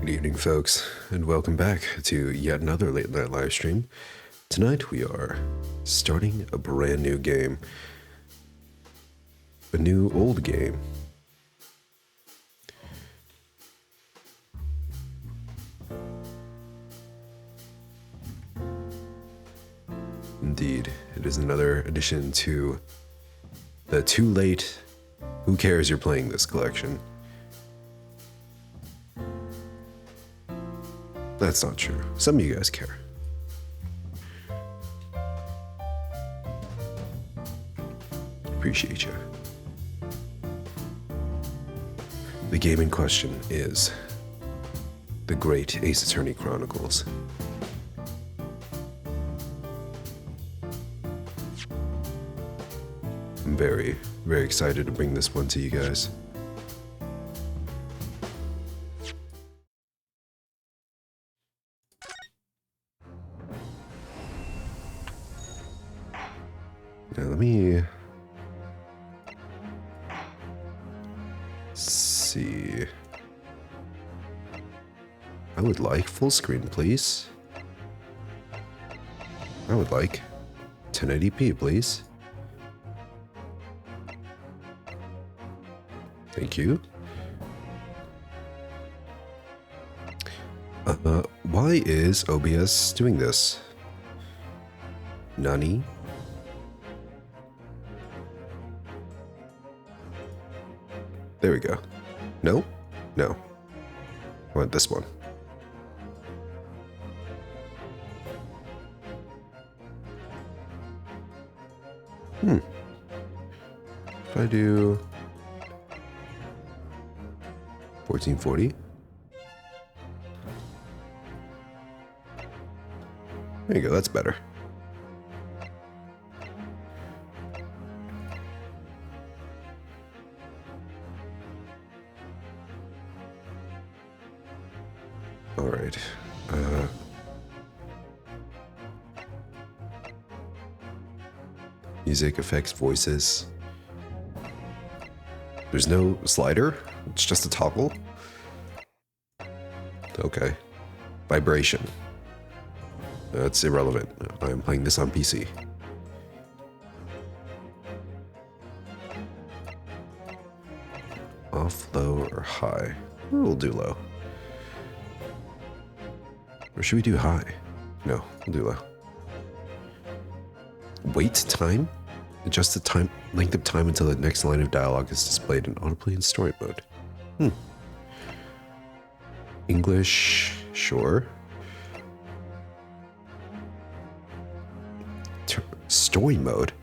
Good evening, folks, and welcome back to yet another late night live stream. Tonight we are starting a brand new game. A new old game. Indeed, it is another addition to the Too Late, Who Cares You're Playing This collection. That's not true. Some of you guys care. Appreciate you. The game in question is The Great Ace Attorney Chronicles. I'm very, very excited to bring this one to you guys. Now let me see. I would like full screen, please. I would like 1080p, please. Thank you. Why is OBS doing this? Nani? There we go. No? No. I want this one. If I do 1440. There you go, that's better. All right. Music, effects, voices. There's no slider. It's just a toggle. Okay. Vibration. That's irrelevant. I'm playing this on PC. Off, low, or high? We'll do low. Or should we do high? No, we'll do low. Wait time? Adjust the time length of time until the next line of dialogue is displayed in autoplay and story mode. English, sure. Story mode.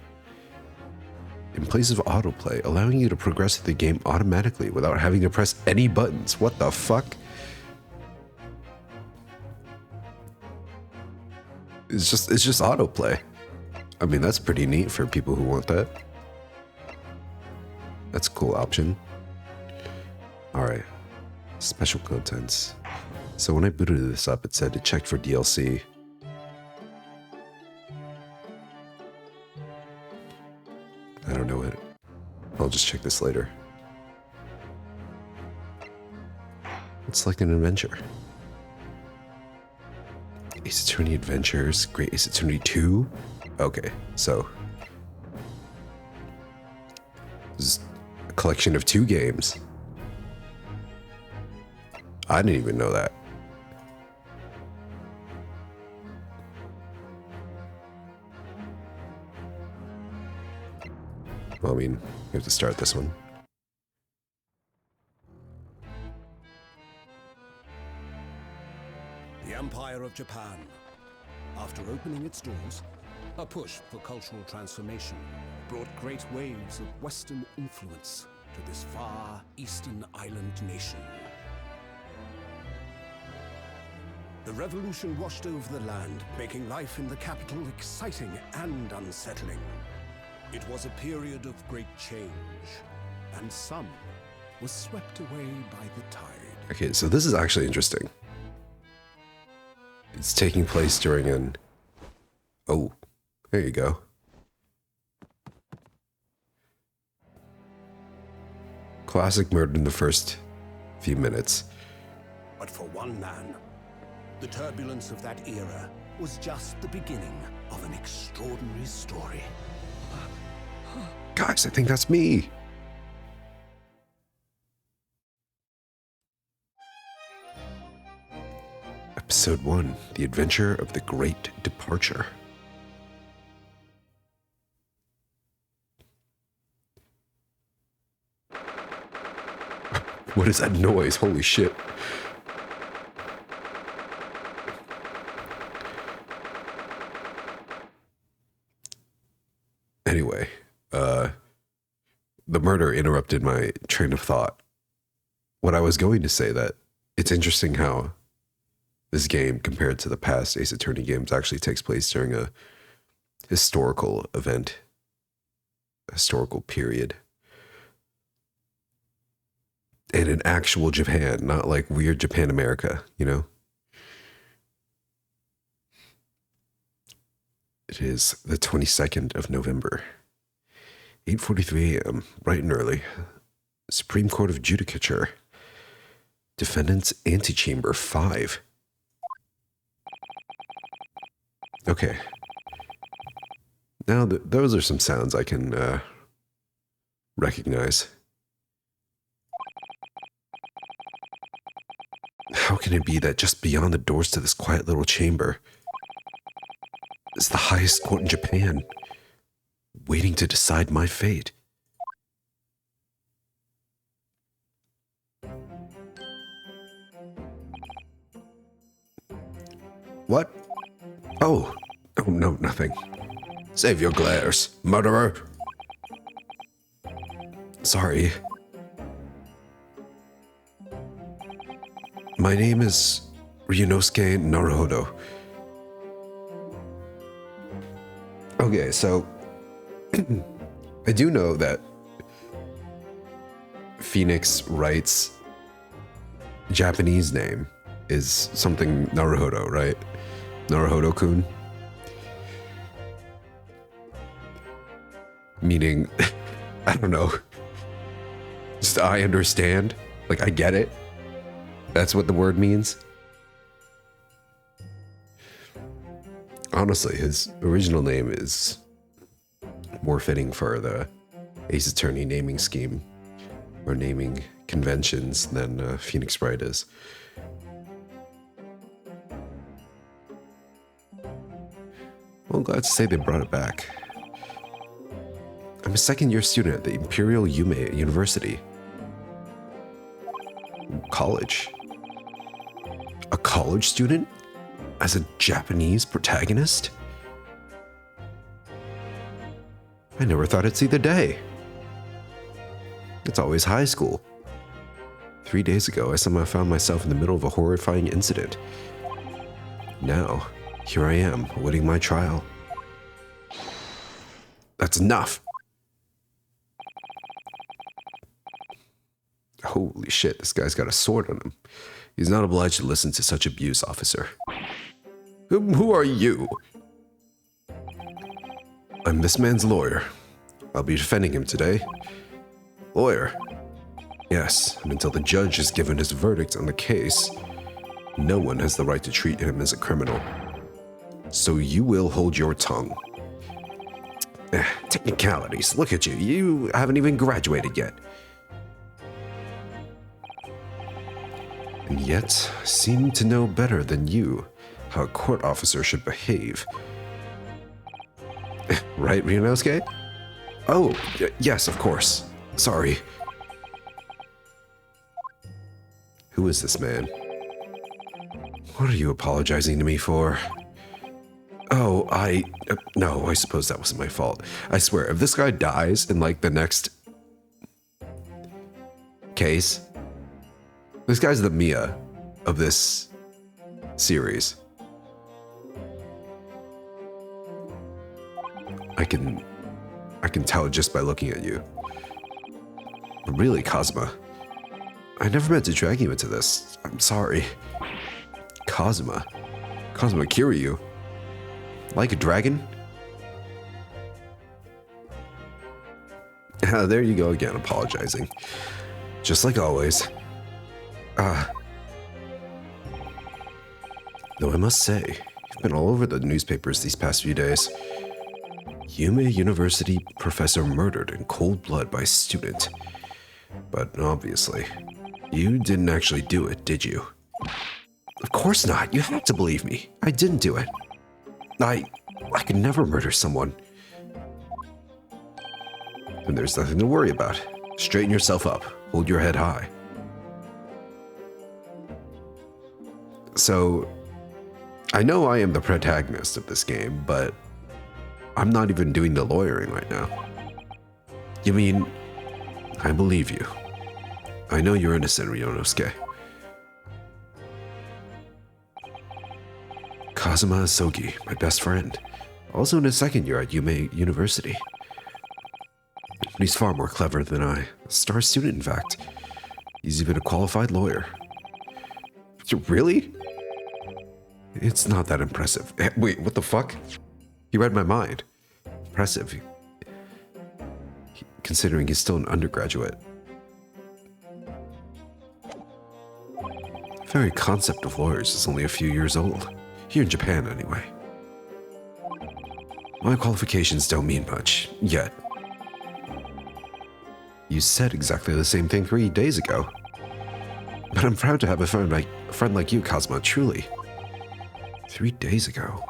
In place of autoplay, allowing you to progress through the game automatically without having to press any buttons. What the fuck? It's just autoplay. I mean, that's pretty neat for people who want that. That's a cool option. All right. Special contents. So when I booted this up, it said it checked for DLC. I don't know it. I'll just check this later. It's like an adventure. Ace Attorney Adventures, Great Ace Attorney 2. Okay, so this is a collection of 2 games. I didn't even know that. Well, I mean, we have to start this one. The Empire of Japan. After opening its doors, a push for cultural transformation brought great waves of Western influence to this far eastern island nation. The revolution washed over the land, making life in the capital exciting and unsettling. It was a period of great change, and some was swept away by the tide. Okay, so this is actually interesting. It's taking place during an... Oh, there you go. Classic murder in the first few minutes. but for one man. The turbulence of that era was just the beginning of an extraordinary story. Guys, I think that's me. Episode 1, The Adventure of the Great Departure. What is that noise? Holy shit. Anyway, the murder interrupted my train of thought. What I was going to say, that it's interesting how this game, compared to the past Ace Attorney games, actually takes place during a historical event, a historical period. And in actual Japan, not like weird Japan America, you know? It is the 22nd of November, 8:43 a.m., bright and early. Supreme Court of Judicature. Defendant's Antechamber 5. Okay. Now, those are some sounds I can recognize. How can it be that just beyond the doors to this quiet little chamber is the highest court in Japan, waiting to decide my fate? What? Oh, no, nothing. Save your glares, murderer. Sorry. My name is Ryunosuke Naruhodo. Okay, so I do know that Phoenix Wright's Japanese name is something Naruhodo, right? Naruhodo-kun. Meaning, I don't know. Just I understand. Like, I get it. That's what the word means. Honestly, his original name is more fitting for the Ace Attorney naming scheme or naming conventions than Phoenix Wright is. Well, I'm glad to say they brought it back. I'm a second-year student at the Imperial Yume University. College? A college student? As a Japanese protagonist? I never thought I'd see the day. It's always high school. 3 days ago, I somehow found myself in the middle of a horrifying incident. Now, here I am, awaiting my trial. That's enough! Holy shit, this guy's got a sword on him. He's not obliged to listen to such abuse, officer. Who are you? I'm this man's lawyer. I'll be defending him today. Lawyer? Yes, and until the judge has given his verdict on the case, no one has the right to treat him as a criminal. So you will hold your tongue. Technicalities, look at you. You haven't even graduated yet. And yet, seem to know better than you how a court officer should behave. Right, Ryunosuke? Oh, yes, of course. Sorry. Who is this man? What are you apologizing to me for? Oh, no, I suppose that wasn't my fault. I swear, if this guy dies in, like, the next case, this guy's the Mia of this series. I can tell just by looking at you. But really, Kazuma, I never meant to drag you into this. I'm sorry. Kazuma Kiryu? Like a dragon? There you go again, apologizing. Just like always. Though I must say, you've been all over the newspapers these past few days. Yume University professor murdered in cold blood by student. But obviously, you didn't actually do it, did you? Of course not. You have to believe me. I didn't do it. I could never murder someone. And there's nothing to worry about. Straighten yourself up. Hold your head high. So, I know I am the protagonist of this game, but I'm not even doing the lawyering right now. You mean, I believe you. I know you're innocent, Ryunosuke. Kazuma Asogi, my best friend, also in his second year at Yume University. But he's far more clever than I. A star student, in fact. He's even a qualified lawyer. Really? It's not that impressive. Wait, what the fuck? He read my mind. Impressive. Considering he's still an undergraduate. The very concept of lawyers is only a few years old. Here in Japan, anyway. My qualifications don't mean much, yet. You said exactly the same thing 3 days ago. But I'm proud to have a friend like you, Kazuma, truly. 3 days ago.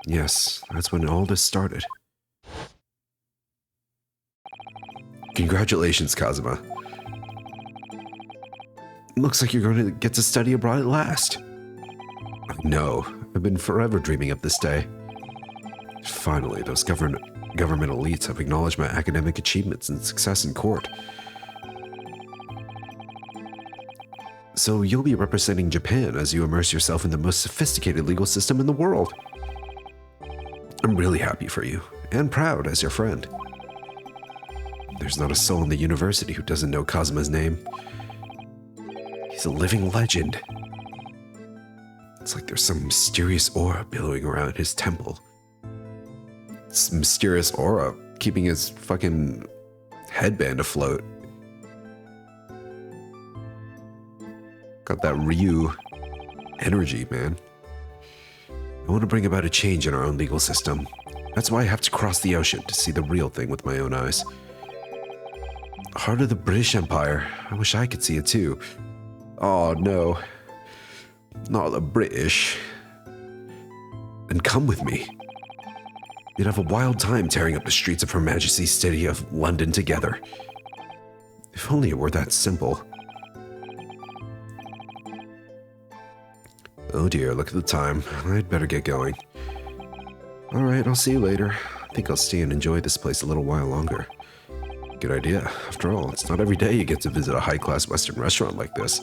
Yes, that's when all this started. Congratulations, Kazuma. Looks like you're going to get to study abroad at last. No, I've been forever dreaming of this day. Finally, those government elites have acknowledged my academic achievements and success in court. So you'll be representing Japan as you immerse yourself in the most sophisticated legal system in the world. I'm really happy for you, and proud as your friend. There's not a soul in the university who doesn't know Kazuma's name. He's a living legend. It's like there's some mysterious aura billowing around his temple. It's mysterious aura keeping his fucking headband afloat. Got that Ryu energy, man. I want to bring about a change in our own legal system. That's why I have to cross the ocean to see the real thing with my own eyes. Heart of the British Empire. I wish I could see it too. Oh no. Not the British. Then come with me. We'd have a wild time tearing up the streets of Her Majesty's city of London together. If only it were that simple. Oh dear, look at the time. I'd better get going. Alright, I'll see you later. I think I'll stay and enjoy this place a little while longer. Good idea. After all, it's not every day you get to visit a high-class Western restaurant like this.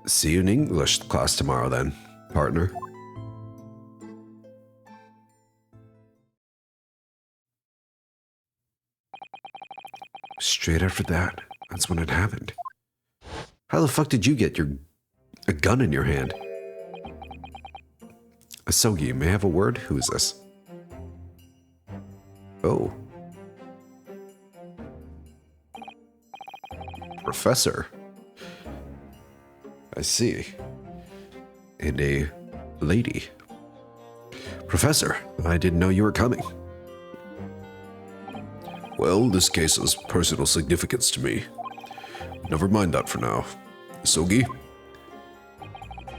See you in English class tomorrow then, partner. Straight after that, that's when it happened. How the fuck did you get a gun in your hand? Asogi, may I have a word? Who is this? Oh. Professor. I see. And a lady. Professor, I didn't know you were coming. Well, this case has personal significance to me. Never mind that for now. Asogi,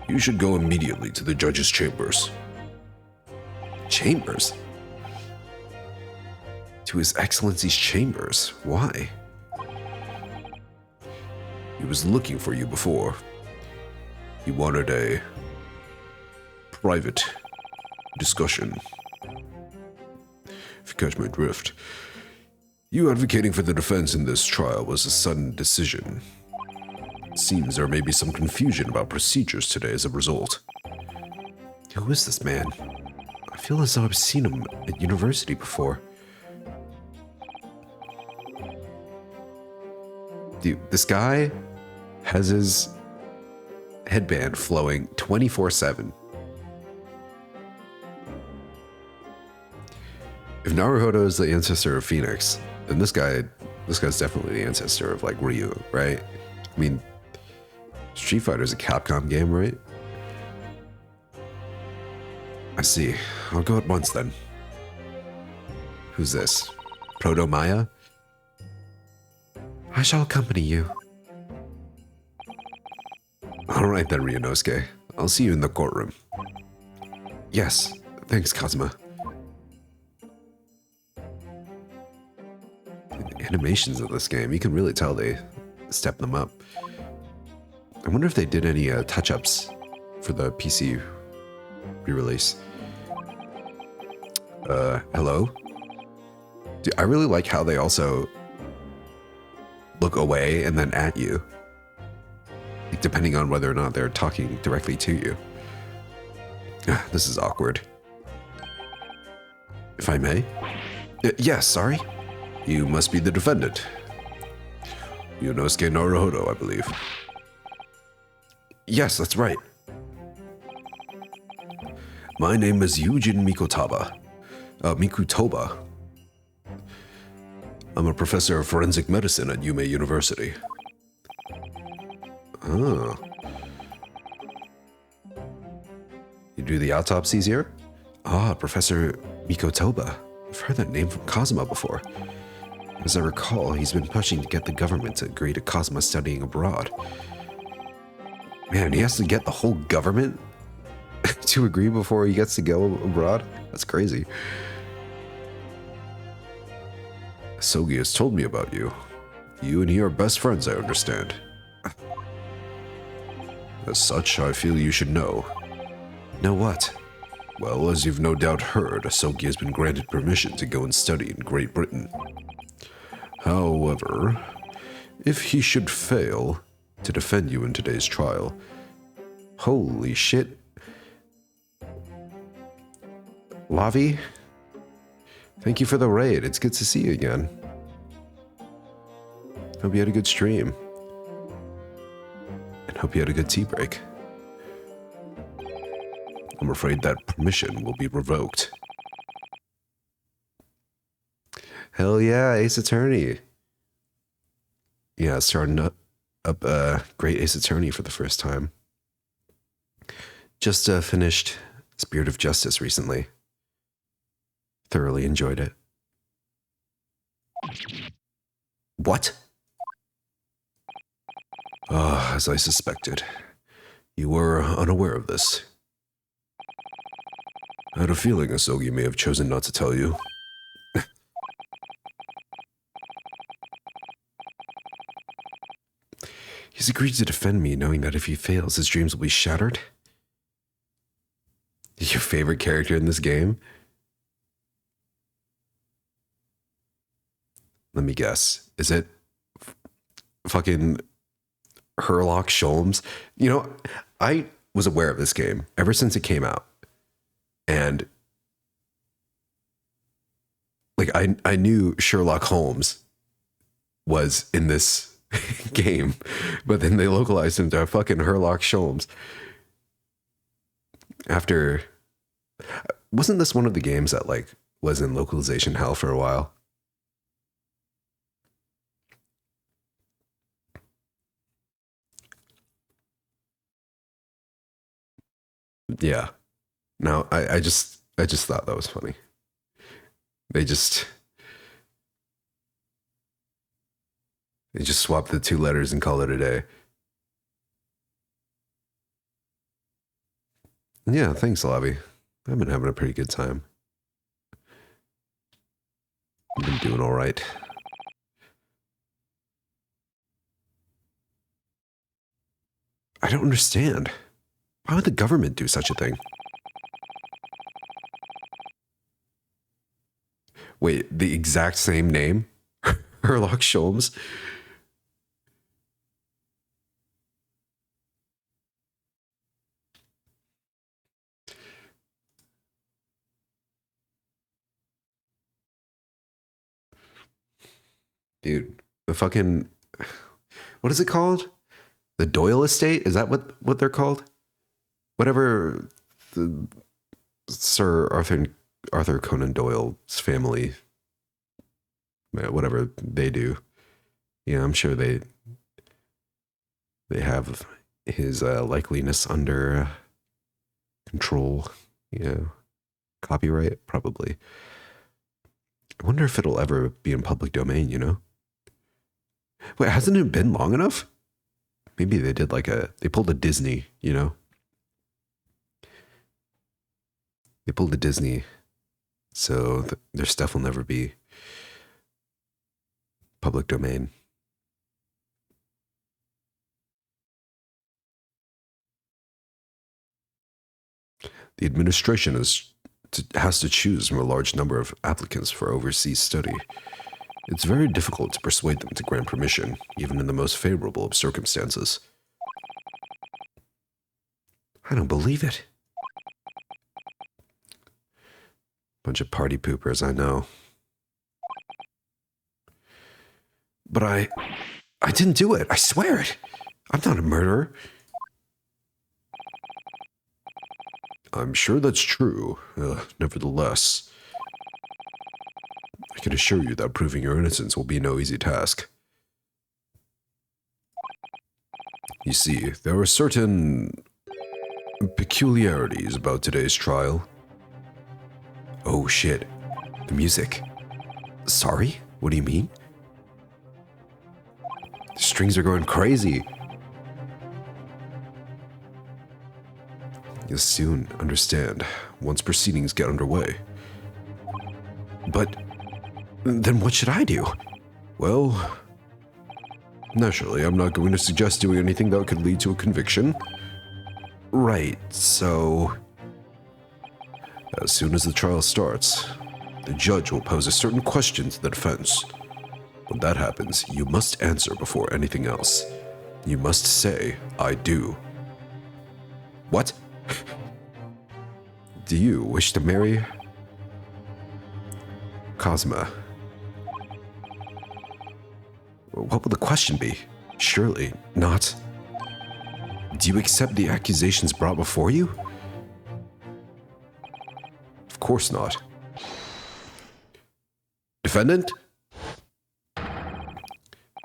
you should go immediately to the judge's chambers. Chambers? To His Excellency's chambers? Why? He was looking for you before. He wanted a private discussion. If you catch my drift. You advocating for the defense in this trial was a sudden decision. It seems there may be some confusion about procedures today as a result. Who is this man? I feel as though I've seen him at university before. Dude, this guy has his headband flowing 24/7. If Naruhodo is the ancestor of Phoenix, then this guy's definitely the ancestor of like Ryu, right? I mean, Street Fighter is a Capcom game, right? I see. I'll go at once then. Who's this? Proto Maya? I shall accompany you. Alright then, Ryunosuke. I'll see you in the courtroom. Yes. Thanks, Kazuma. The animations of this game, you can really tell they stepped them up. I wonder if they did any touch-ups for the PC re-release. Hello? Dude, I really like how they also look away and then at you, like, depending on whether or not they're talking directly to you. This is awkward. If I may? Yes, sorry? You must be the defendant. Ryunosuke Naruhodo, I believe. Yes, that's right. My name is Yujin Mikotoba. I'm a professor of forensic medicine at Yume University. Oh. You do the autopsies here? Ah, Professor Mikotoba. I've heard that name from Kazuma before. As I recall, he's been pushing to get the government to agree to Kazuma studying abroad. Man, he has to get the whole government to agree before he gets to go abroad? That's crazy. Asogi has told me about you. You and he are best friends, I understand. As such, I feel you should know. Know what? Well, as you've no doubt heard, Asogi has been granted permission to go and study in Great Britain. However, if he should fail to defend you in today's trial... Holy shit. Lavi? Thank you for the raid. It's good to see you again. Hope you had a good stream. And hope you had a good tea break. I'm afraid that permission will be revoked. Hell yeah, Ace Attorney. Yeah, starting up Great Ace Attorney for the first time. Just finished Spirit of Justice recently. Thoroughly enjoyed it. What? Ah, as I suspected. You were unaware of this. I had a feeling Asogi may have chosen not to tell you. He's agreed to defend me, knowing that if he fails, his dreams will be shattered? Your favorite character in this game? Let me guess. Is it fucking Herlock Sholmes? You know, I was aware of this game ever since it came out. And like I knew Sherlock Holmes was in this game, but then they localized him to fucking Herlock Sholmes. After, wasn't this one of the games that like was in localization hell for a while? Yeah. No, I just thought that was funny. They just swapped the two letters and called it a day. Yeah, thanks, Lavi. I've been having a pretty good time. I've been doing all right. I don't understand. Why would the government do such a thing? Wait, the exact same name? Herlock Sholmes? Dude, the fucking... What is it called? The Doyle Estate? Is that what they're called? Whatever the Sir Arthur Conan Doyle's family, whatever they do. Yeah, I'm sure they have his likeliness under control. Yeah, copyright? Probably. I wonder if it'll ever be in public domain, you know? Wait, hasn't it been long enough? Maybe they did they pulled a Disney, you know? They pulled a Disney, so their stuff will never be public domain. The administration has to choose from a large number of applicants for overseas study. It's very difficult to persuade them to grant permission, even in the most favorable of circumstances. I don't believe it. Bunch of party poopers, I know. But I didn't do it. I swear it. I'm not a murderer. I'm sure that's true. Nevertheless, I can assure you that proving your innocence will be no easy task. You see, there are certain peculiarities about today's trial. Oh shit, the music. Sorry? What do you mean? The strings are going crazy. You'll soon understand once proceedings get underway. But then what should I do? Well, naturally, I'm not going to suggest doing anything that could lead to a conviction. Right, so as soon as the trial starts, the judge will pose a certain question to the defense. When that happens, you must answer before anything else. You must say, I do. What? Do you wish to marry Cosma? What will the question be? Surely not. Do you accept the accusations brought before you? Of course not. Defendant?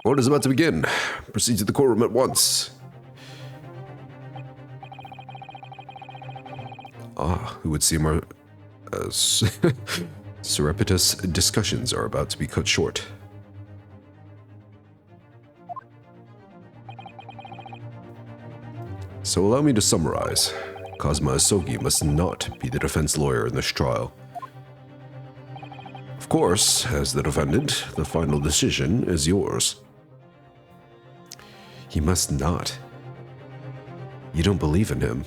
Court is about to begin. Proceed to the courtroom at once. Who would seem our surreptitious discussions are about to be cut short. So allow me to summarize. Cosma Asogi must not be the defense lawyer in this trial. Of course, as the defendant, the final decision is yours. He must not. You don't believe in him.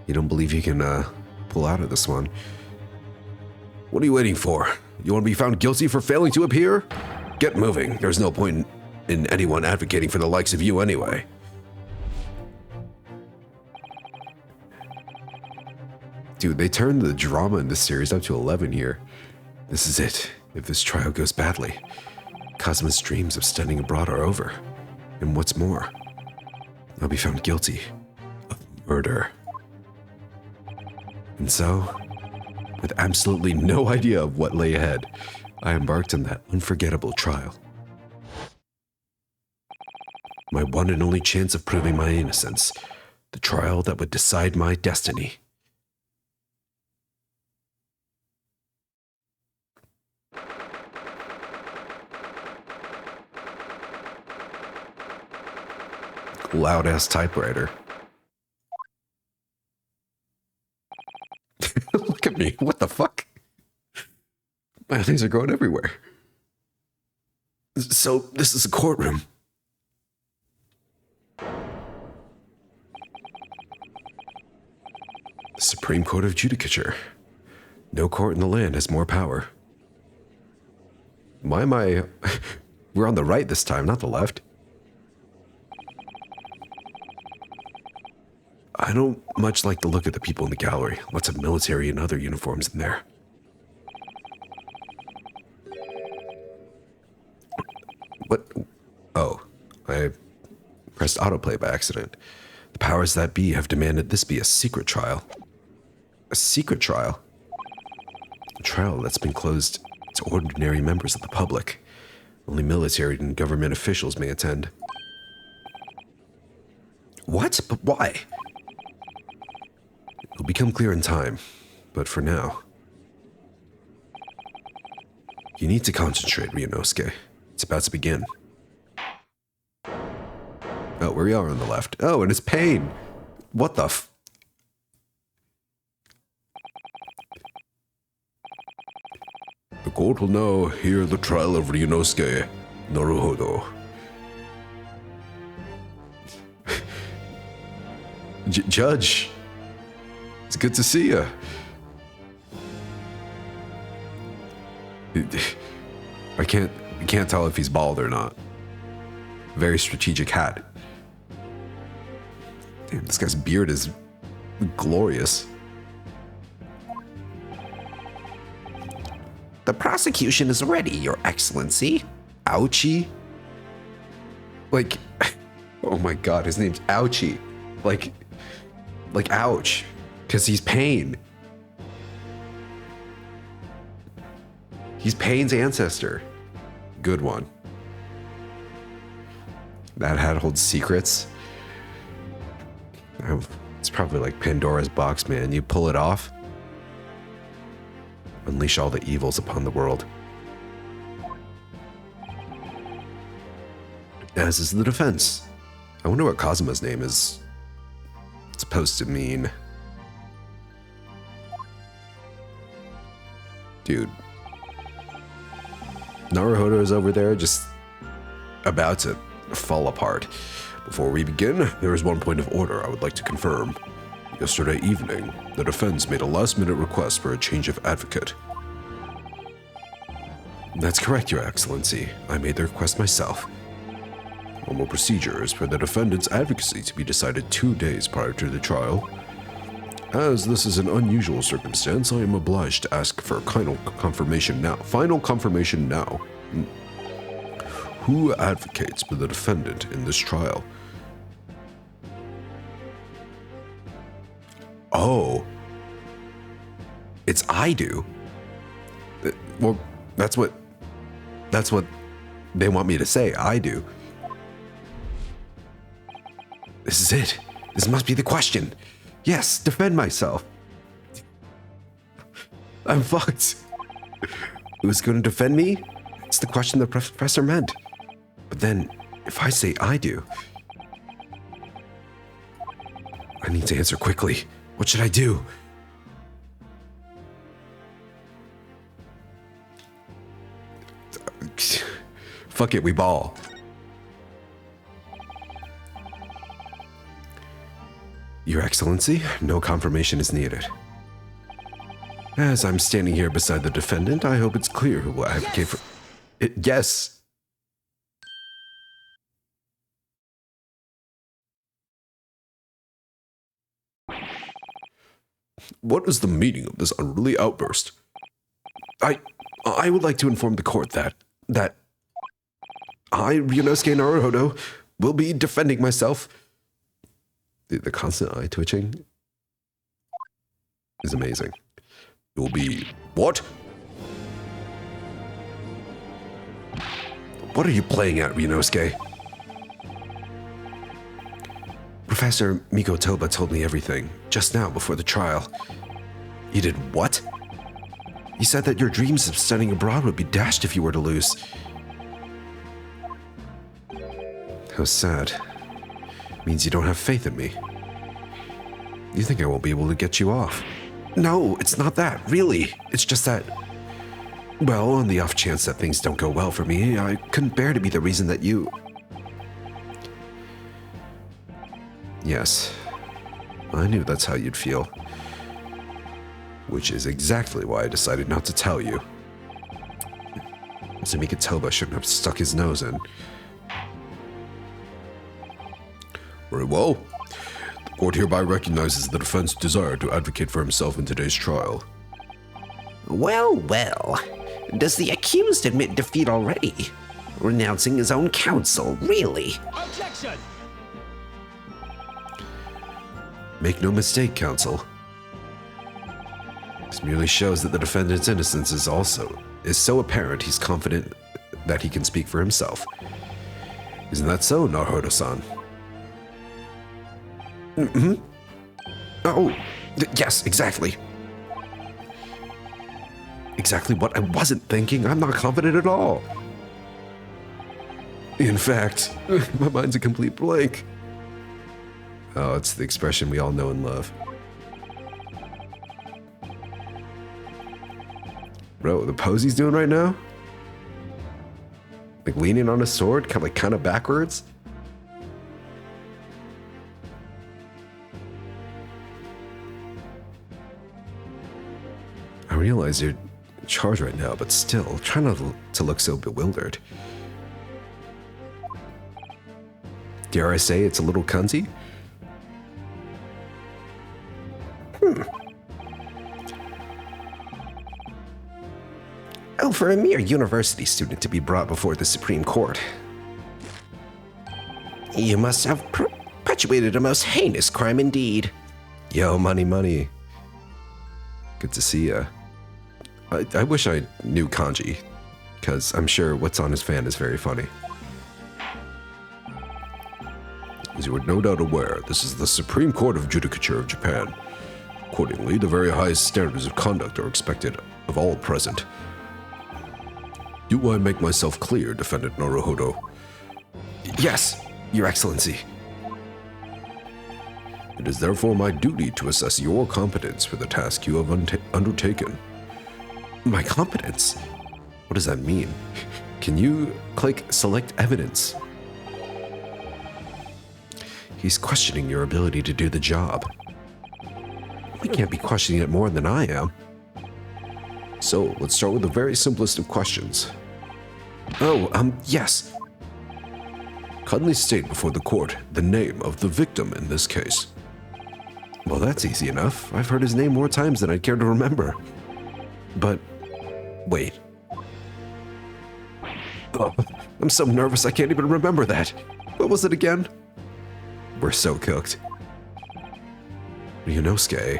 You don't believe you can pull out of this one. What are you waiting for? You want to be found guilty for failing to appear? Get moving. There's no point in anyone advocating for the likes of you anyway. Dude, they turned the drama in this series up to 11 here. This is it. If this trial goes badly, Cosma's dreams of studying abroad are over. And what's more, I'll be found guilty of murder. And so, with absolutely no idea of what lay ahead, I embarked on that unforgettable trial. My one and only chance of proving my innocence, the trial that would decide my destiny. Loud-ass typewriter. Look at me. What the fuck? My things are going everywhere. So, this is a courtroom. The Supreme Court of Judicature. No court in the land has more power. Why am I... We're on the right this time, not the left. I don't much like the look of the people in the gallery. Lots of military and other uniforms in there. What? Oh, I pressed autoplay by accident. The powers that be have demanded this be a secret trial. A secret trial? A trial that's been closed to ordinary members of the public. Only military and government officials may attend. What? But why? It'll become clear in time, but for now, you need to concentrate, Ryunosuke. It's about to begin. Oh, we are on the left. Oh, and it's pain. What the f... The court will now hear the trial of Ryunosuke Naruhodo. Judge, it's good to see you. I can't tell if he's bald or not. Very strategic hat. Damn, this guy's beard is glorious. The prosecution is ready, Your Excellency. Ouchie? Like, oh my god, his name's Ouchie. Like ouch, because he's Pain. He's Pain's ancestor. Good one. That hat holds secrets. It's probably like Pandora's box, man. You pull it off, unleash all the evils upon the world. As is the defense. I wonder what Kazuma's name is supposed to mean. Dude. Naruhodo is over there just about to fall apart. Before we begin, there is one point of order I would like to confirm. Yesterday evening, the defense made a last-minute request for a change of advocate. That's correct, Your Excellency. I made the request myself. Normal procedure is for the defendant's advocacy to be decided 2 days prior to the trial. As this is an unusual circumstance, I am obliged to ask for final confirmation now. Who advocates for the defendant in this trial? Oh. It's I do. Well, that's what they want me to say. I do. This is it. This must be the question. Yes, defend myself. I'm fucked. Who's going to defend me? It's the question the professor meant. But then, if I say I do, I need to answer quickly. What should I do? Fuck it, we ball. Your Excellency, no confirmation is needed. As I'm standing here beside the defendant, I hope it's clear who will advocate for it. Yes. What is the meaning of this unruly outburst? I would like to inform the court that I, Ryunosuke Naruhodo, will be defending myself. The constant eye twitching is amazing. It will be... What? What are you playing at, Ryunosuke? Professor Mikotoba told me everything, just now before the trial. He did what? He said that your dreams of studying abroad would be dashed if you were to lose. How sad. Means you don't have faith in me. You think I won't be able to get you off? No, it's not that, really. It's just that... Well, on the off chance that things don't go well for me, I couldn't bear to be the reason that you... Yes, I knew that's how you'd feel. Which is exactly why I decided not to tell you. Mr. Mikotoba shouldn't have stuck his nose in. Very well. The court hereby recognizes the defense's desire to advocate for himself in today's trial. Well, well. Does the accused admit defeat already? Renouncing his own counsel, really? Objection! Make no mistake, counsel. This merely shows that the defendant's innocence is so apparent he's confident that he can speak for himself. Isn't that so, Naruhodo-san? Mm-hmm. Oh, Yes, exactly. Exactly what I wasn't thinking. I'm not confident at all. In fact, my mind's a complete blank. Oh, it's the expression we all know and love. Bro, the pose he's doing right now? Like leaning on a sword, kind of backwards? I realize you're in charge right now, but still, try not to look so bewildered. Dare I say it's a little cunty? Oh, for a mere university student to be brought before the Supreme Court. You must have perpetuated a most heinous crime indeed. Yo, money. Good to see ya. I wish I knew kanji, because I'm sure what's on his fan is very funny. As you are no doubt aware, this is the Supreme Court of Judicature of Japan. Accordingly, the very highest standards of conduct are expected of all present. Do I make myself clear, Defendant Naruhodo? Yes, Your Excellency. It is therefore my duty to assess your competence for the task you have undertaken. My competence? What does that mean? Can you click select evidence? He's questioning your ability to do the job. He can't be questioning it more than I am. So, let's start with the very simplest of questions. Yes. Kindly state before the court the name of the victim in this case. Well, that's easy enough. I've heard his name more times than I'd care to remember. But, wait. Oh, I'm so nervous I can't even remember that. What was it again? We're so cooked. Ryunosuke.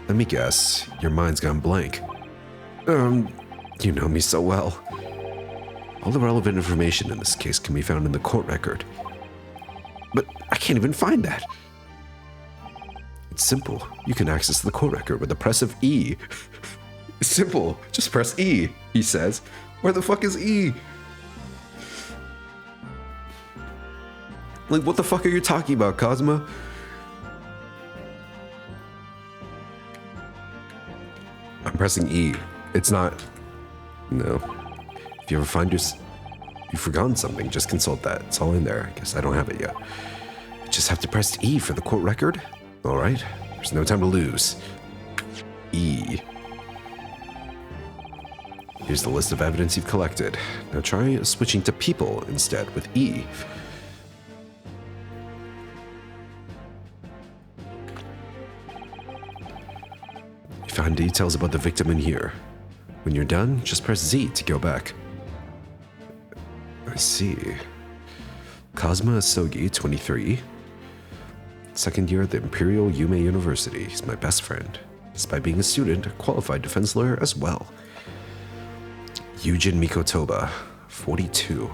Let me guess, your mind's gone blank. You know me so well. All the relevant information in this case can be found in the court record. But I can't even find that. It's simple. You can access the court record with the press of E. It's simple. Just press E, he says. Where the fuck is E? Like, what the fuck are you talking about, Cosmo? I'm pressing E. It's not... No. If you ever find you've forgotten something, just consult that. It's all in there. I guess I don't have it yet. I just have to press E for the court record? Alright. There's no time to lose. E. Here's the list of evidence you've collected. Now try switching to people instead with E. You found details about the victim in here. When you're done, just press Z to go back. I see. Kazuma Asogi, 23. Second year at the Imperial Yume University. He's my best friend. Despite being a student, a qualified defense lawyer as well. Yujin Mikotoba, 42.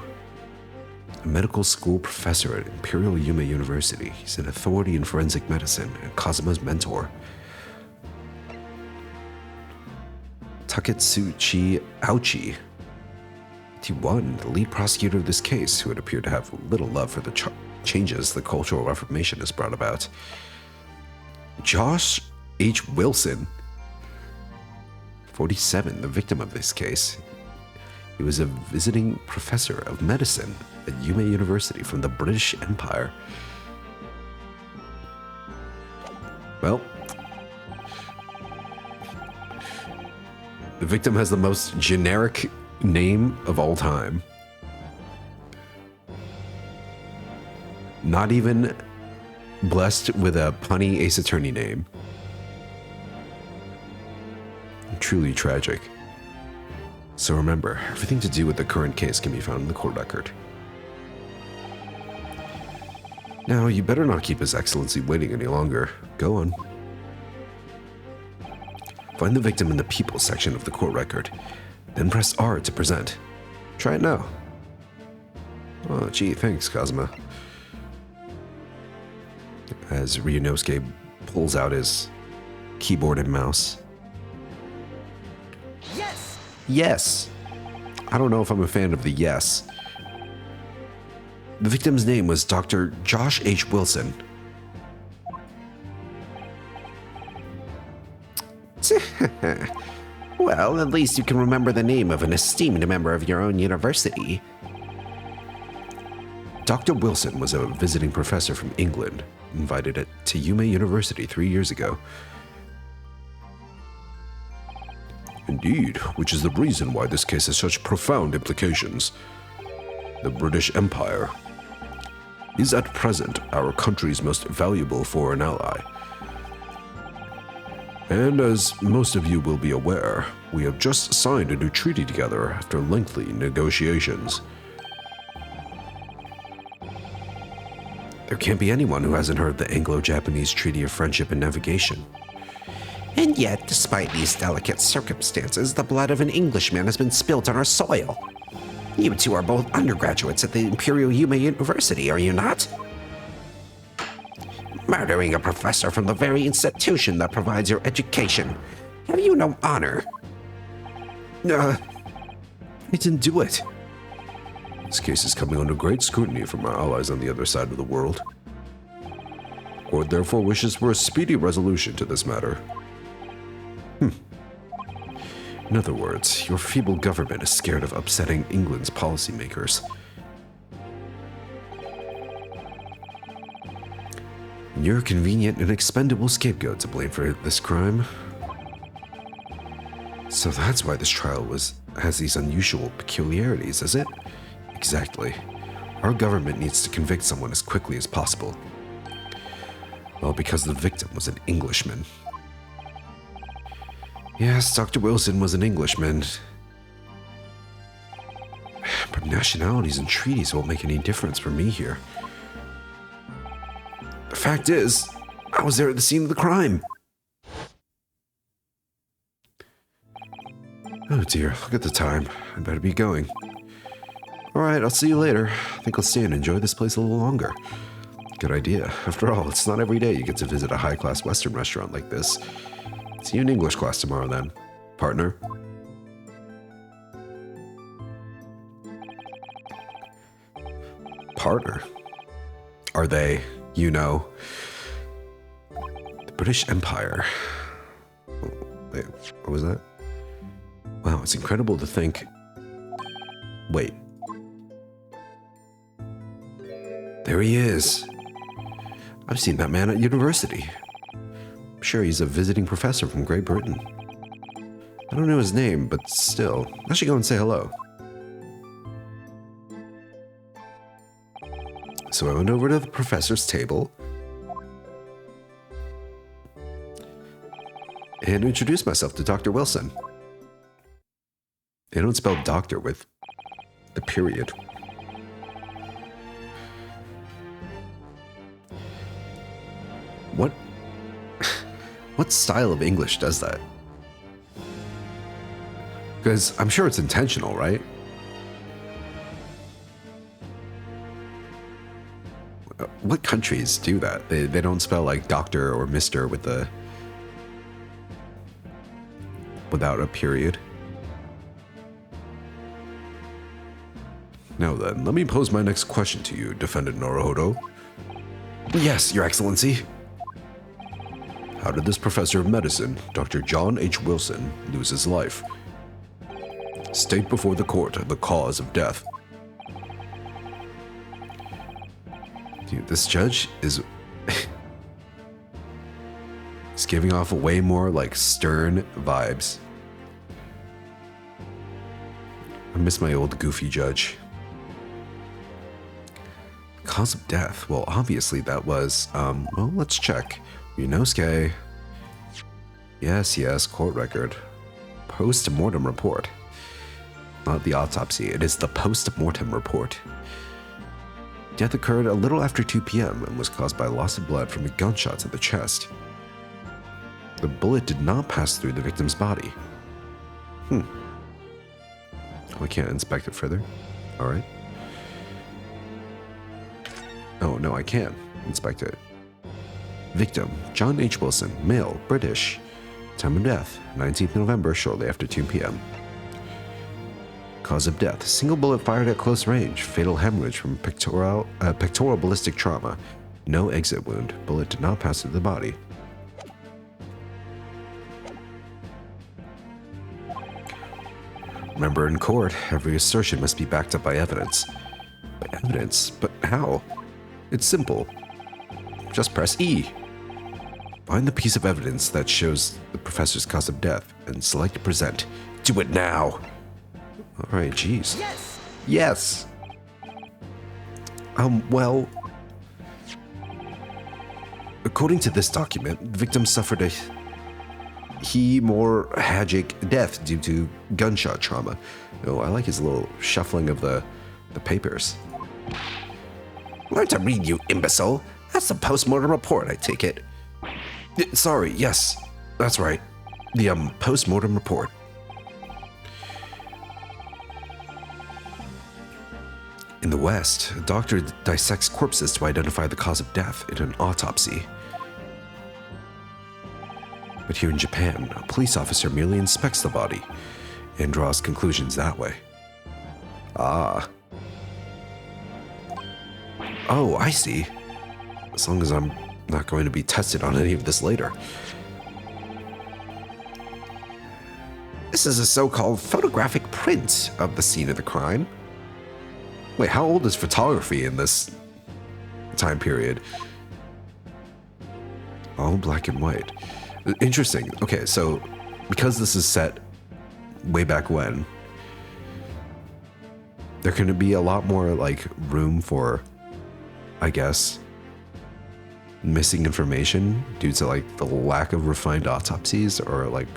A medical school professor at Imperial Yume University. He's an authority in forensic medicine and Kazuma's mentor. Taketsuchi Aochi, 51, the lead prosecutor of this case, who had appeared to have little love for the changes the Cultural Reformation has brought about. Josh H. Wilson, 47, the victim of this case. He was a visiting professor of medicine at Yume University from the British Empire. Well, the victim has the most generic name of all time. Not even blessed with a punny Ace Attorney name. Truly tragic. So remember, everything to do with the current case can be found in the court record. Now, you better not keep His Excellency waiting any longer. Go on. Find the victim in the People section of the court record, then press R to present. Try it now. Oh, gee, thanks, Kazuma. as Ryunosuke pulls out his keyboard and mouse. Yes! Yes. I don't know if I'm a fan of the yes. The victim's name was Dr. Josh H. Wilson. Well, at least you can remember the name of an esteemed member of your own university. Dr. Wilson was a visiting professor from England, invited at Yume University 3 years ago. Indeed, which is the reason why this case has such profound implications. The British Empire is at present our country's most valuable foreign ally. And as most of you will be aware, we have just signed a new treaty together after lengthy negotiations. There can't be anyone who hasn't heard the Anglo-Japanese Treaty of Friendship and Navigation. And yet, despite these delicate circumstances, the blood of an Englishman has been spilt on our soil. You two are both undergraduates at the Imperial Yume University, are you not? Murdering a professor from the very institution that provides your education. Have you no honor? I didn't do it. This case is coming under great scrutiny from our allies on the other side of the world. The court therefore wishes for a speedy resolution to this matter. In other words, your feeble government is scared of upsetting England's policymakers. You're a convenient and expendable scapegoat to blame for this crime. So that's why this trial has these unusual peculiarities, is it? Exactly. Our government needs to convict someone as quickly as possible. Well, because the victim was an Englishman. Yes, Dr. Wilson was an Englishman. But nationalities and treaties won't make any difference for me here. The fact is, I was there at the scene of the crime. Oh dear, look at the time. I better be going. Alright, I'll see you later. I think I'll stay and enjoy this place a little longer. Good idea. After all, it's not every day you get to visit a high-class Western restaurant like this. See you in English class tomorrow then, partner. Partner? Are they, you know, the British Empire? Wait, what was that? Wow, it's incredible to think. Wait. There he is. I've seen that man at university. I'm sure he's a visiting professor from Great Britain. I don't know his name, but still, I should go and say hello. So I went over to the professor's table and introduced myself to Dr. Wilson. They don't spell doctor with the period. What style of English does that? Because I'm sure it's intentional, right? What countries do that? They don't spell like doctor or mister with the without a period. Now then, let me pose my next question to you, Defendant Naruhodo. Yes, Your Excellency. How did this professor of medicine, Dr. John H. Wilson, lose his life? State before the court the cause of death. Dude, this judge is he's giving off way more like stern vibes. I miss my old goofy judge. Cause of death. Well, obviously that was, well, let's check. Ryunosuke. Yes, court record. Post-mortem report. Not the autopsy, it is the post-mortem report. Death occurred a little after 2 p.m. and was caused by loss of blood from a gunshot to the chest. The bullet did not pass through the victim's body. Oh, I can't inspect it further. Alright. Oh, no, I can inspect it. Victim, John H. Wilson, male, British. Time of death, 19th November, shortly after 2 p.m. Cause of death, single bullet fired at close range, fatal hemorrhage from pectoral ballistic trauma. No exit wound, bullet did not pass through the body. Remember, in court, every assertion must be backed up by evidence. By evidence? But how? It's simple. Just press E. Find the piece of evidence that shows the professor's cause of death and select present. Do it now! Alright, jeez. Yes! Yes! Well... According to this document, the victim suffered a hemorrhagic death due to gunshot trauma. Oh, I like his little shuffling of the papers. Learn to read, you imbecile. That's the post-mortem report, I take it. Sorry, yes. That's right. The, post-mortem report. In the West, a doctor dissects corpses to identify the cause of death in an autopsy. But here in Japan, a police officer merely inspects the body and draws conclusions that way. Ah. Oh, I see. As long as I'm not going to be tested on any of this later. This is a so-called photographic print of the scene of the crime. Wait, how old is photography in this time period? All black and white. Interesting. Okay, so because this is set way back when, there can be a lot more like room for, I guess, missing information due to like the lack of refined autopsies or like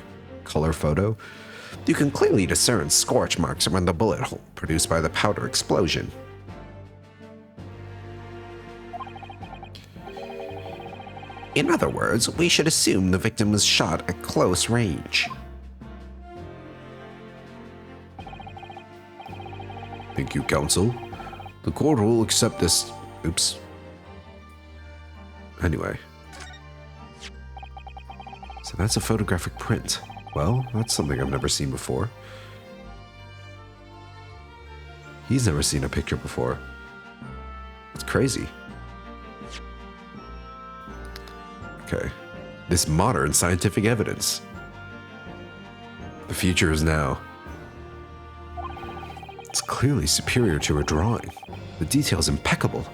color photo. You can clearly discern scorch marks around the bullet hole produced by the powder explosion. In other words, we should assume the victim was shot at close range. Thank you, counsel. The court will accept this. Oops. Anyway. So that's a photographic print. Well, that's something I've never seen before. He's never seen a picture before. It's crazy. Okay. This modern scientific evidence. The future is now. It's clearly superior to a drawing. The detail's impeccable.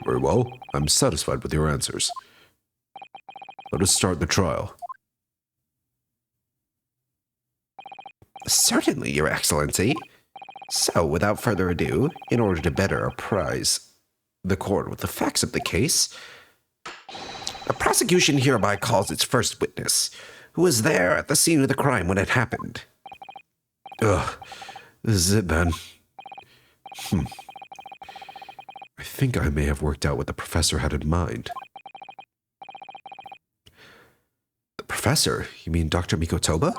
Very well. I'm satisfied with your answers. Let us start the trial. Certainly, Your Excellency. So, without further ado, in order to better apprise the court with the facts of the case, the prosecution hereby calls its first witness, who was there at the scene of the crime when it happened. Ugh, this is it then. I think I may have worked out what the professor had in mind. The professor? You mean Dr. Mikotoba?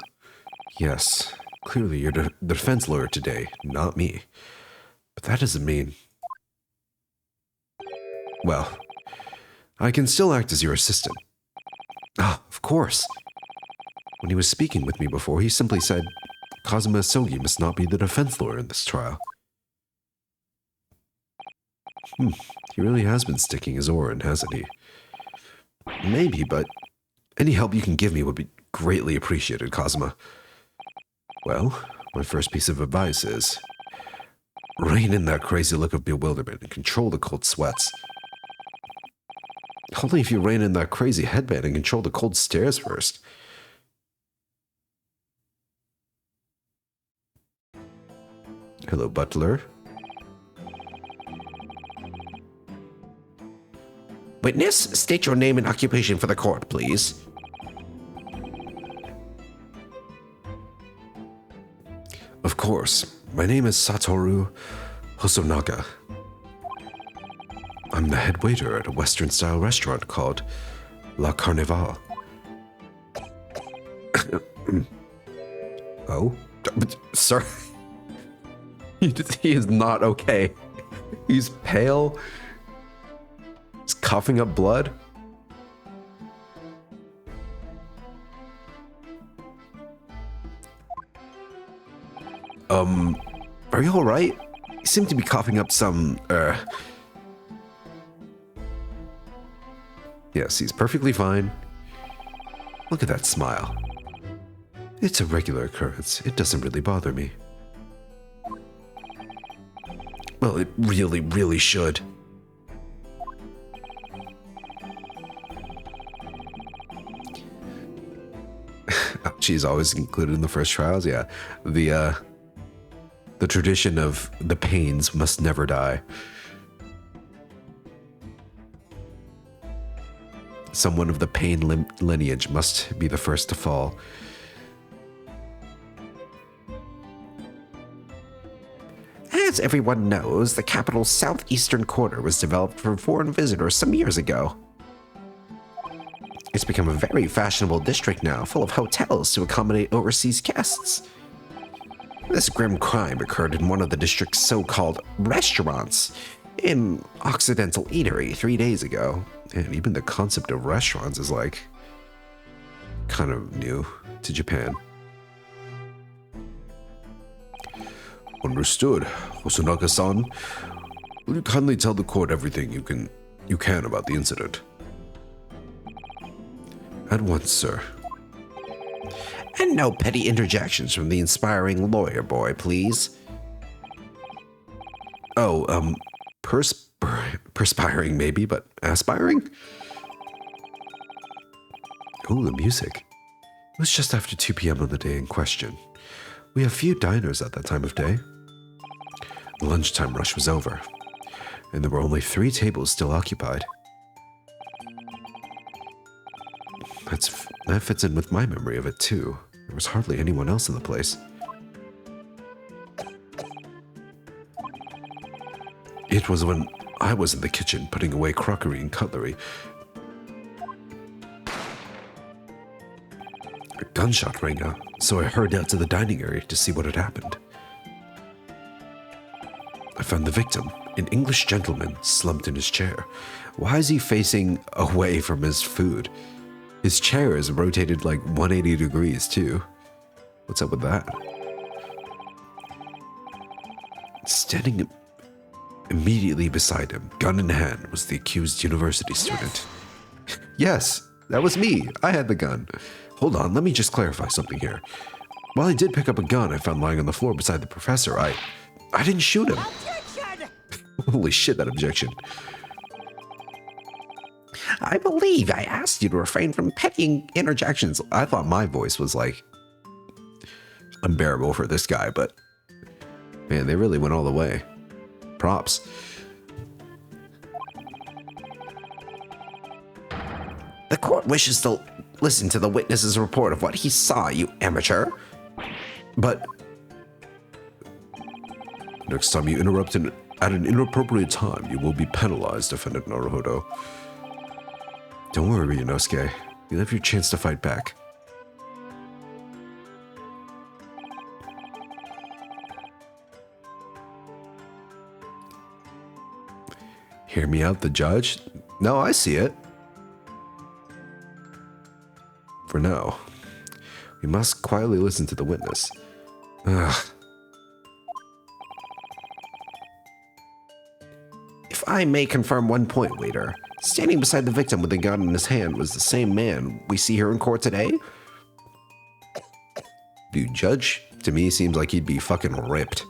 Yes, clearly you're the defense lawyer today, not me. But that doesn't mean... Well, I can still act as your assistant. Ah, of course. When he was speaking with me before, he simply said, Kazuma Sogi must not be the defense lawyer in this trial. He really has been sticking his oar in, hasn't he? Maybe, but any help you can give me would be greatly appreciated, Kazuma. Well, my first piece of advice is, rein in that crazy look of bewilderment and control the cold sweats. Only if you rein in that crazy headband and control the cold stares first. Hello, butler. Witness, state your name and occupation for the court, please. Of course. My name is Satoru Hosonaga. I'm the head waiter at a Western-style restaurant called La Carnival. Oh? Sir? He is not okay. He's pale. He's coughing up blood. Are you alright? You seem to be coughing up some, Yes, he's perfectly fine. Look at that smile. It's a regular occurrence. It doesn't really bother me. Well, it really, really should. She's always included in the first trials, yeah. The tradition of the pains must never die. Someone of the pain lineage must be the first to fall. As everyone knows, the capital's southeastern quarter was developed for foreign visitors some years ago. It's become a very fashionable district now, full of hotels to accommodate overseas guests. This grim crime occurred in one of the district's so-called restaurants, in Occidental Eatery 3 days ago. And even the concept of restaurants is like kind of new to Japan. Understood. Hosonaga-san, will you kindly tell the court everything you can about the incident? At once, sir. And no petty interjections from the inspiring lawyer boy, please. Oh, perspiring maybe, but aspiring? Oh, the music. It was just after 2 p.m. on the day in question. We have few diners at that time of day. The lunchtime rush was over, and there were only 3 tables still occupied. That fits in with my memory of it, too. There was hardly anyone else in the place. It was when I was in the kitchen putting away crockery and cutlery. A gunshot rang out, so I hurried out to the dining area to see what had happened. I found the victim, an English gentleman, slumped in his chair. Why is he facing away from his food? His chair is rotated like 180 degrees, too. What's up with that? Standing immediately beside him, gun in hand, was the accused university student. Yes, that was me. I had the gun. Hold on, let me just clarify something here. While I did pick up a gun I found lying on the floor beside the professor, I didn't shoot him. Holy shit, that objection. I believe I asked you to refrain from petty interjections. I thought my voice was like unbearable for this guy, but man, they really went all the way. Props. The court wishes to listen to the witness's report of what he saw, you amateur. But next time you interrupt at an inappropriate time, you will be penalized, Defendant Naruhodo. Don't worry, Ryunosuke. You'll have your chance to fight back. Hear me out, the judge? No, I see it. For now, we must quietly listen to the witness. Ugh. If I may confirm one point, waiter. Standing beside the victim with a gun in his hand was the same man we see here in court today? Dude, judge, to me, seems like he'd be fucking ripped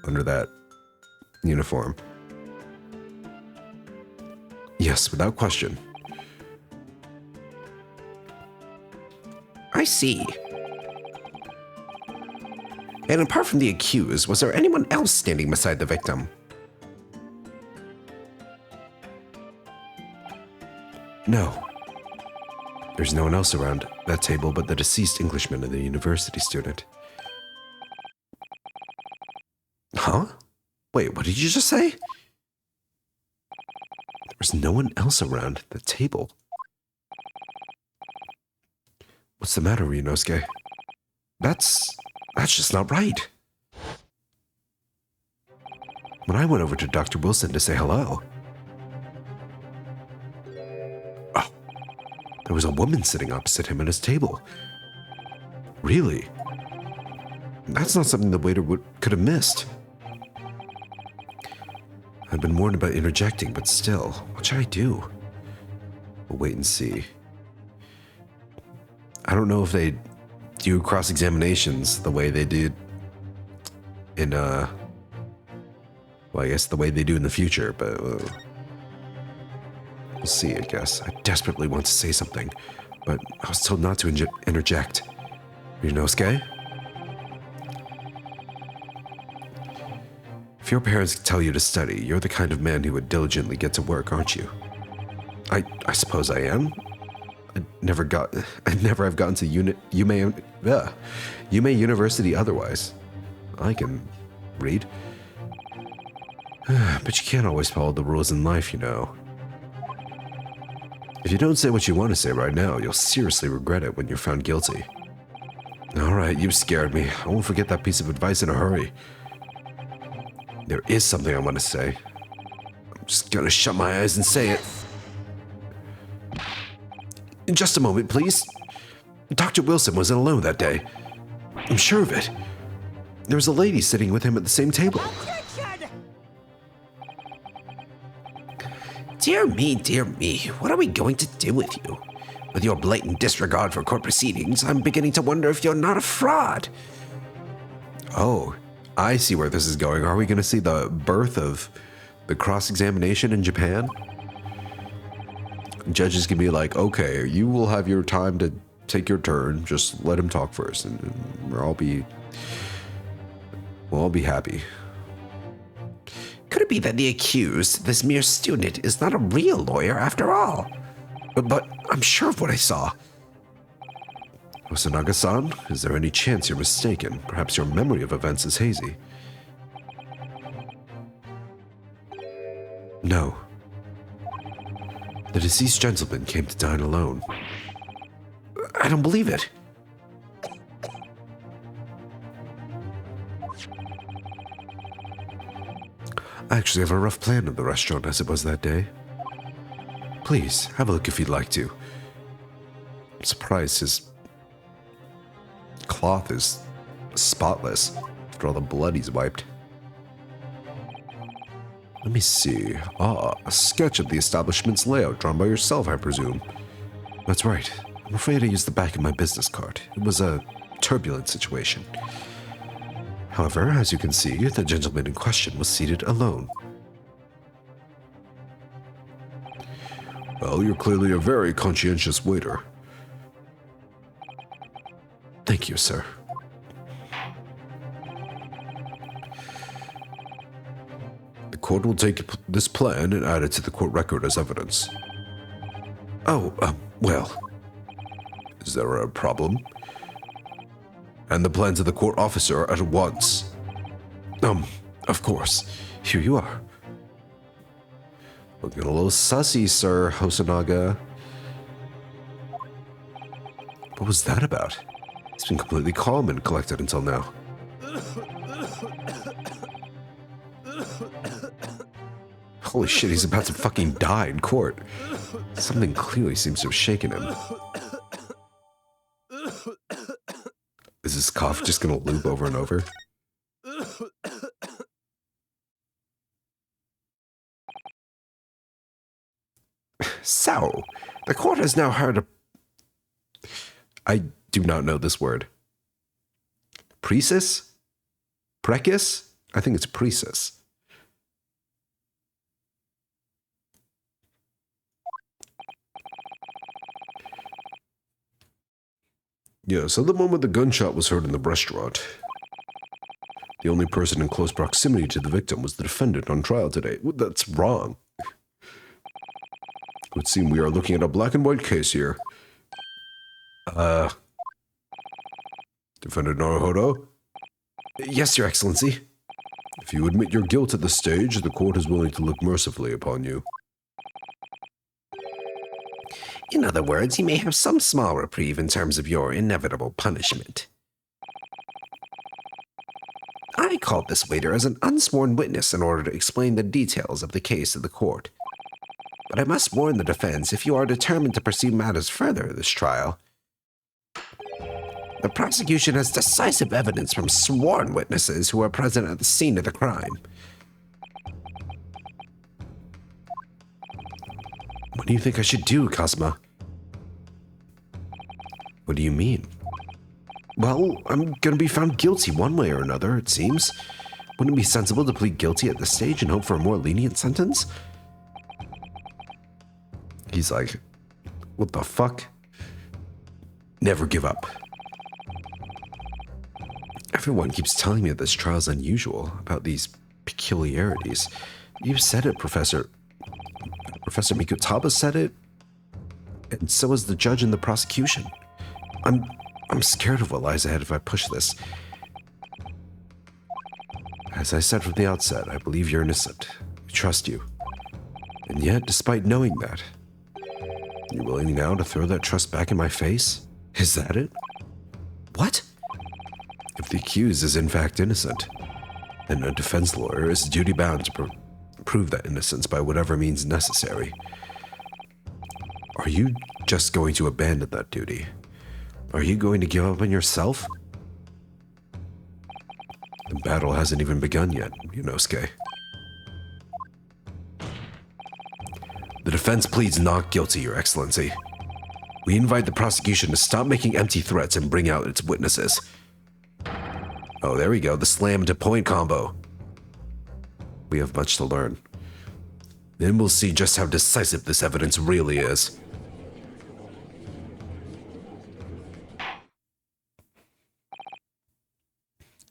under that uniform. Yes, without question. I see. And apart from the accused, was there anyone else standing beside the victim? No. There's no one else around that table but the deceased Englishman and the university student. Huh? Wait, what did you just say? There was no one else around the table. What's the matter, Ryunosuke? That's just not right. When I went over to Dr. Wilson to say hello, There was a woman sitting opposite him at his table. Really? That's not something the waiter could have missed. I'd been warned about interjecting, but still, what should I do? We'll wait and see. I don't know if they do cross-examinations the way they did in, well, I guess the way they do in the future, but we'll see, I guess. I desperately want to say something, but I was told not to interject. Ryunosuke? If your parents tell you to study, you're the kind of man who would diligently get to work, aren't you? I suppose I am. I'd never have gotten to Yume University otherwise. I can read. But you can't always follow the rules in life, you know. If you don't say what you want to say right now, you'll seriously regret it when you're found guilty. Alright, you've scared me. I won't forget that piece of advice in a hurry. There is something I want to say. I'm just gonna shut my eyes and say it. In just a moment, please. Dr. Wilson wasn't alone that day. I'm sure of it. There was a lady sitting with him at the same table. Dear me, what are we going to do with you? With your blatant disregard for court proceedings, I'm beginning to wonder if you're not a fraud. Oh, I see where this is going. Are we going to see the birth of the cross-examination in Japan? Judges can be like, okay, you will have your time to take your turn. Just let him talk first, and we'll all be happy. Could it be that the accused, this mere student, is not a real lawyer after all? But I'm sure of what I saw. Hosonaga-san, is there any chance you're mistaken? Perhaps your memory of events is hazy. No. The deceased gentleman came to dine alone. I don't believe it. I actually have a rough plan of the restaurant as it was that day. Please, have a look if you'd like to. I'm surprised his cloth is spotless after all the blood he's wiped. Let me see. Ah, a sketch of the establishment's layout drawn by yourself, I presume. That's right. I'm afraid I used the back of my business card. It was a turbulent situation. However, as you can see, the gentleman in question was seated alone. Well, you're clearly a very conscientious waiter. Thank you, sir. The court will take this plan and add it to the court record as evidence. Oh, well. Is there a problem? And the plan to the court officer at once. Of course. Here you are. Looking a little sussy, Sir Hosonaga. What was that about? He's been completely calm and collected until now. Holy shit, he's about to fucking die in court. Something clearly seems to have shaken him. Is this cough just gonna loop over and over? So, the court has now heard I do not know this word. Precis? Precis? I think it's precis. Yeah, so the moment the gunshot was heard in the restaurant, the only person in close proximity to the victim was the defendant on trial today. Well, that's wrong. It would seem we are looking at a black and white case here. Defendant Naruhodo? Yes, Your Excellency. If you admit your guilt at this stage, the court is willing to look mercifully upon you. In other words, you may have some small reprieve in terms of your inevitable punishment. I called this waiter as an unsworn witness in order to explain the details of the case to the court. But I must warn the defense, if you are determined to pursue matters further in this trial, the prosecution has decisive evidence from sworn witnesses who were present at the scene of the crime. What do you think I should do, Cosma? What do you mean? Well, I'm gonna be found guilty one way or another, it seems. Wouldn't it be sensible to plead guilty at this stage and hope for a more lenient sentence? He's like, what the fuck? Never give up. Everyone keeps telling me that this trial's unusual, about these peculiarities. You said it, Professor. Professor Mikutaba said it, and so is the judge and the prosecution. I'm scared of what lies ahead if I push this. As I said from the outset, I believe you're innocent. I trust you. And yet, despite knowing that, you're willing now to throw that trust back in my face? Is that it? What? If the accused is in fact innocent, then a defense lawyer is duty-bound to prove that innocence by whatever means necessary. Are you just going to abandon that duty? Are you going to give up on yourself? The battle hasn't even begun yet, Yunosuke. The defense pleads not guilty, Your Excellency. We invite the prosecution to stop making empty threats and bring out its witnesses. Oh, there we go, the slam to point combo. We have much to learn. Then we'll see just how decisive this evidence really is.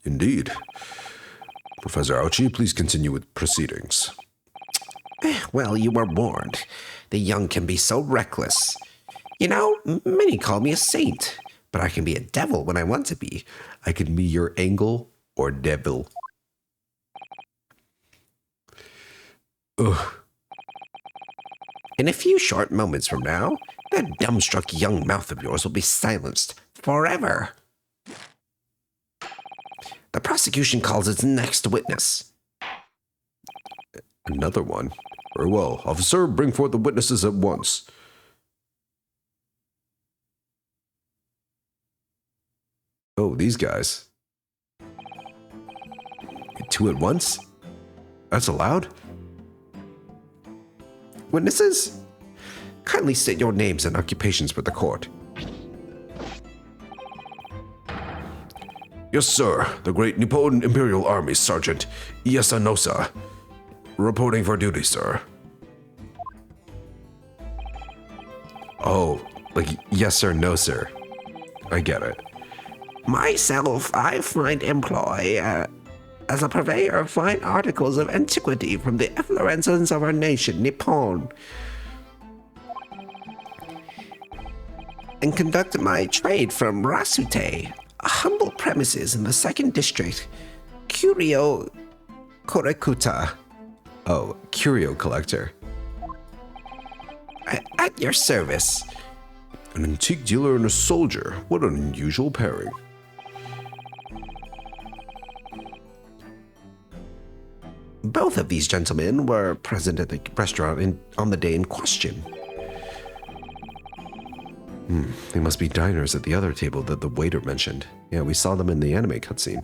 Indeed. Professor Aochi, please continue with proceedings. Well, you were warned. The young can be so reckless. You know, many call me a saint, but I can be a devil when I want to be. I can be your angel or devil. Ugh. In a few short moments from now, that dumbstruck young mouth of yours will be silenced forever. The prosecution calls its next witness. Another one? Very well. Officer, bring forth the witnesses at once. Oh, these guys. Two at once? That's allowed? Witnesses? Kindly state your names and occupations for the court. Yes, sir. The Great Nippon Imperial Army Sergeant Yasanosa. Reporting for duty, sir. Oh, like yes sir, no sir. I get it. Myself, I find employ as a purveyor of fine articles of antiquity from the efflorescence of our nation, Nippon, and conduct my trade from Rasute, a humble premises in the 2nd District, Curio Korekuta. Oh, curio collector. At your service. An antique dealer and a soldier. What an unusual pairing. Both of these gentlemen were present at the restaurant on the day in question. They must be diners at the other table that the waiter mentioned. Yeah, we saw them in the anime cutscene.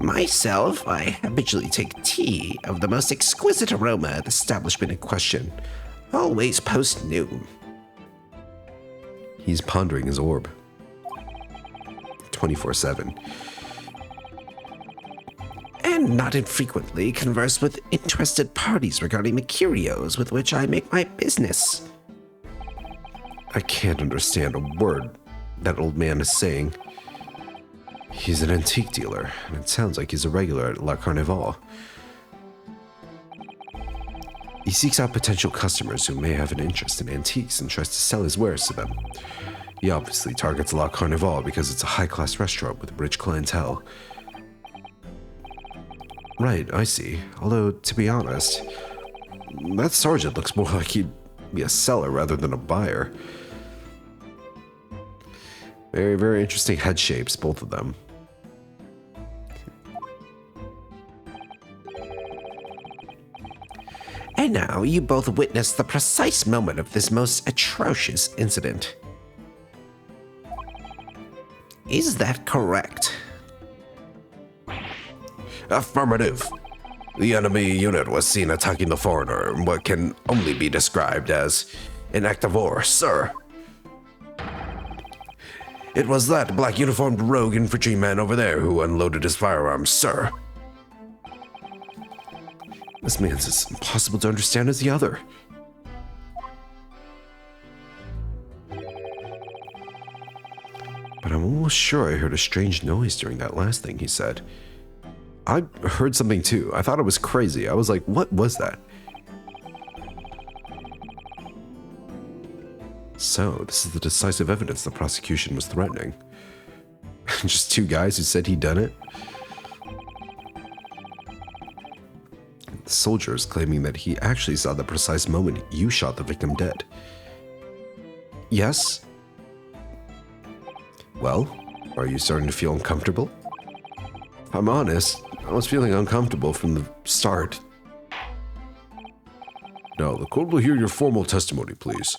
Myself, I habitually take tea of the most exquisite aroma at the establishment in question, always post-noon. He's pondering his orb. 24/7. And not infrequently converse with interested parties regarding the curios with which I make my business. I can't understand a word that old man is saying. He's an antique dealer, and it sounds like he's a regular at La Carnival. He seeks out potential customers who may have an interest in antiques and tries to sell his wares to them. He obviously targets La Carnival because it's a high-class restaurant with rich clientele. Right, I see. Although, to be honest, that sergeant looks more like he'd be a seller rather than a buyer. Very, very interesting head shapes, both of them. And now you both witnessed the precise moment of this most atrocious incident. Is that correct? Affirmative. The enemy unit was seen attacking the foreigner in what can only be described as an act of war, sir. It was that black uniformed rogue infantryman over there who unloaded his firearms, sir. This man's as impossible to understand as the other. But I'm almost sure I heard a strange noise during that last thing he said. I heard something too. I thought it was crazy. I was like, what was that? So, this is the decisive evidence the prosecution was threatening. Just two guys who said he'd done it? The soldier is claiming that he actually saw the precise moment you shot the victim dead. Yes? Well, are you starting to feel uncomfortable? If I'm honest, I was feeling uncomfortable from the start. Now, the court will hear your formal testimony, please.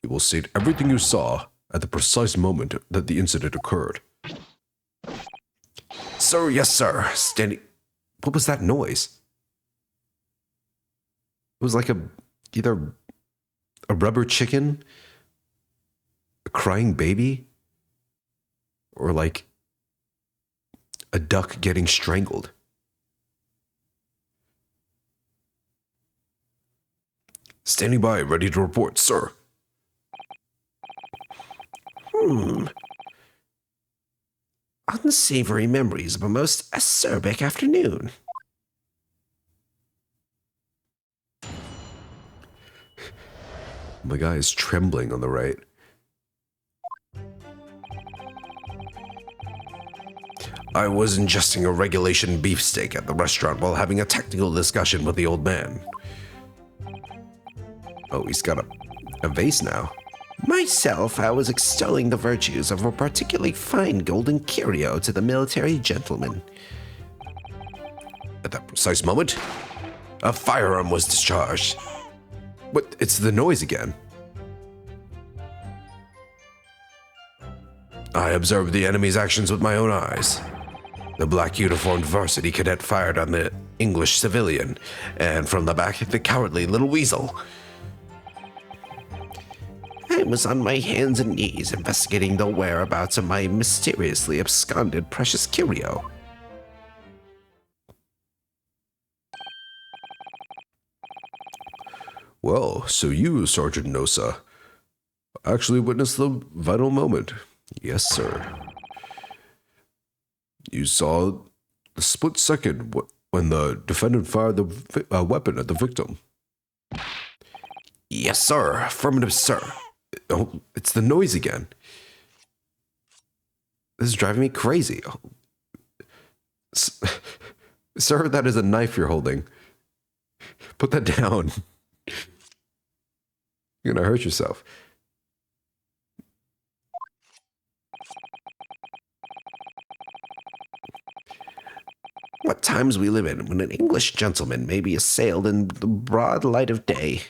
You will state everything you saw at the precise moment that the incident occurred. Sir, yes, sir. Standing. What was that noise? It was like either a rubber chicken, a crying baby, or like a duck getting strangled. Standing by, ready to report, sir. Unsavory memories of a most acerbic afternoon. My guy is trembling on the right. I was ingesting a regulation beefsteak at the restaurant while having a technical discussion with the old man. Oh, he's got a vase now. Myself, I was extolling the virtues of a particularly fine golden curio to the military gentleman. At that precise moment, a firearm was discharged. But it's the noise again. I observed the enemy's actions with my own eyes. The black uniformed varsity cadet fired on the English civilian, and from the back, the cowardly little weasel. I was on my hands and knees investigating the whereabouts of my mysteriously absconded precious curio. Well, so you, Sergeant Nosa, actually witnessed the vital moment. Yes, sir. You saw the split second when the defendant fired the weapon at the victim. Yes, sir. Affirmative, sir. Oh, it's the noise again. This is driving me crazy. Oh. Sir, that is a knife you're holding. Put that down. You're gonna hurt yourself. What times we live in when an English gentleman may be assailed in the broad light of day.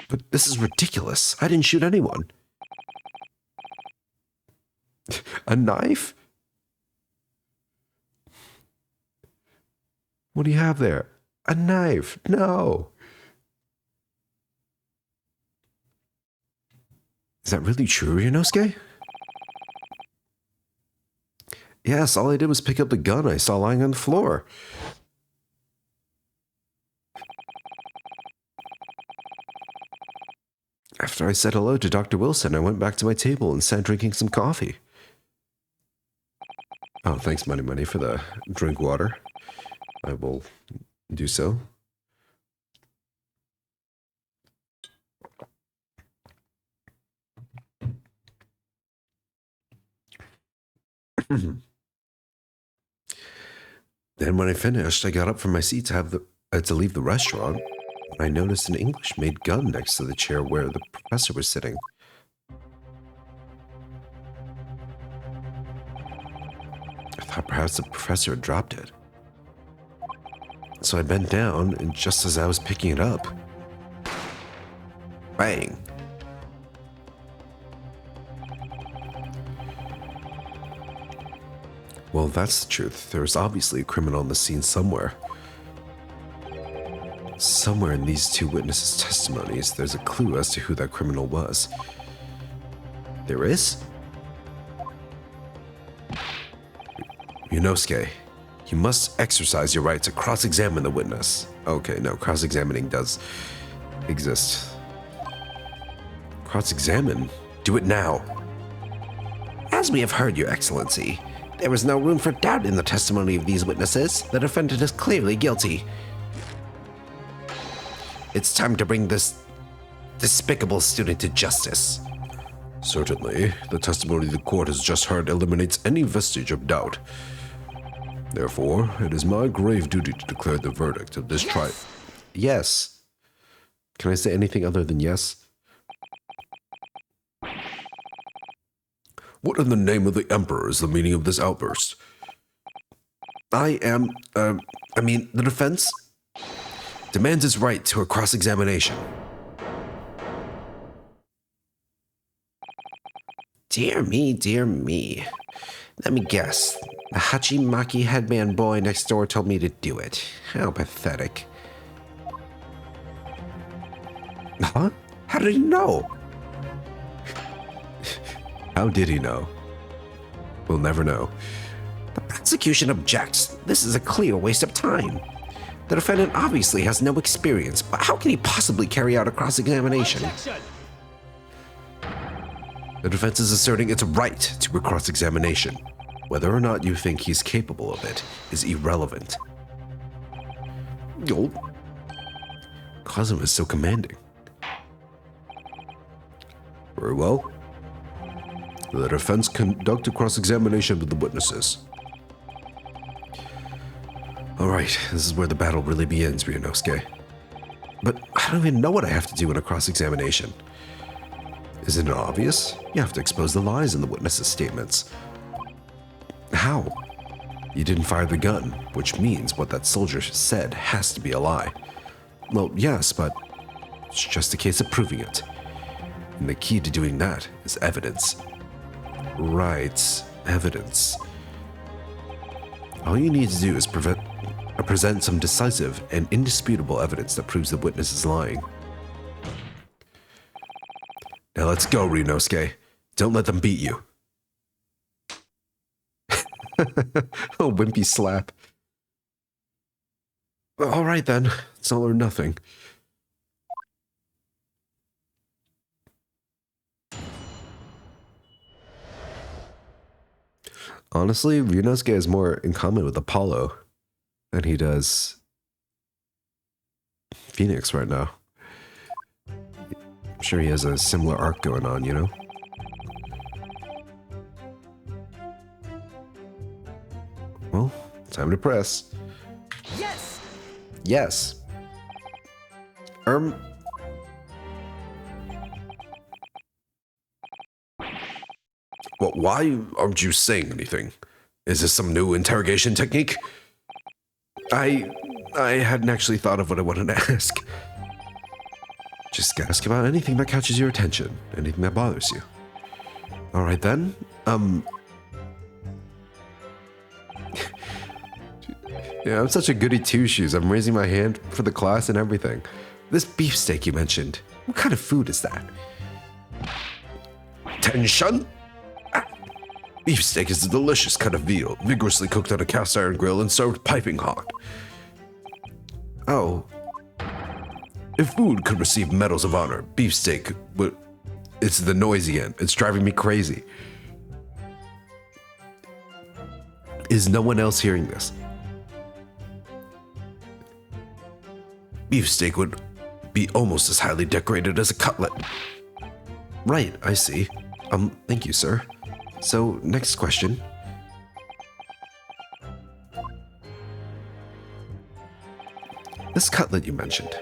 But this is ridiculous. I didn't shoot anyone. A knife? What do you have there? A knife. No. Is that really true, Ryunosuke? Yes, all I did was pick up the gun I saw lying on the floor. After I said hello to Dr. Wilson, I went back to my table and sat drinking some coffee. Oh, thanks, Money, for the drink water. I will do so. Then when I finished, I got up from my seat to leave the restaurant. I noticed an English-made gun next to the chair where the professor was sitting. I thought perhaps the professor had dropped it. so I bent down, and just as I was picking it up, bang. Well, that's the truth. There was obviously a criminal on the scene somewhere. Somewhere in these two witnesses' testimonies, there's a clue as to who that criminal was. There is? Ryunosuke, you must exercise your right to cross-examine the witness. Okay, no, cross-examining does exist. Cross-examine? Do it now. As we have heard, Your Excellency, there is no room for doubt in the testimony of these witnesses. The defendant is clearly guilty. It's time to bring this despicable student to justice. Certainly, the testimony the court has just heard eliminates any vestige of doubt. Therefore, it is my grave duty to declare the verdict of this trial. Yes. Can I say anything other than yes? What in the name of the Emperor is the meaning of this outburst? The defense demands its right to a cross-examination. Dear me, dear me. Let me guess. The Hachimaki headband boy next door told me to do it. How pathetic. Huh? How did he know? How did he know? We'll never know. The prosecution objects. This is a clear waste of time. The defendant obviously has no experience, but how can he possibly carry out a cross-examination? The defense is asserting its right to a cross-examination. Whether or not you think he's capable of it is irrelevant. Oh. Kazuma is so commanding. Very well. The defense conduct a cross-examination with the witnesses. Alright, this is where the battle really begins, Ryunosuke. But I don't even know what I have to do in a cross-examination. Isn't it obvious? You have to expose the lies in the witnesses' statements. How? You didn't fire the gun, which means what that soldier said has to be a lie. Well, yes, but it's just a case of proving it. And the key to doing that is evidence. Right, evidence. All you need to do is present some decisive and indisputable evidence that proves the witness is lying. Now let's go, Ryunosuke. Don't let them beat you. Oh, wimpy slap. All right then, it's all or nothing. Honestly, Ryunosuke has more in common with Apollo than he does Phoenix right now. I'm sure he has a similar arc going on, you know? Well, time to press. Yes! Yes. Well, why aren't you saying anything? Is this some new interrogation technique? I hadn't actually thought of what I wanted to ask. Just ask about anything that catches your attention, anything that bothers you. All right then. Yeah, I'm such a goody two-shoes. I'm raising my hand for the class and everything. This beefsteak you mentioned, what kind of food is that? Tenshun? Beefsteak is a delicious cut of veal, vigorously cooked on a cast iron grill and served piping hot. Oh. If food could receive medals of honor, beefsteak would... It's the noise again. It's driving me crazy. Is no one else hearing this? Beefsteak would be almost as highly decorated as a cutlet. Right, I see. Thank you, sir. So, next question. This cutlet you mentioned,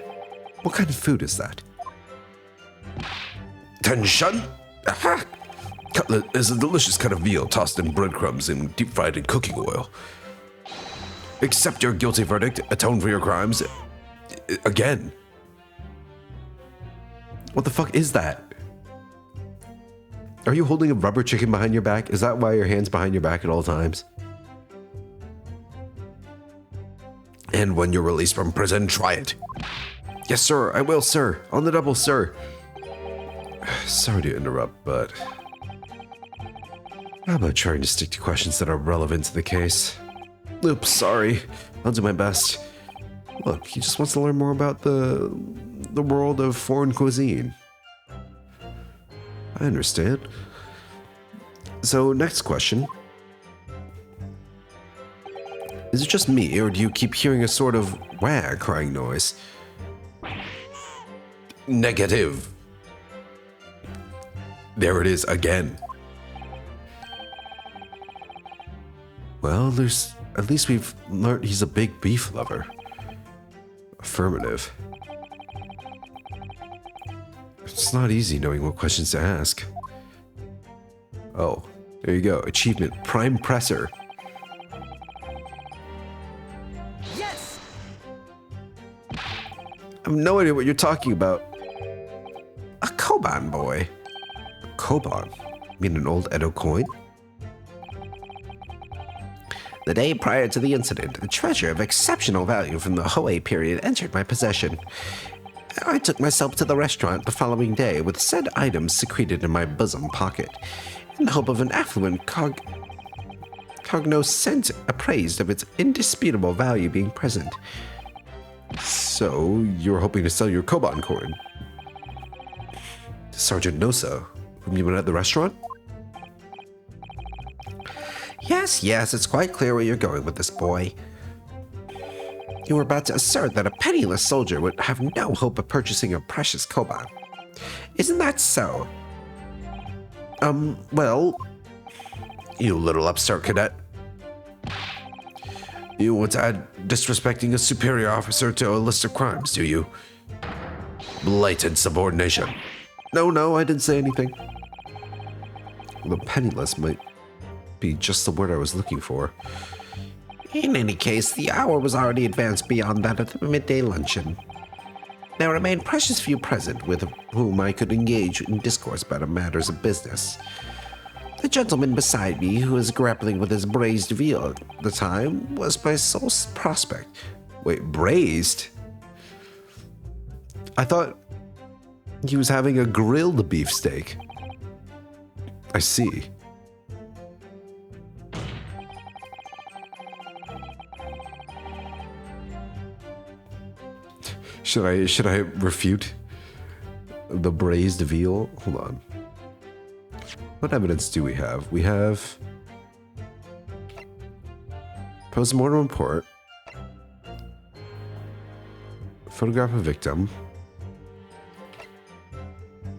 what kind of food is that? Tenshun? Aha! Cutlet is a delicious cut of veal tossed in breadcrumbs and deep fried in cooking oil. Accept your guilty verdict, atone for your crimes. Again. What the fuck is that? Are you holding a rubber chicken behind your back? Is that why your hand's behind your back at all times? And when you're released from prison, try it. Yes, sir, I will, sir. On the double, sir. Sorry to interrupt, but how about trying to stick to questions that are relevant to the case? Oops, sorry. I'll do my best. Look, he just wants to learn more about the world of foreign cuisine. I understand. So, next question. Is it just me, or do you keep hearing a sort of wah crying noise? Negative. There it is again. Well, at least we've learned he's a big beef lover. Affirmative. It's not easy knowing what questions to ask. Oh, there you go. Achievement, Prime Presser. Yes! I have no idea what you're talking about. A Koban boy. Koban? You mean an old Edo coin? The day prior to the incident, a treasure of exceptional value from the Hoei period entered my possession. I took myself to the restaurant the following day with said items secreted in my bosom pocket, in the hope of an affluent cognoscent appraised of its indisputable value being present. So, you're hoping to sell your Koban coin? To Sergeant Nosa, whom you met at the restaurant? Yes, it's quite clear where you're going with this, boy. You were about to assert that a penniless soldier would have no hope of purchasing a precious Koban. Isn't that so? Well, You little upstart cadet. You want to add disrespecting a superior officer to a list of crimes, do you? Blatant subordination. No, I didn't say anything. The penniless might be just the word I was looking for. in any case, the hour was already advanced beyond that of the midday luncheon. There remained precious few present with whom I could engage in discourse about matters of business. The gentleman beside me, who was grappling with his braised veal at the time, was my sole prospect. Wait, braised? I thought he was having a grilled beefsteak. I see. Should I refute the braised veal? Hold on. What evidence do we have? We have post-mortem report, photograph of victim,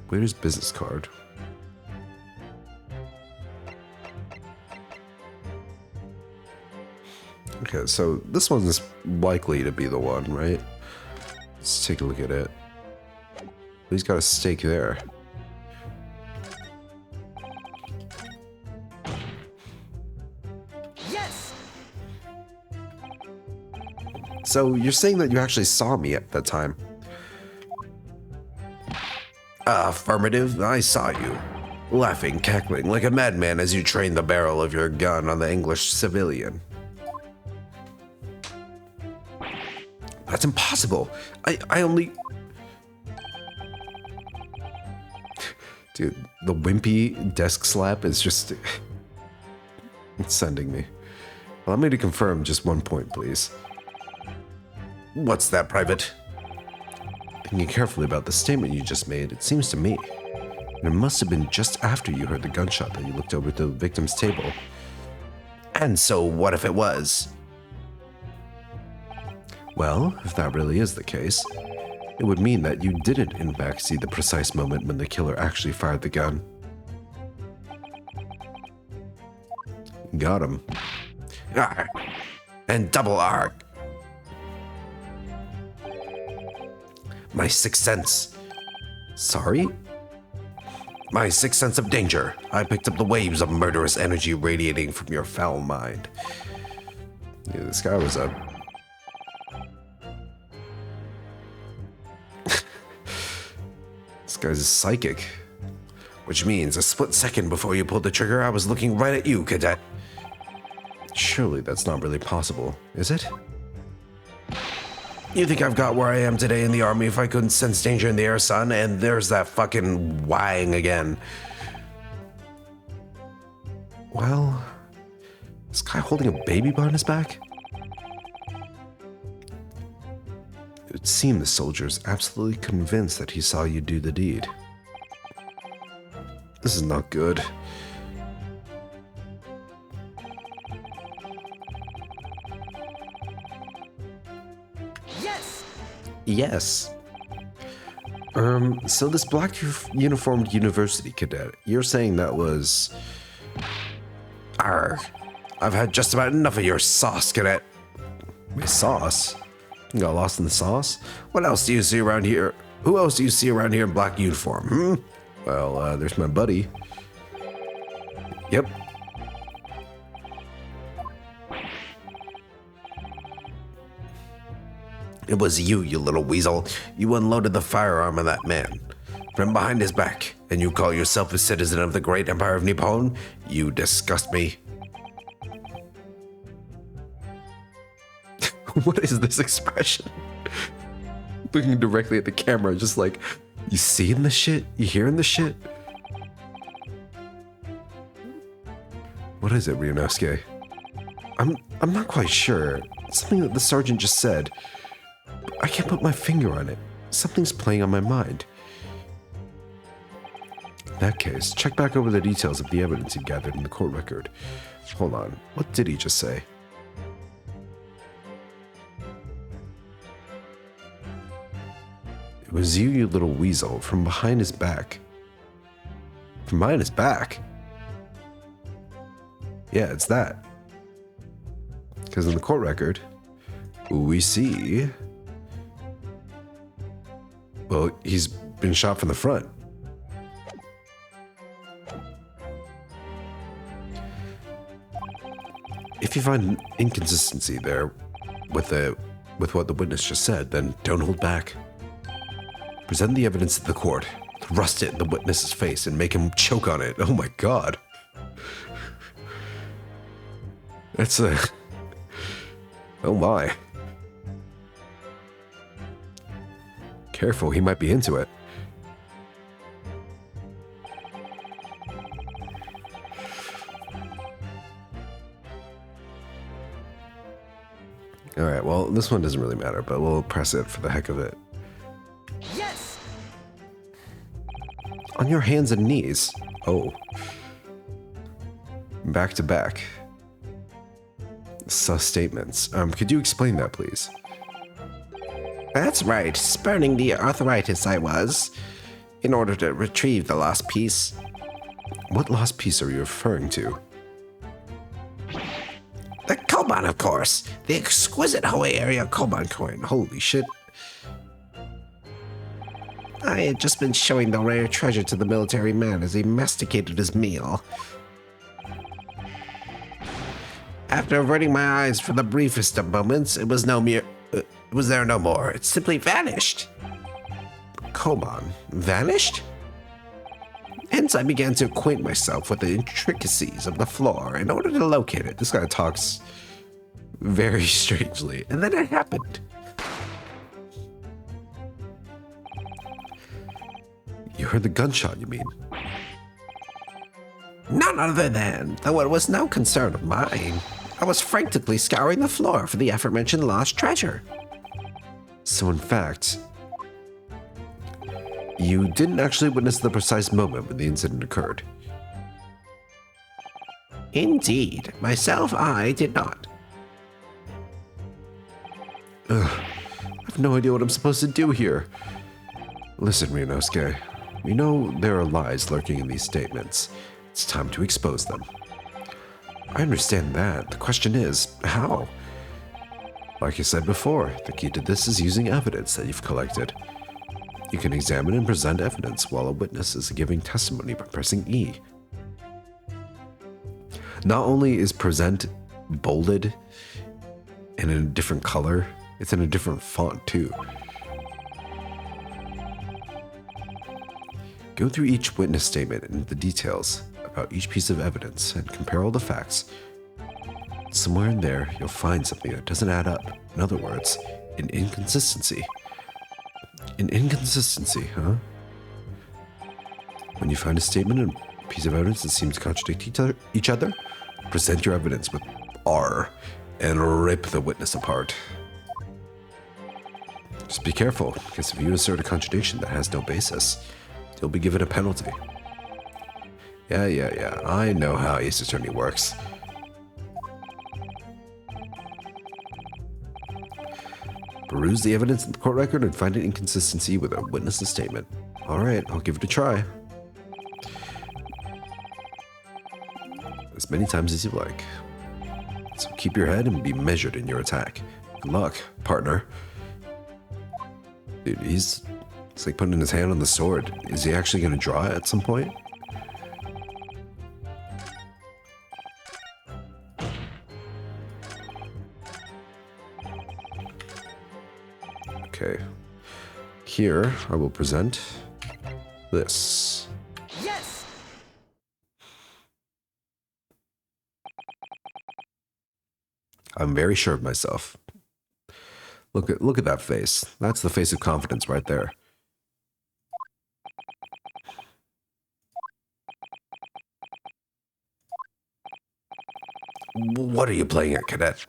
waiter's business card. Okay, so this one's likely to be the one, right? Let's take a look at it. He's got a steak there. Yes! So you're saying that you actually saw me at that time? Affirmative, I saw you. Laughing, cackling like a madman as you trained the barrel of your gun on the English civilian. That's impossible. I only... Dude, the wimpy desk slap is just... It's sending me. Allow me to confirm just one point, please. What's that, Private? Thinking carefully about the statement you just made, it seems to me it must have been just after you heard the gunshot that you looked over to the victim's table. And so what if it was? Well, if that really is the case, it would mean that you didn't in fact see the precise moment when the killer actually fired the gun. Got him. Arr. And double R. My sixth sense. Sorry? My sixth sense of danger. I picked up the waves of murderous energy radiating from your foul mind. Yeah, this guy was up. This guy's psychic. Which means a split second before you pulled the trigger, I was looking right at you, cadet. Surely that's not really possible, is it? You think I've got where I am today in the army if I couldn't sense danger in the air, son? And there's that fucking whining again. Well, this guy holding a baby behind his back? It would seem the soldier's absolutely convinced that he saw you do the deed. This is not good. Yes! Yes. So this black uniformed university cadet, you're saying that was... Arr. I've had just about enough of your sauce, cadet. My sauce? You got lost in the sauce? What else do you see around here? Who else do you see around here in black uniform, Well, there's my buddy. Yep. It was you, you little weasel. You unloaded the firearm on that man from behind his back, and you call yourself a citizen of the great empire of Nippon? You disgust me. What is this expression? Looking directly at the camera, just like, you seeing the shit? You hearing the shit? What is it, Ryunosuke? I'm not quite sure. It's something that the sergeant just said. I can't put my finger on it. Something's playing on my mind. In that case, check back over the details of the evidence he gathered in the court record. Hold on, what did he just say? It was you, you little weasel, from behind his back. From behind his back? Yeah, it's that. Because in the court record, we see... Well, he's been shot from the front. If you find an inconsistency there with what the witness just said, then don't hold back. Present the evidence to the court. Thrust it in the witness's face and make him choke on it. Oh my god. That's a... Oh my. Careful, he might be into it. Alright, well, this one doesn't really matter, but we'll press it for the heck of it. Yes! On your hands and knees. Oh. Back to back. Sus statements. Could you explain that, please? That's right, spurning the arthritis I was, in order to retrieve the lost piece. What lost piece are you referring to? The Koban, of course. The exquisite Hoei area Koban coin. Holy shit. I had just been showing the rare treasure to the military man as he masticated his meal. After averting my eyes for the briefest of moments, it was there no more. It simply vanished. Koban vanished? Hence, I began to acquaint myself with the intricacies of the floor in order to locate it. This guy talks very strangely. And then it happened. You heard the gunshot, you mean? None other than, though it was no concern of mine, I was frantically scouring the floor for the aforementioned lost treasure. So in fact, you didn't actually witness the precise moment when the incident occurred. Indeed, myself, I did not. Ugh, I have no idea what I'm supposed to do here. Listen, Ryunosuke, we know there are lies lurking in these statements. It's time to expose them. I understand that. The question is, how? Like I said before, the key to this is using evidence that you've collected. You can examine and present evidence while a witness is giving testimony by pressing E. Not only is present bolded And in a different color. It's in a different font too. Go through each witness statement and the details about each piece of evidence and compare all the facts. Somewhere in there, you'll find something that doesn't add up. In other words, an inconsistency. An inconsistency, huh? When you find a statement and a piece of evidence that seems to contradict each other, present your evidence with R and rip the witness apart. Just be careful, because if you assert a contradiction that has no basis, you'll be given a penalty. Yeah, I know how Ace Attorney works. Peruse the evidence in the court record and find an inconsistency with a witness's statement. Alright, I'll give it a try. As many times as you like. So keep your head and be measured in your attack. Good luck, partner. Dude, it's like putting his hand on the sword. Is he actually going to draw it at some point? Okay. Here, I will present this. Yes! I'm very sure of myself. Look at that face. That's the face of confidence right there. What are you playing at, Cadet?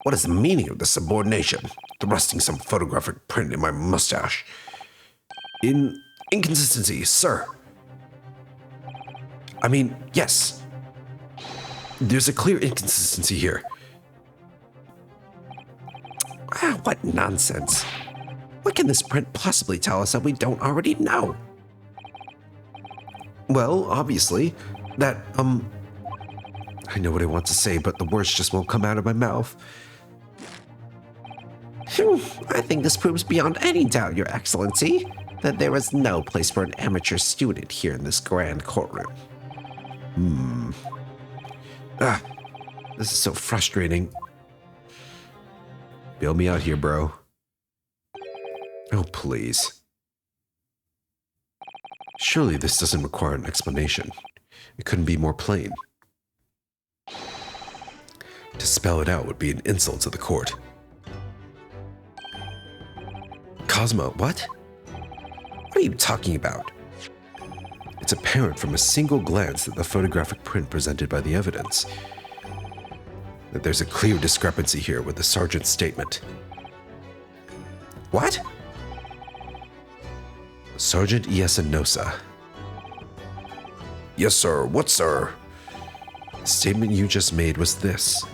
What is the meaning of this subordination? Thrusting some photographic print in my mustache. Inconsistency, sir. I mean, yes. There's a clear inconsistency here. What nonsense. What can this print possibly tell us that we don't already know? Well, obviously, that, I know what I want to say, but the words just won't come out of my mouth. I think this proves beyond any doubt, Your Excellency, that there is no place for an amateur student here in this grand courtroom. This is so frustrating. Bail me out here, bro. Oh, please. Surely this doesn't require an explanation. It couldn't be more plain. To spell it out would be an insult to the court. Cosmo, what? What are you talking about? It's apparent from a single glance at the photographic print presented by the evidence that there's a clear discrepancy here with the sergeant's statement. What? Sergeant Iasanosa. Yes, sir. What, sir? The statement you just made was this.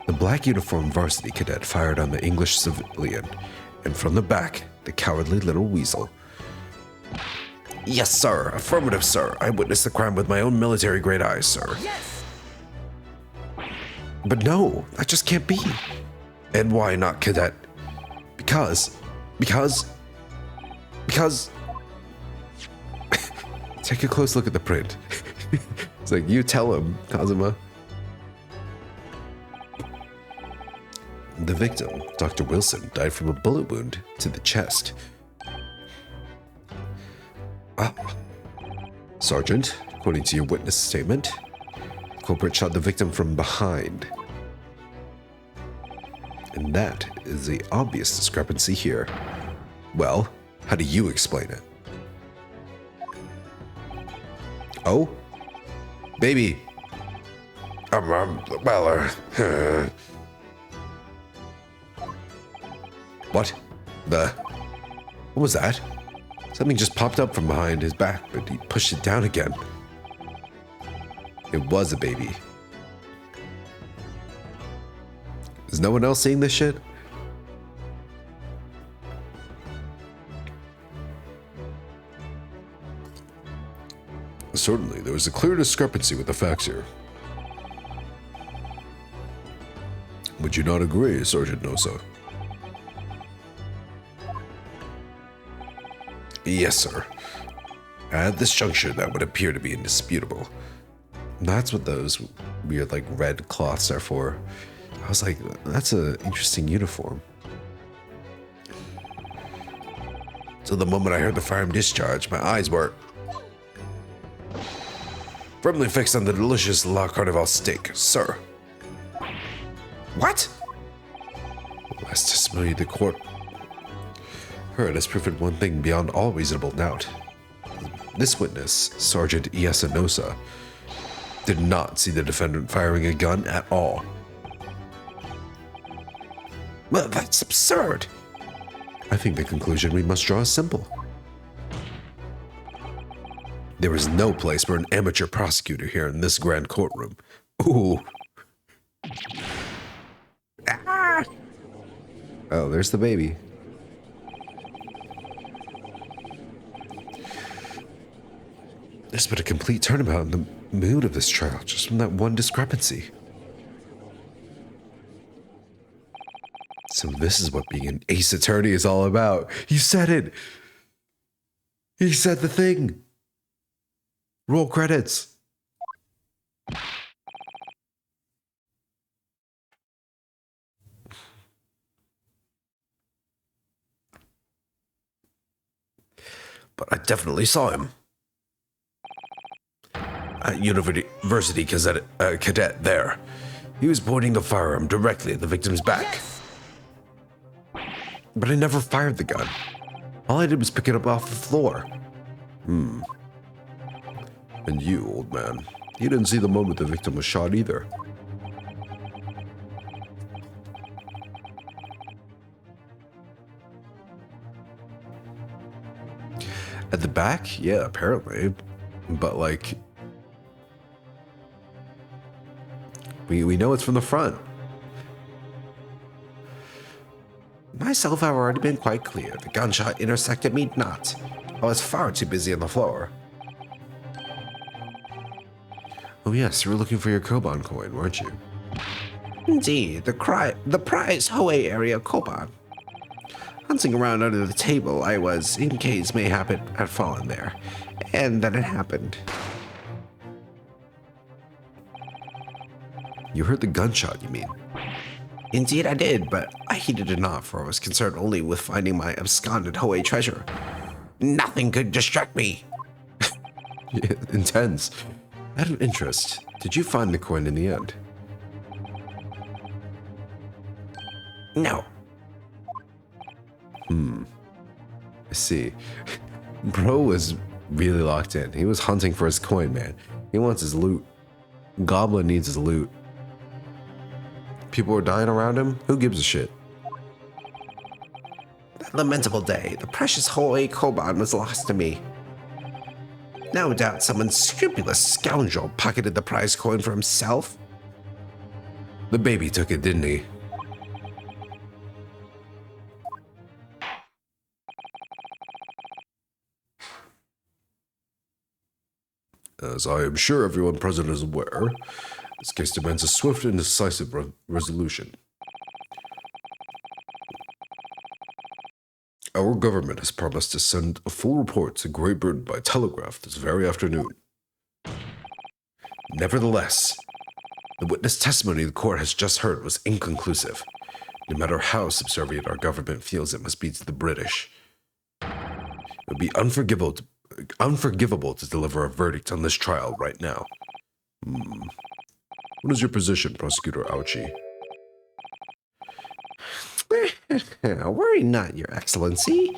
The black uniformed varsity cadet fired on the English civilian, and from the back, the cowardly little weasel. Yes, sir. Affirmative, sir. I witnessed the crime with my own military-grade eyes, sir. Yes! But no, that just can't be. And why not, Cadet? Because... Take a close look at the print. It's like, you tell him, Kazuma. The victim, Dr. Wilson, died from a bullet wound to the chest. Sergeant, according to your witness statement, the culprit shot the victim from behind. And that is the obvious discrepancy here. Well, how do you explain it? Oh? Baby. What? What was that? Something just popped up from behind his back, but he pushed it down again. It was a baby. Is no one else seeing this shit? Certainly, there was a clear discrepancy with the facts here. Would you not agree, Sergeant Nosa? Yes, sir. At this juncture, that would appear to be indisputable. That's what those weird, like, red cloths are for. I was like, that's an interesting uniform. So the moment I heard the firearm discharge, my eyes were firmly fixed on the delicious La Carnival steak, sir. What? The last testimony the court heard has proven one thing beyond all reasonable doubt. This witness, Sergeant Iasanosa, did not see the defendant firing a gun at all. Well, that's absurd. I think the conclusion we must draw is simple. There is no place for an amateur prosecutor here in this grand courtroom. Ooh. Ah! Oh, there's the baby. There's been a complete turnabout in the mood of this trial just from that one discrepancy. So this is what being an ace attorney is all about. He said it. He said the thing. Roll credits. But I definitely saw him. At University cadet there. He was pointing the firearm directly at the victim's back. Yes! But I never fired the gun. All I did was pick it up off the floor. And you, old man, you didn't see the moment the victim was shot either. At the back? Yeah, apparently. But like, we know it's from the front. Myself, I've already been quite clear. The gunshot intersected me not. I was far too busy on the floor. Oh yes, you were looking for your Koban coin, weren't you? Indeed, the prize Hoei area Koban. Hunting around under the table, I was, in case mayhap it had fallen there. And then it happened. You heard the gunshot, you mean? Indeed I did, but I heeded it not, for I was concerned only with finding my absconded Hoei treasure. Nothing could distract me. Yeah, intense. Out of interest, did you find the coin in the end? No. I see. Bro was really locked in. He was hunting for his coin, man. He wants his loot. Goblin needs his loot. People were dying around him. Who gives a shit? That lamentable day, the precious Hoei Koban was lost to me. No doubt some unscrupulous scoundrel pocketed the prize coin for himself. The baby took it, didn't he? As I am sure everyone present is aware, this case demands a swift and decisive resolution. Our government has promised to send a full report to Great Britain by telegraph this very afternoon. Nevertheless, the witness testimony the court has just heard was inconclusive, no matter how subservient our government feels it must be to the British. It would be unforgivable to deliver a verdict on this trial right now. What is your position, Prosecutor Auchi? Worry not, Your Excellency.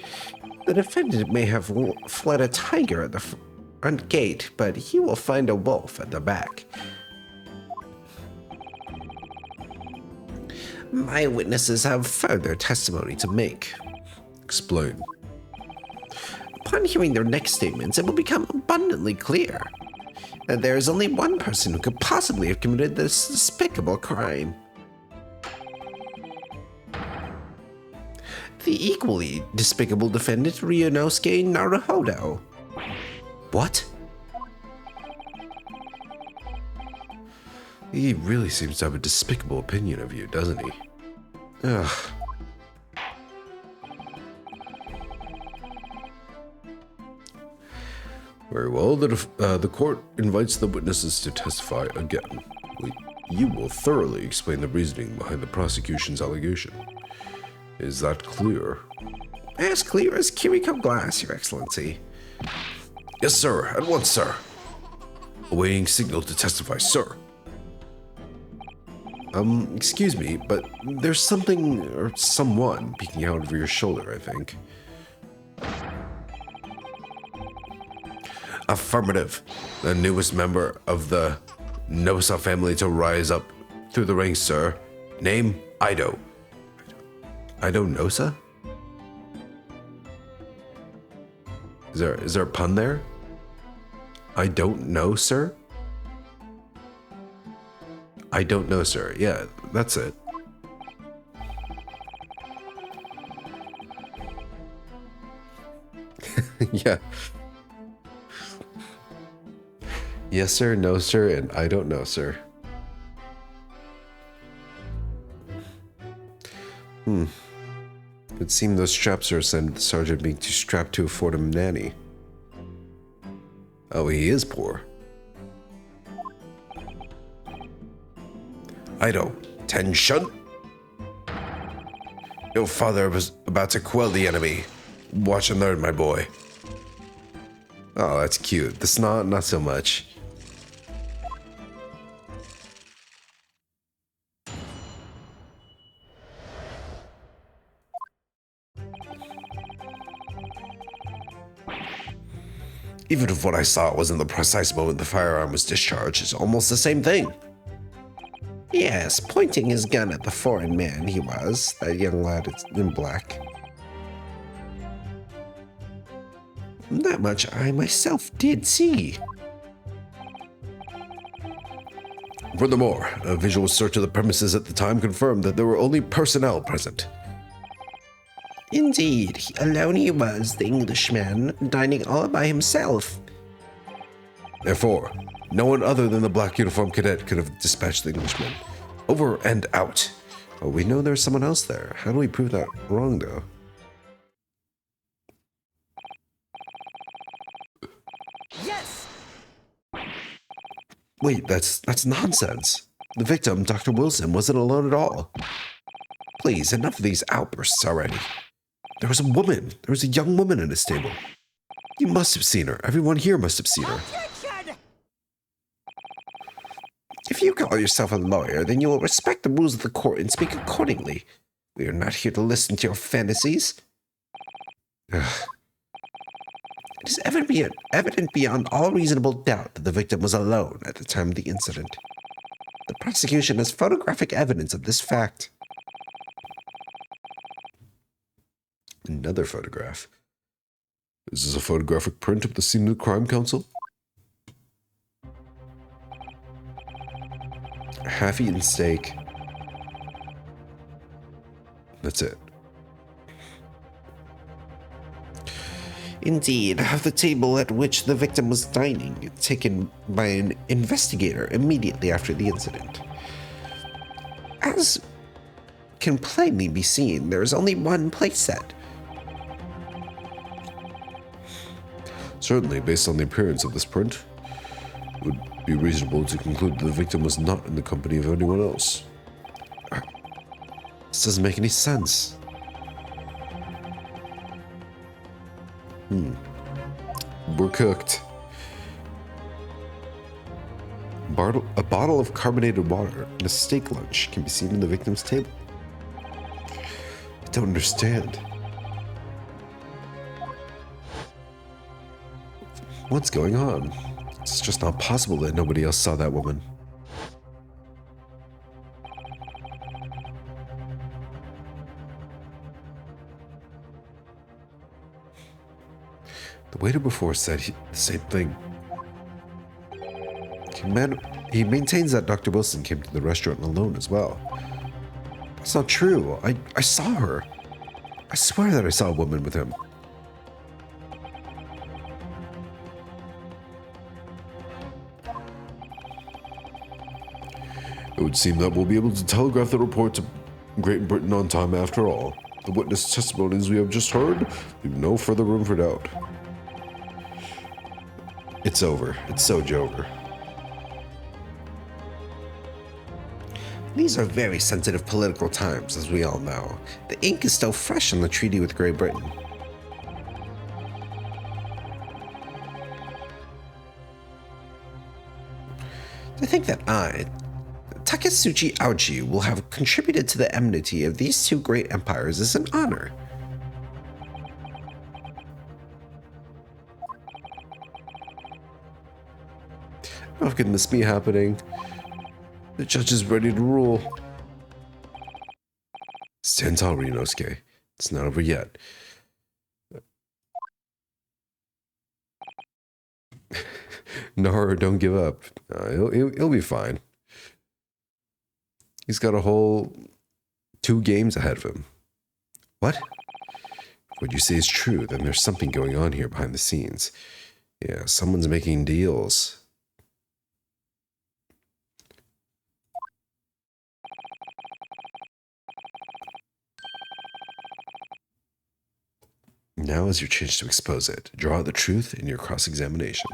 The defendant may have fled a tiger at the front gate, but he will find a wolf at the back. My witnesses have further testimony to make. Explain. Upon hearing their next statements, it will become abundantly clear that there is only one person who could possibly have committed this despicable crime. The equally despicable defendant, Ryunosuke Naruhodo. What? He really seems to have a despicable opinion of you, doesn't he? Ugh. Very well. The court invites the witnesses to testify again. You will thoroughly explain the reasoning behind the prosecution's allegation. Is that clear? As clear as Kiriko glass, Your Excellency. Yes, sir. At once, sir. Awaiting signal to testify, sir. Excuse me, but there's something or someone peeking out over your shoulder, I think. Affirmative. The newest member of the Nosa family to rise up through the ranks, sir. Name, Ido. Ido Nosa? Is there a pun there? I don't know, sir? I don't know, sir. Yeah, that's it. Yeah. Yes, sir, no, sir, and I don't know, sir. It would seem those straps are assigned to the sergeant being too strapped to afford him a nanny. Oh, he is poor. Ido, tension. Your father was about to quell the enemy. Watch and learn, my boy. Oh, that's cute. The snot, not so much. Even if what I saw wasn't the precise moment the firearm was discharged, it's almost the same thing. Yes, pointing his gun at the foreign man he was, that young lad in black. That much I myself did see. Furthermore, a visual search of the premises at the time confirmed that there were only personnel present. Indeed, alone he was, the Englishman, dining all by himself. Therefore, no one other than the black uniformed cadet could have dispatched the Englishman. Over and out. Oh, we know there's someone else there. How do we prove that wrong, though? Yes! Wait, that's nonsense. The victim, Dr. Wilson, wasn't alone at all. Please, enough of these outbursts already. There was a woman. There was a young woman in his table. You must have seen her. Everyone here must have seen her. Objection! If you call yourself a lawyer, then you will respect the rules of the court and speak accordingly. We are not here to listen to your fantasies. It is evident beyond all reasonable doubt that the victim was alone at the time of the incident. The prosecution has photographic evidence of this fact. Another photograph. Is this a photographic print of the scene of the crime, Counsel? Half-eaten steak. That's it. Indeed, of the table at which the victim was dining, taken by an investigator immediately after the incident. As can plainly be seen, there is only one playset. Certainly, based on the appearance of this print, it would be reasonable to conclude that the victim was not in the company of anyone else. This doesn't make any sense. We're cooked. A bottle of carbonated water and a steak lunch can be seen in the victim's table. I don't understand. What's going on? It's just not possible that nobody else saw that woman. The waiter before said the same thing. He maintains that Dr. Wilson came to the restaurant alone as well. That's not true. I saw her. I swear that I saw a woman with him. It would seem that we'll be able to telegraph the report to Great Britain on time after all. The witness testimonies we have just heard leave no further room for doubt. It's over. It's so over. These are very sensitive political times, as we all know. The ink is still fresh on the treaty with Great Britain. To think that I, Taketsuchi Aoji, will have contributed to the enmity of these two great empires is an honor. How can this be happening? The judge is ready to rule. Stand tall, Ryunosuke. It's not over yet. Naru, don't give up. He'll be fine. He's got a whole 2 games ahead of him. What? What you say is true, then there's something going on here behind the scenes. Yeah, someone's making deals. Now is your chance to expose it. Draw out the truth in your cross-examination.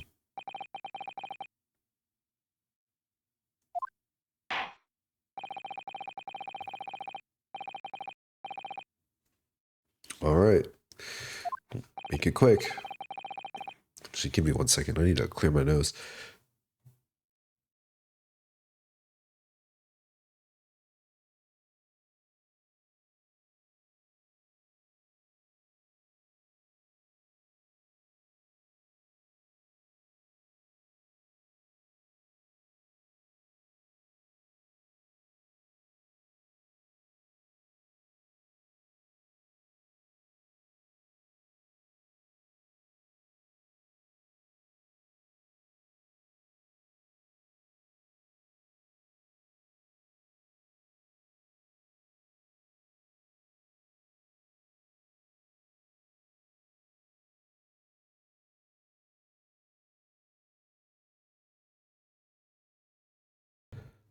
All right. Make it quick. Actually, give me 1 second. I need to clear my nose.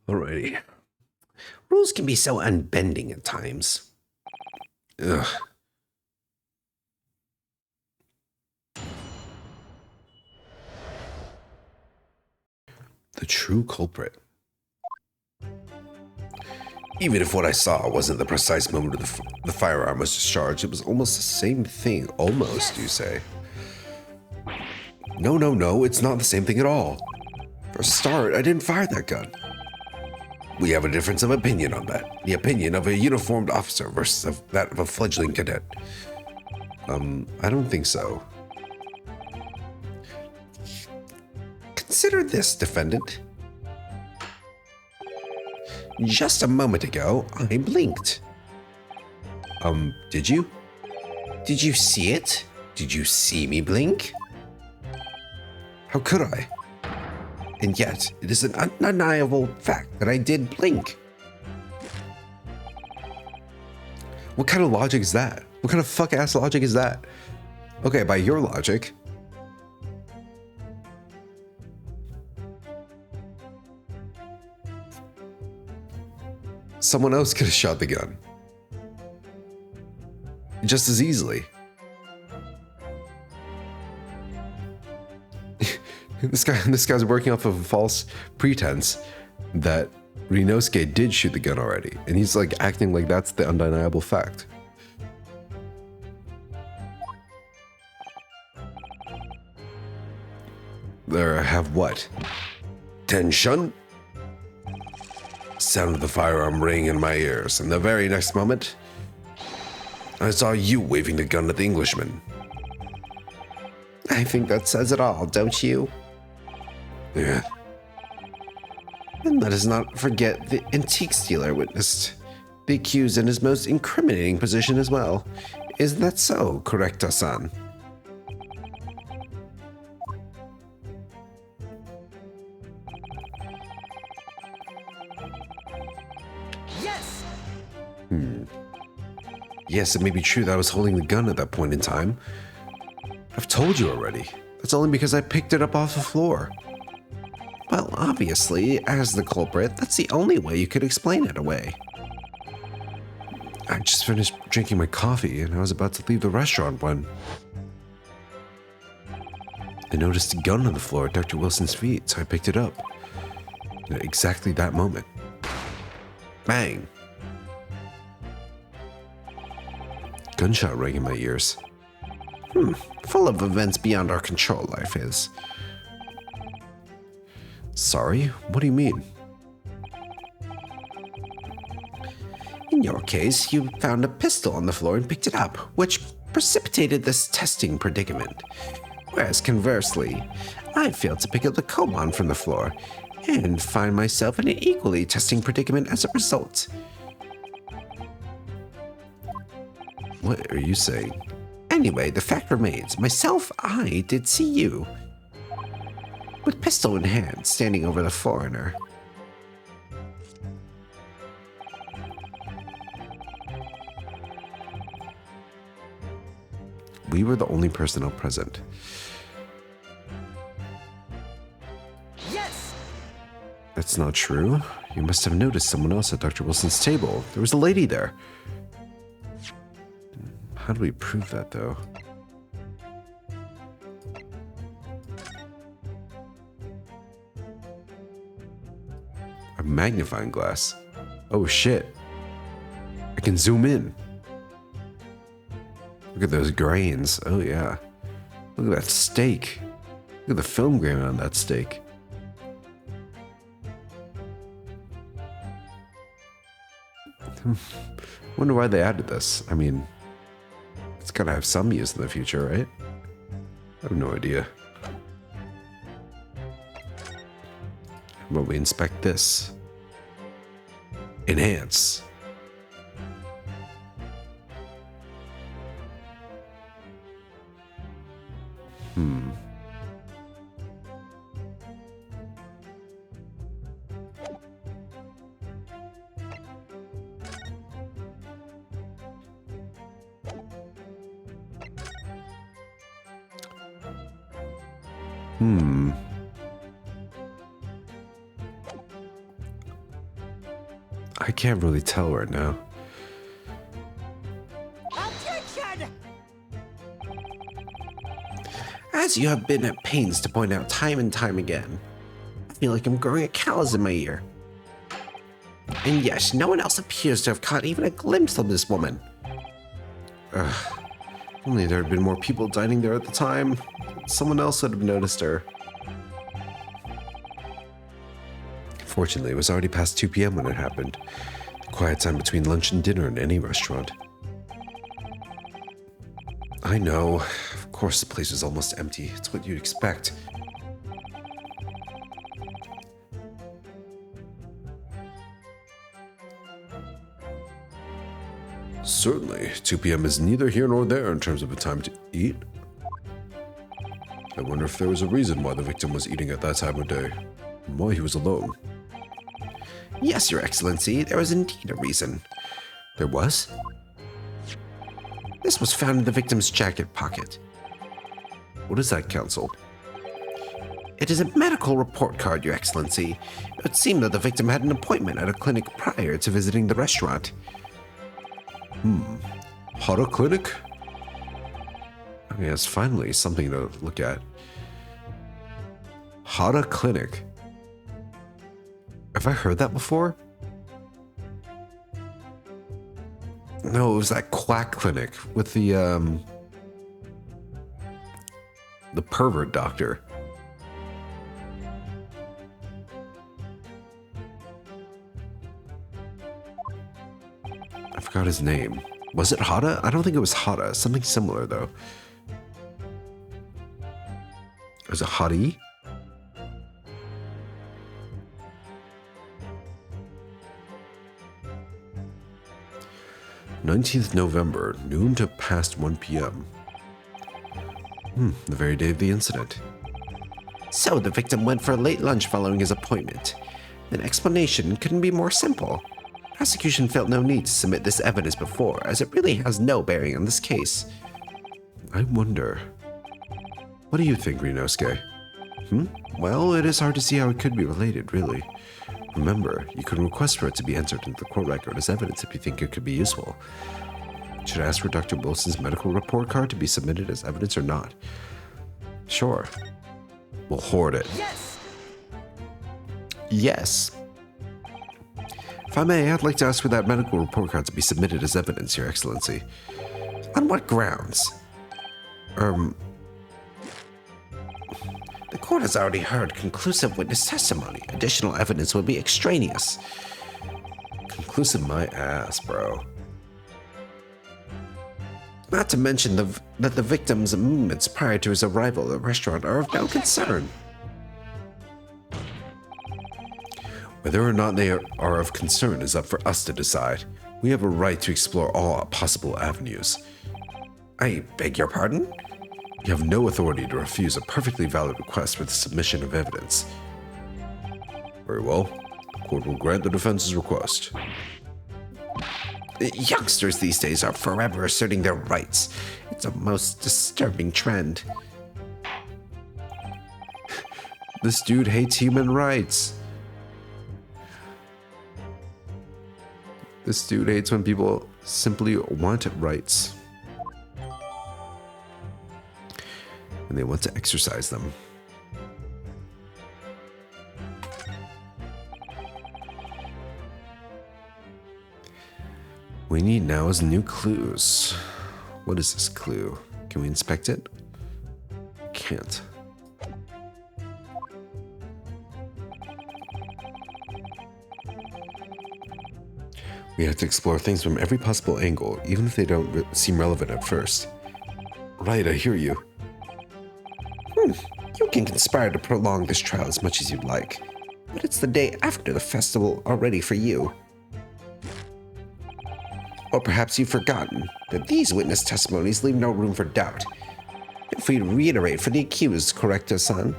Alrighty. Rules can be so unbending at times. Ugh. The true culprit. Even if what I saw wasn't the precise moment the firearm was discharged, it was almost the same thing. Almost, you say? No, it's not the same thing at all. For a start, I didn't fire that gun. We have a difference of opinion on that. The opinion of a uniformed officer versus that of a fledgling cadet. I don't think so. Consider this, defendant. Just a moment ago, I blinked. Did you? Did you see it? Did you see me blink? How could I? And yet, it is an undeniable fact that I did blink. What kind of logic is that? What kind of fuck-ass logic is that? Okay, by your logic, someone else could have shot the gun. Just as easily. This guy's working off of a false pretense that Ryunosuke did shoot the gun already, and he's like acting like that's the undeniable fact. There have what? Tension? Sound of the firearm ring in my ears, and the very next moment, I saw you waving the gun at the Englishman. I think that says it all, don't you? Yeah. And let us not forget the antique dealer witnessed the accused in his most incriminating position as well. Isn't that so, correcto-san? Yes! Yes, it may be true that I was holding the gun at that point in time. I've told you already. That's only because I picked it up off the floor. Well, obviously, as the culprit, that's the only way you could explain it away. I just finished drinking my coffee and I was about to leave the restaurant when I noticed a gun on the floor at Dr. Wilson's feet, so I picked it up. At exactly that moment. Bang. Gunshot rang in my ears. Full of events beyond our control, life is. Sorry? What do you mean? In your case, you found a pistol on the floor and picked it up, which precipitated this testing predicament. Whereas conversely, I failed to pick up the Koban from the floor and find myself in an equally testing predicament as a result. What are you saying? Anyway, the fact remains, myself, I did see you, with pistol in hand, standing over the foreigner. We were the only personnel present. Yes! That's not true. You must have noticed someone else at Dr. Wilson's table. There was a lady there. How do we prove that, though? A magnifying glass. Oh shit. I can zoom in. Look at those grains. Oh yeah. Look at that steak. Look at the film grain on that steak. Wonder why they added this. I mean, it's gotta have some use in the future, right? I have no idea. How about we inspect this? Enhance. I can't really tell right now. Objection! As you have been at pains to point out time and time again, I feel like I'm growing a callus in my ear. And yes, no one else appears to have caught even a glimpse of this woman. Only there had been more people dining there at the time. Someone else would have noticed her. Fortunately, it was already past 2 p.m. when it happened. The quiet time between lunch and dinner in any restaurant. I know. Of course, the place was almost empty. It's what you'd expect. Certainly, 2 p.m. is neither here nor there in terms of a time to eat. I wonder if there was a reason why the victim was eating at that time of day, and why he was alone. Yes, Your Excellency, there was indeed a reason. There was? This was found in the victim's jacket pocket. What is that, Counsel? It is a medical report card, Your Excellency. It would seem that the victim had an appointment at a clinic prior to visiting the restaurant. Hara Clinic? Oh, yes, finally something to look at. Hara Clinic. Have I heard that before? No, it was that quack clinic with the pervert doctor. I forgot his name. Was it Hada? I don't think it was Hada. Something similar, though. Was it Hari? "19th November, noon to past 1 p.m. The very day of the incident. So the victim went for a late lunch following his appointment. An explanation couldn't be more simple. Prosecution felt no need to submit this evidence before, as it really has no bearing on this case. I wonder. What do you think, Rinosuke? Well, it is hard to see how it could be related, really. Remember, you can request for it to be entered into the court record as evidence if you think it could be useful. Should I ask for Dr. Wilson's medical report card to be submitted as evidence or not? Sure. We'll hoard it. Yes! Yes. If I may, I'd like to ask for that medical report card to be submitted as evidence, Your Excellency. On what grounds? The court has already heard conclusive witness testimony. Additional evidence would be extraneous. Conclusive my ass, bro. Not to mention that the victim's movements prior to his arrival at the restaurant are of no concern. Whether or not they are of concern is up for us to decide. We have a right to explore all possible avenues. I beg your pardon? You have no authority to refuse a perfectly valid request for the submission of evidence. Very well. The court will grant the defense's request. Youngsters these days are forever asserting their rights. It's a most disturbing trend. This dude hates human rights. This dude hates when people simply want rights. And they want to exercise them. We need now is new clues. What is this clue? Can we inspect it? Can't. We have to explore things from every possible angle, even if they don't seem relevant at first. Right, I hear you. You can conspire to prolong this trial as much as you'd like, but it's the day after the festival already for you. Or perhaps you've forgotten that these witness testimonies leave no room for doubt. Feel free to reiterate for the accused, Correcto-san.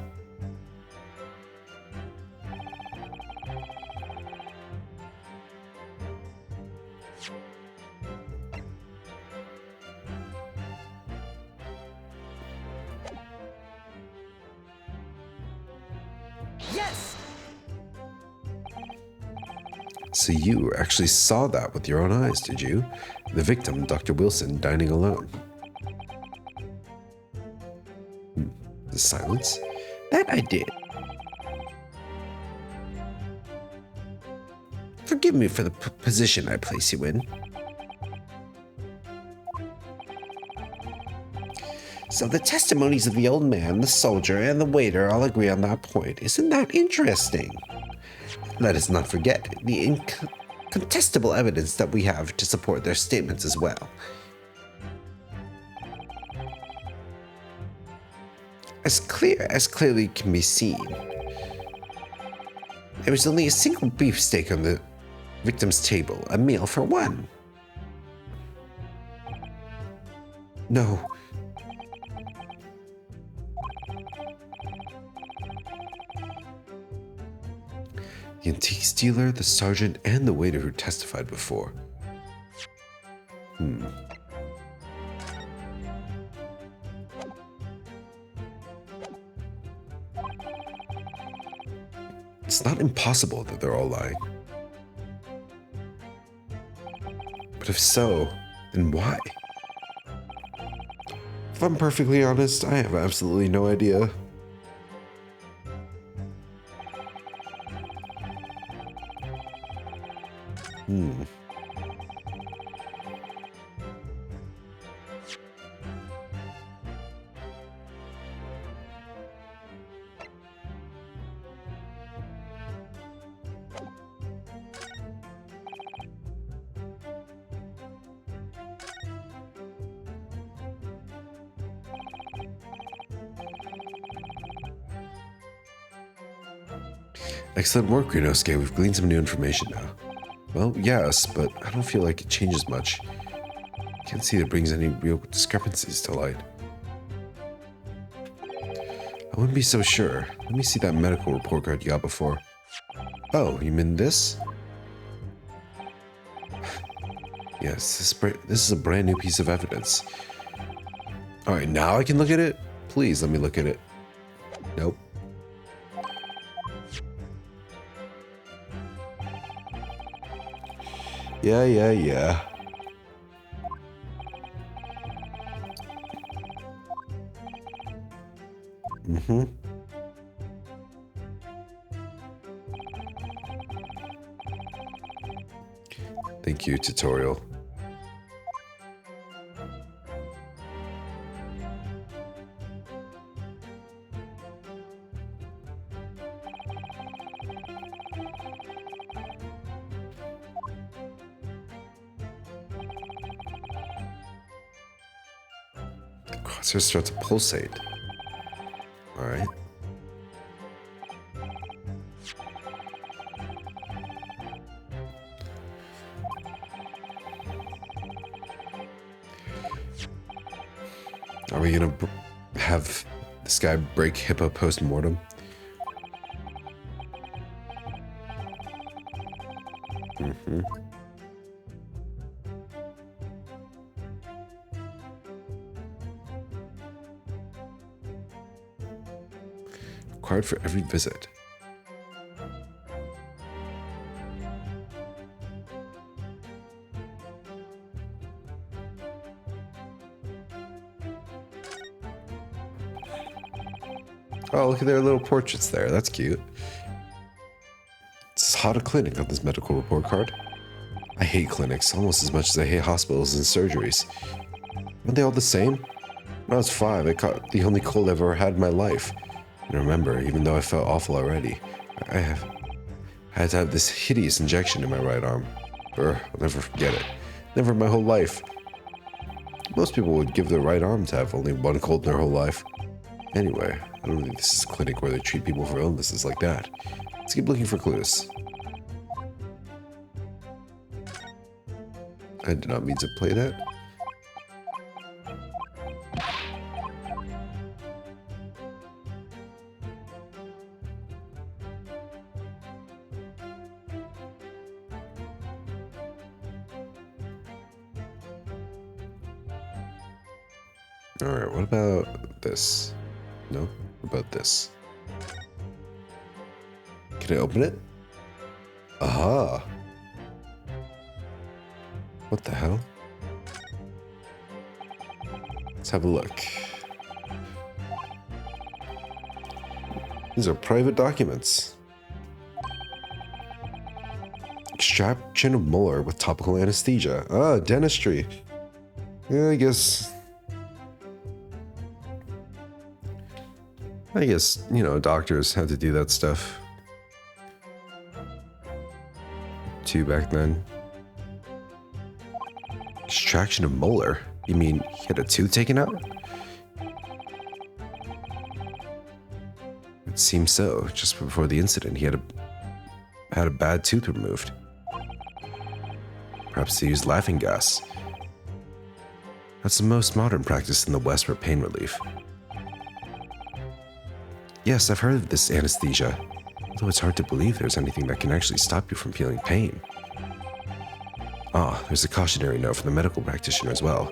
Yes! So you actually saw that with your own eyes, did you? The victim, Dr. Wilson, dining alone. The silence? That I did. Forgive me for the position I place you in. So the testimonies of the old man, the soldier, and the waiter all agree on that point. Isn't that interesting? Let us not forget the incontestable evidence that we have to support their statements as well. As clearly can be seen, there was only a single beefsteak on the victim's table, a meal for one. No. The antiques dealer, the sergeant, and the waiter who testified before. It's not impossible that they're all lying. But if so, then why? If I'm perfectly honest, I have absolutely no idea. Excellent work, Ryunosuke. We've gleaned some new information now. Well, yes, but I don't feel like it changes much. Can't see that it brings any real discrepancies to light. I wouldn't be so sure. Let me see that medical report card you got before. Oh, you mean this? Yes, this is a brand new piece of evidence. Alright, now I can look at it? Please let me look at it. Nope. Yeah. Thank you, tutorial. Crosshair starts to pulsate. All right. Are we gonna have this guy break Hippo post-mortem? Mm-hmm. Required for every visit. Oh, look at their little portraits there. That's cute. It's hot a clinic on this medical report card. I hate clinics almost as much as I hate hospitals and surgeries. Aren't they all the same? When I was 5, I caught the only cold I've ever had in my life. And remember, even though I felt awful already, I had to have this hideous injection in my right arm. I'll never forget it. Never in my whole life. Most people would give their right arm to have only one cold in their whole life. Anyway, I don't think this is a clinic where they treat people for illnesses like that. Let's keep looking for clues. I did not mean to play that. Alright, what about this? No? What about this? Can I open it? Aha! What the hell? Let's have a look. These are private documents. Extraction of molar with topical anesthesia. Ah, dentistry. Yeah, I guess, you know, doctors had to do that stuff too back then. Extraction of molar? You mean he had a tooth taken out? It seems so. Just before the incident, he had a bad tooth removed. Perhaps they used laughing gas. That's the most modern practice in the West for pain relief. Yes, I've heard of this anesthesia, although it's hard to believe there's anything that can actually stop you from feeling pain. Ah, there's a cautionary note from the medical practitioner as well.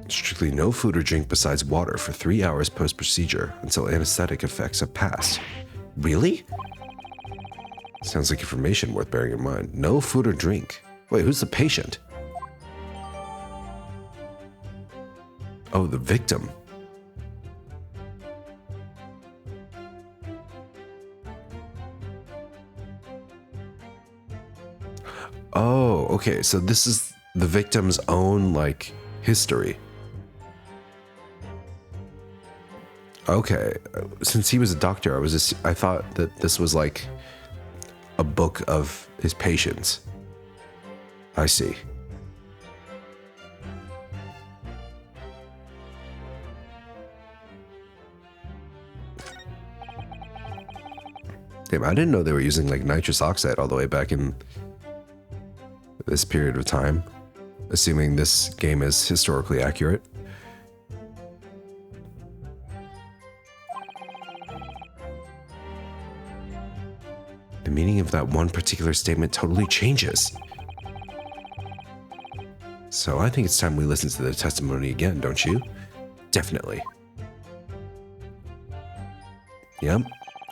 Strictly no food or drink besides water for 3 hours post-procedure until anesthetic effects have passed. Really? Sounds like information worth bearing in mind. No food or drink. Wait, who's the patient? Oh, the victim. Oh, okay. So this is the victim's own, like, history. Okay. Since he was a doctor, I thought that this was like a book of his patients. I see. Damn, I didn't know they were using like nitrous oxide all the way back in this period of time, assuming this game is historically accurate. The meaning of that one particular statement totally changes. So I think it's time we listen to the testimony again, don't you? Definitely. Yep.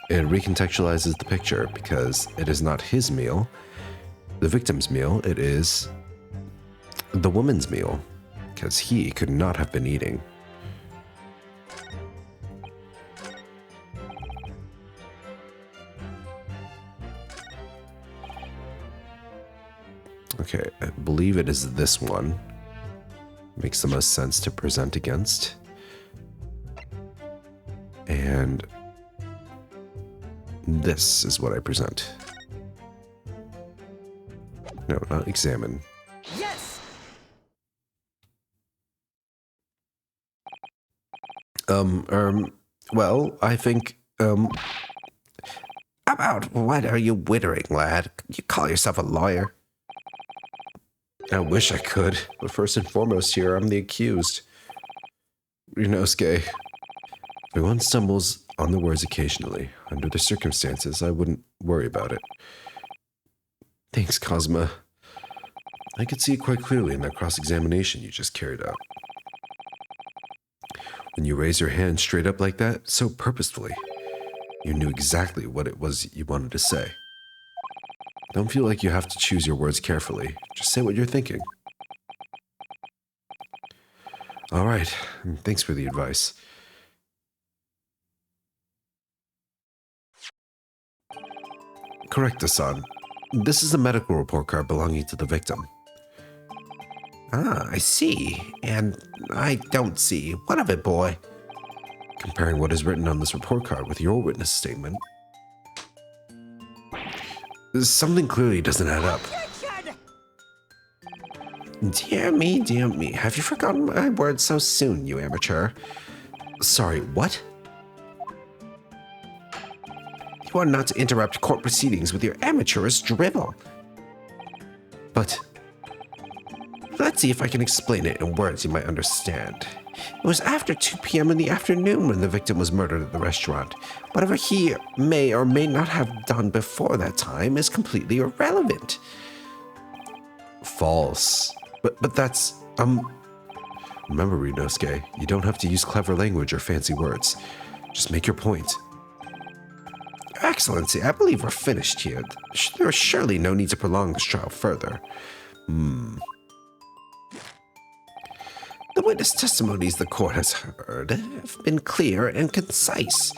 It recontextualizes the picture because it is not his meal, the victim's meal, it is the woman's meal, because he could not have been eating. Okay, I believe it is this one. Makes the most sense to present against. And this is what I present. No, not examine. Yes! Well, I think, About what are you wittering, lad? You call yourself a lawyer? I wish I could, but first and foremost here, I'm the accused. Ryunosuke, everyone stumbles on the words occasionally. Under the circumstances, I wouldn't worry about it. Thanks, Cosma. I could see it quite clearly in that cross-examination you just carried out. When you raise your hand straight up like that, so purposefully, you knew exactly what it was you wanted to say. Don't feel like you have to choose your words carefully. Just say what you're thinking. All right, thanks for the advice. Correct, Hassan. This is a medical report card belonging to the victim. Ah, I see. And I don't see. What of it, boy? Comparing what is written on this report card with your witness statement, something clearly doesn't add up. Dear me, dear me. Have you forgotten my words so soon, you amateur? Sorry, what? You are not to interrupt court proceedings with your amateurish drivel. But Let's see if I can explain it in words you might understand. It was after 2 p.m. in the afternoon when the victim was murdered at the restaurant. Whatever he may or may not have done before that time is completely irrelevant. false. But that's, remember, Ryunosuke, you don't have to use clever language or fancy words. Just make your point. Your Excellency, I believe we're finished here. There is surely no need to prolong this trial further. The witness testimonies the court has heard have been clear and concise.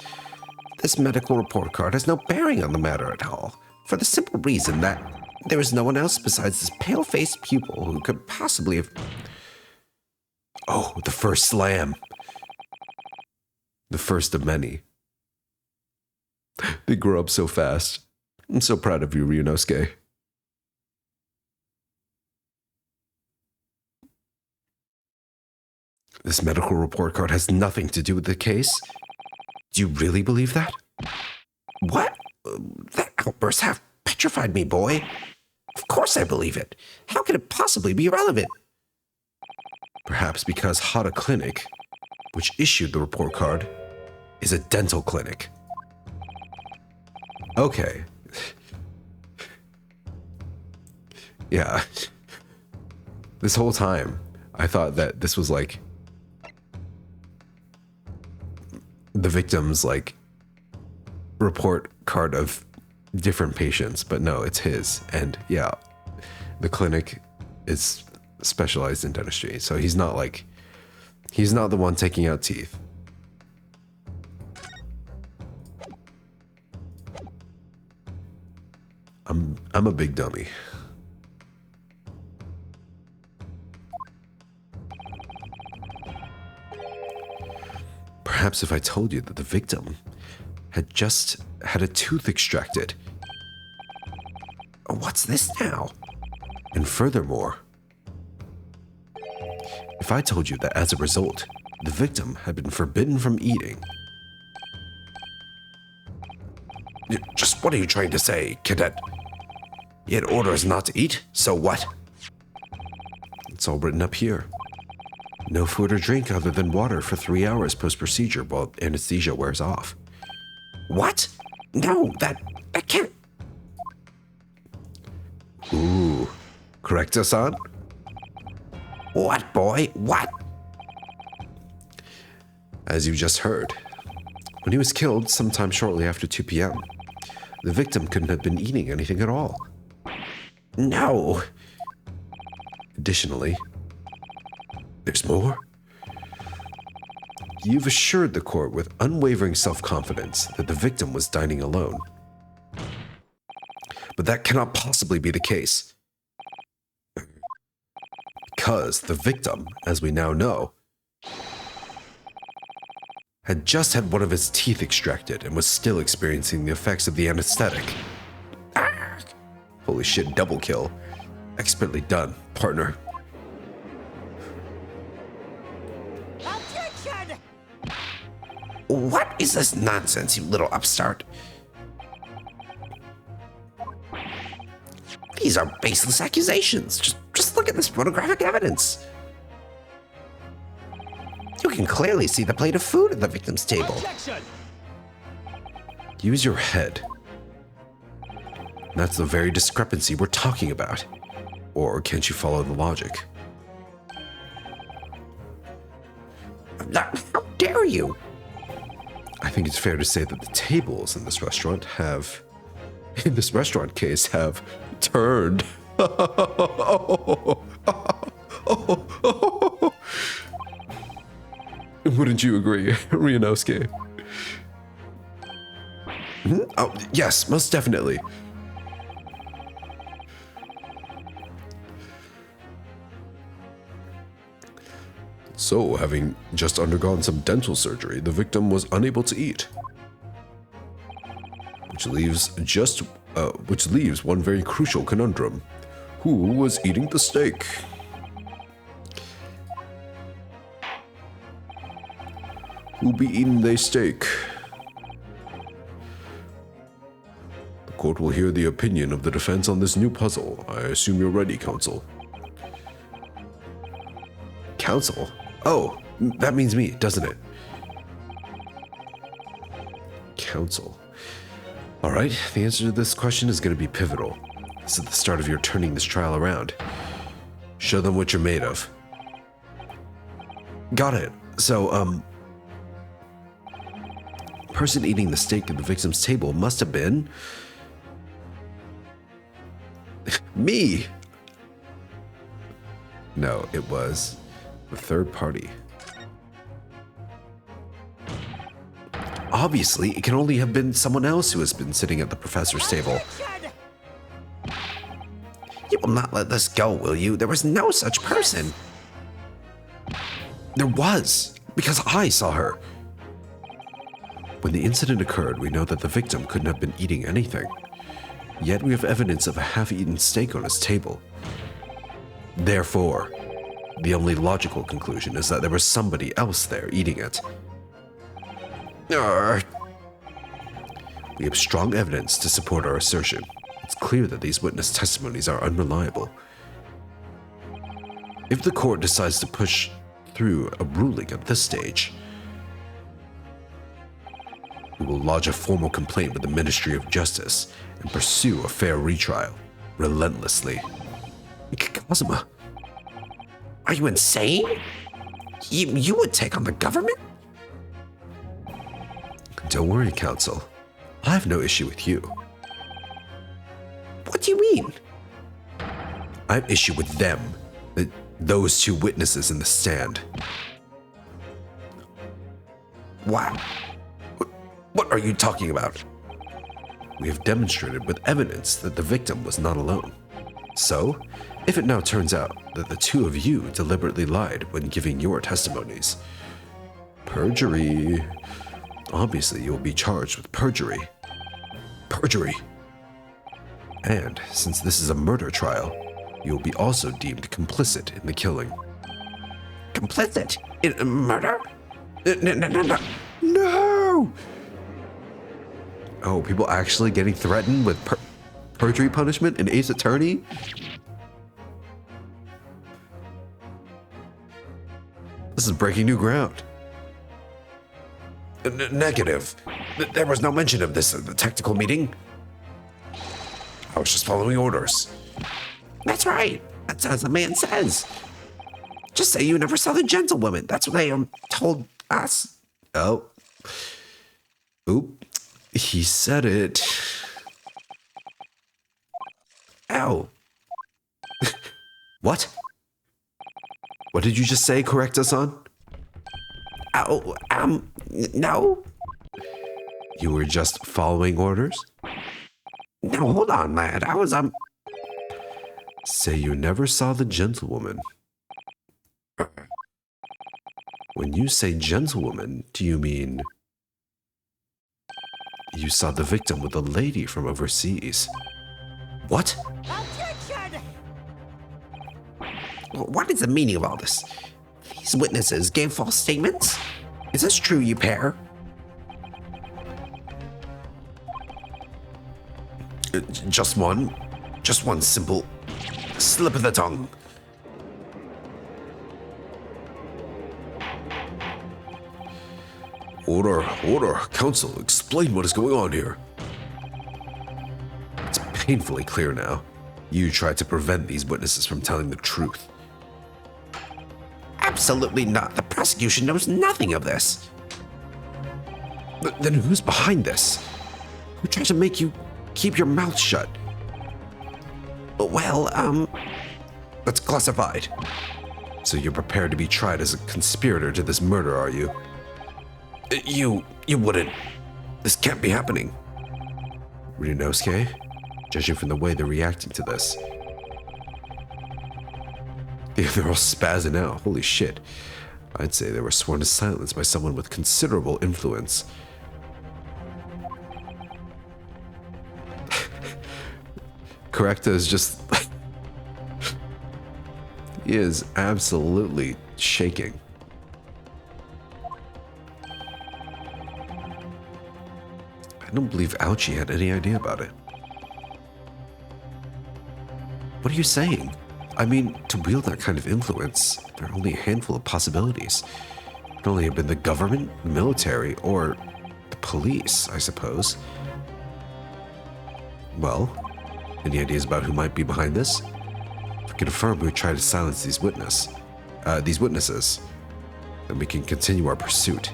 This medical report card has no bearing on the matter at all, for the simple reason that there is no one else besides this pale-faced pupil who could possibly have... Oh, the first slam. The first of many. They grow up so fast. I'm so proud of you, Ryunosuke. This medical report card has nothing to do with the case? Do you really believe that? What? That outburst half petrified me, boy. Of course I believe it. How could it possibly be relevant? Perhaps because Hata Clinic, which issued the report card, is a dental clinic. Okay. Yeah. This whole time, I thought that this was like the victim's like report card of different patients, but no, it's his. And yeah, the clinic is specialized in dentistry, so he's not the one taking out teeth. I'm a big dummy. Perhaps if I told you that the victim had just had a tooth extracted. What's this now? And furthermore, if I told you that as a result, the victim had been forbidden from eating. Just what are you trying to say, cadet? He had orders not to eat, so what? It's all written up here. No food or drink other than water for 3 hours post-procedure while anesthesia wears off. What? No, that can't... Ooh, correct, Hassan? What, boy? What? As you just heard, when he was killed sometime shortly after 2 p.m., the victim couldn't have been eating anything at all. No. Additionally, there's more. You've assured the court with unwavering self-confidence that the victim was dining alone. But that cannot possibly be the case. because the victim, as we now know, had just had one of his teeth extracted and was still experiencing the effects of the anesthetic. Ah! Holy shit, double kill. Expertly done, partner. Objection! What is this nonsense, you little upstart? These are baseless accusations. Just look at this photographic evidence. You can clearly see the plate of food at the victim's table. Objection! Use your head. That's the very discrepancy we're talking about. Or can't you follow the logic? How dare you? I think it's fair to say that the tables in this restaurant have, in this restaurant case, have turned. Wouldn't you agree, Rianowski? Oh, yes, most definitely. So, having just undergone some dental surgery, the victim was unable to eat. Which leaves one very crucial conundrum. Who was eating the steak? Who be eating the steak? The court will hear the opinion of the defense on this new puzzle. I assume you're ready, counsel. Counsel? Oh, that means me, doesn't it? Counsel. All right, the answer to this question is going to be pivotal. This is the start of your turning this trial around. Show them what you're made of. Got it. So, person eating the steak at the victim's table must have been me. No, it was the third party. Obviously, it can only have been someone else who has been sitting at the professor's table. Objection! You will not let this go, will you? There was no such person. There was, because I saw her. When the incident occurred, we know that the victim couldn't have been eating anything. Yet we have evidence of a half-eaten steak on his table. Therefore, the only logical conclusion is that there was somebody else there eating it. We have strong evidence to support our assertion. It's clear that these witness testimonies are unreliable. If the court decides to push through a ruling at this stage, we will lodge a formal complaint with the Ministry of Justice and pursue a fair retrial, relentlessly. Kazuma, are you insane? You would take on the government? Don't worry, counsel. I have no issue with you. What do you mean? I have issue with them, those two witnesses in the stand. Wow. What are you talking about? We have demonstrated with evidence that the victim was not alone. So, if it now turns out that the two of you deliberately lied when giving your testimonies, perjury. Obviously, you will be charged with perjury. Perjury. And since this is a murder trial, you will be also deemed complicit in the killing. Complicit in murder? No. No! Oh, people actually getting threatened with perjury punishment in Ace Attorney? This is breaking new ground. Negative. There was no mention of this at the technical meeting. I was just following orders. That's right. That's as the man says. Just say you never saw the gentlewoman. That's what they told us. Oh. Oop. He said it. Ow. What? What did you just say? Correct us on? Oh, no. You were just following orders? No, hold on, lad. I was, Say you never saw the gentlewoman. When you say gentlewoman, do you mean you saw the victim with a lady from overseas? What? Objection! What is the meaning of all this? These witnesses gave false statements? Is this true, you pair? Just one simple slip of the tongue. Order, counsel, explain what is going on here. It's painfully clear now. You tried to prevent these witnesses from telling the truth. Absolutely not. The prosecution knows nothing of this. Then who's behind this? Who tried to make you keep your mouth shut? Well, That's classified. So you're prepared to be tried as a conspirator to this murder, are you? You wouldn't. This can't be happening. Ryunosuke, judging from the way they're reacting to this. Yeah, they're all spazzing out. Holy shit. I'd say they were sworn to silence by someone with considerable influence. Correcta is just... he is absolutely shaking. I don't believe Ouchie had any idea about it. What are you saying? I mean, to wield that kind of influence, there are only a handful of possibilities. It could only have been the government, the military, or the police, I suppose. Well, any ideas about who might be behind this? If we can affirm who tried to silence these witnesses, then we can continue our pursuit.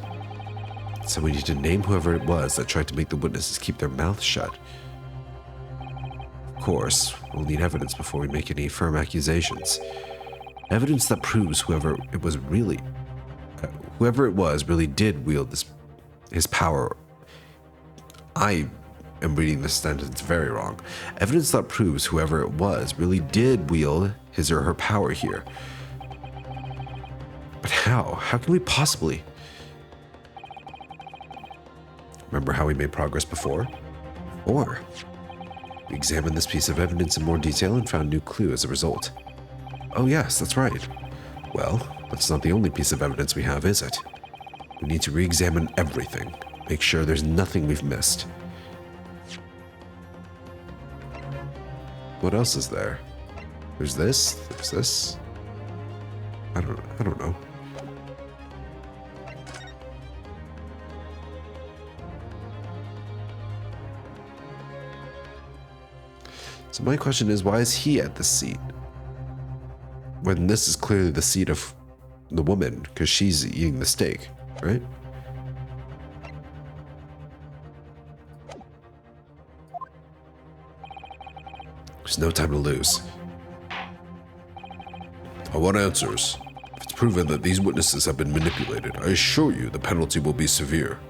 So we need to name whoever it was that tried to make the witnesses keep their mouths shut. Of course, we'll need evidence before we make any firm accusations. Evidence that proves whoever it was really did wield his power. I am reading this sentence very wrong. Evidence that proves whoever it was really did wield his or her power here. But how? How can we possibly? Remember how we made progress before? Or we examined this piece of evidence in more detail and found a new clue as a result. Oh yes, that's right. Well, that's not the only piece of evidence we have, is it? We need to re-examine everything. Make sure there's nothing we've missed. What else is there? There's this. I don't know. So my question is, why is he at this seat? When this is clearly the seat of the woman, because she's eating the steak, right? There's no time to lose. I want answers. If it's proven that these witnesses have been manipulated, I assure you the penalty will be severe.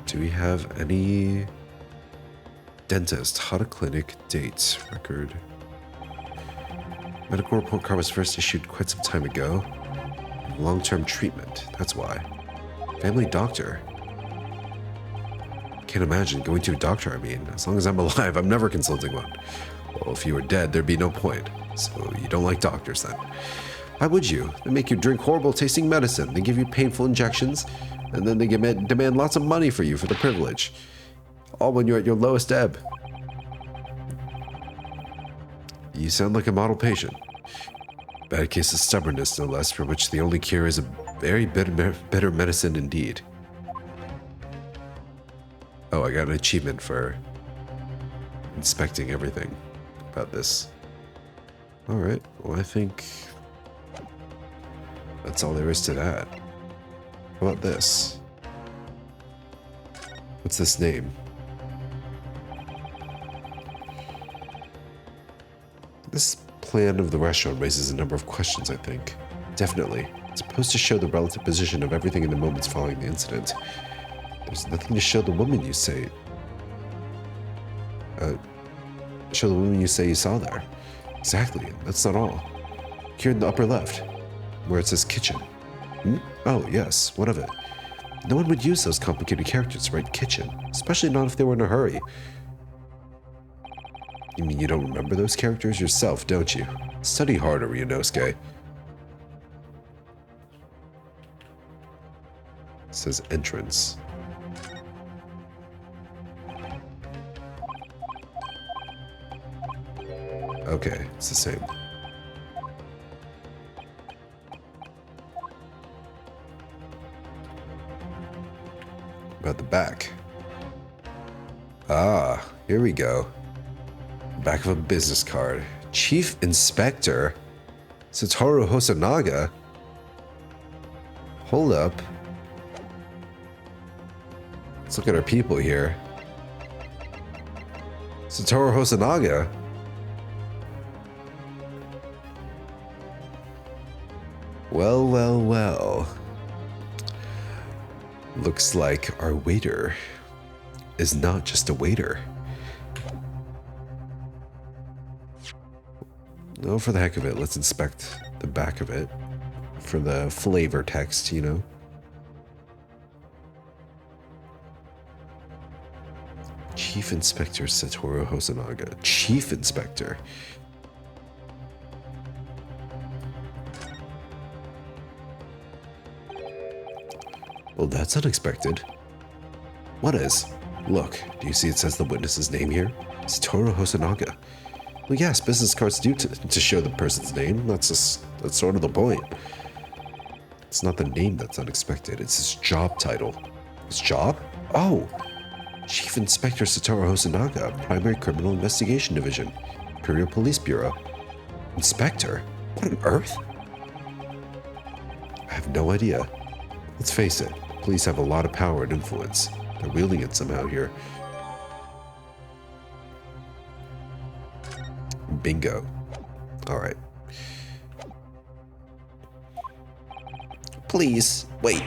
Do we have any dentist, Hata Clinic, dates, record? Medical report card was first issued quite some time ago. Long-term treatment, that's why. Family doctor. Can't imagine going to a doctor, I mean. As long as I'm alive, I'm never consulting one. Well, if you were dead, there'd be no point. So you don't like doctors then. Why would you? They make you drink horrible tasting medicine. They give you painful injections. And then they demand lots of money for you for the privilege. All when you're at your lowest ebb. You sound like a model patient. Bad case of stubbornness, no less, for which the only cure is a very bitter medicine indeed. Oh, I got an achievement for inspecting everything about this. Alright, well I think that's all there is to that. How about this? What's this name? This plan of the restaurant raises a number of questions, I think. Definitely. It's supposed to show the relative position of everything in the moments following the incident. There's nothing to show the woman you say. Show the woman you say you saw there. Exactly. That's not all. Here in the upper left, where it says kitchen. Oh, yes. What of it? No one would use those complicated characters to write kitchen, especially not if they were in a hurry. You mean you don't remember those characters yourself, don't you? Study harder, Ryunosuke. It says entrance. Okay, it's the same. About the back. Ah, here we go. Back of a business card. Chief Inspector Satoru Hosonaga. Hold up. Let's look at our people here. Satoru Hosonaga. Well, well, well. Looks like our waiter is not just a waiter. No, for the heck of it, let's inspect the back of it for the flavor text, you know? Chief Inspector Satoru Hosonaga. Chief Inspector. Well, that's unexpected. What is? Look, do you see it says the witness's name here? Satoru Hosonaga. Well, yes, business cards do to show the person's name. That's sort of the point. It's not the name that's unexpected. It's his job title. His job? Oh! Chief Inspector Satoru Hosonaga, Primary Criminal Investigation Division, Imperial Police Bureau. Inspector? What on earth? I have no idea. Let's face it, police have a lot of power and influence. They're wielding it somehow here. Bingo. Alright. Please, wait.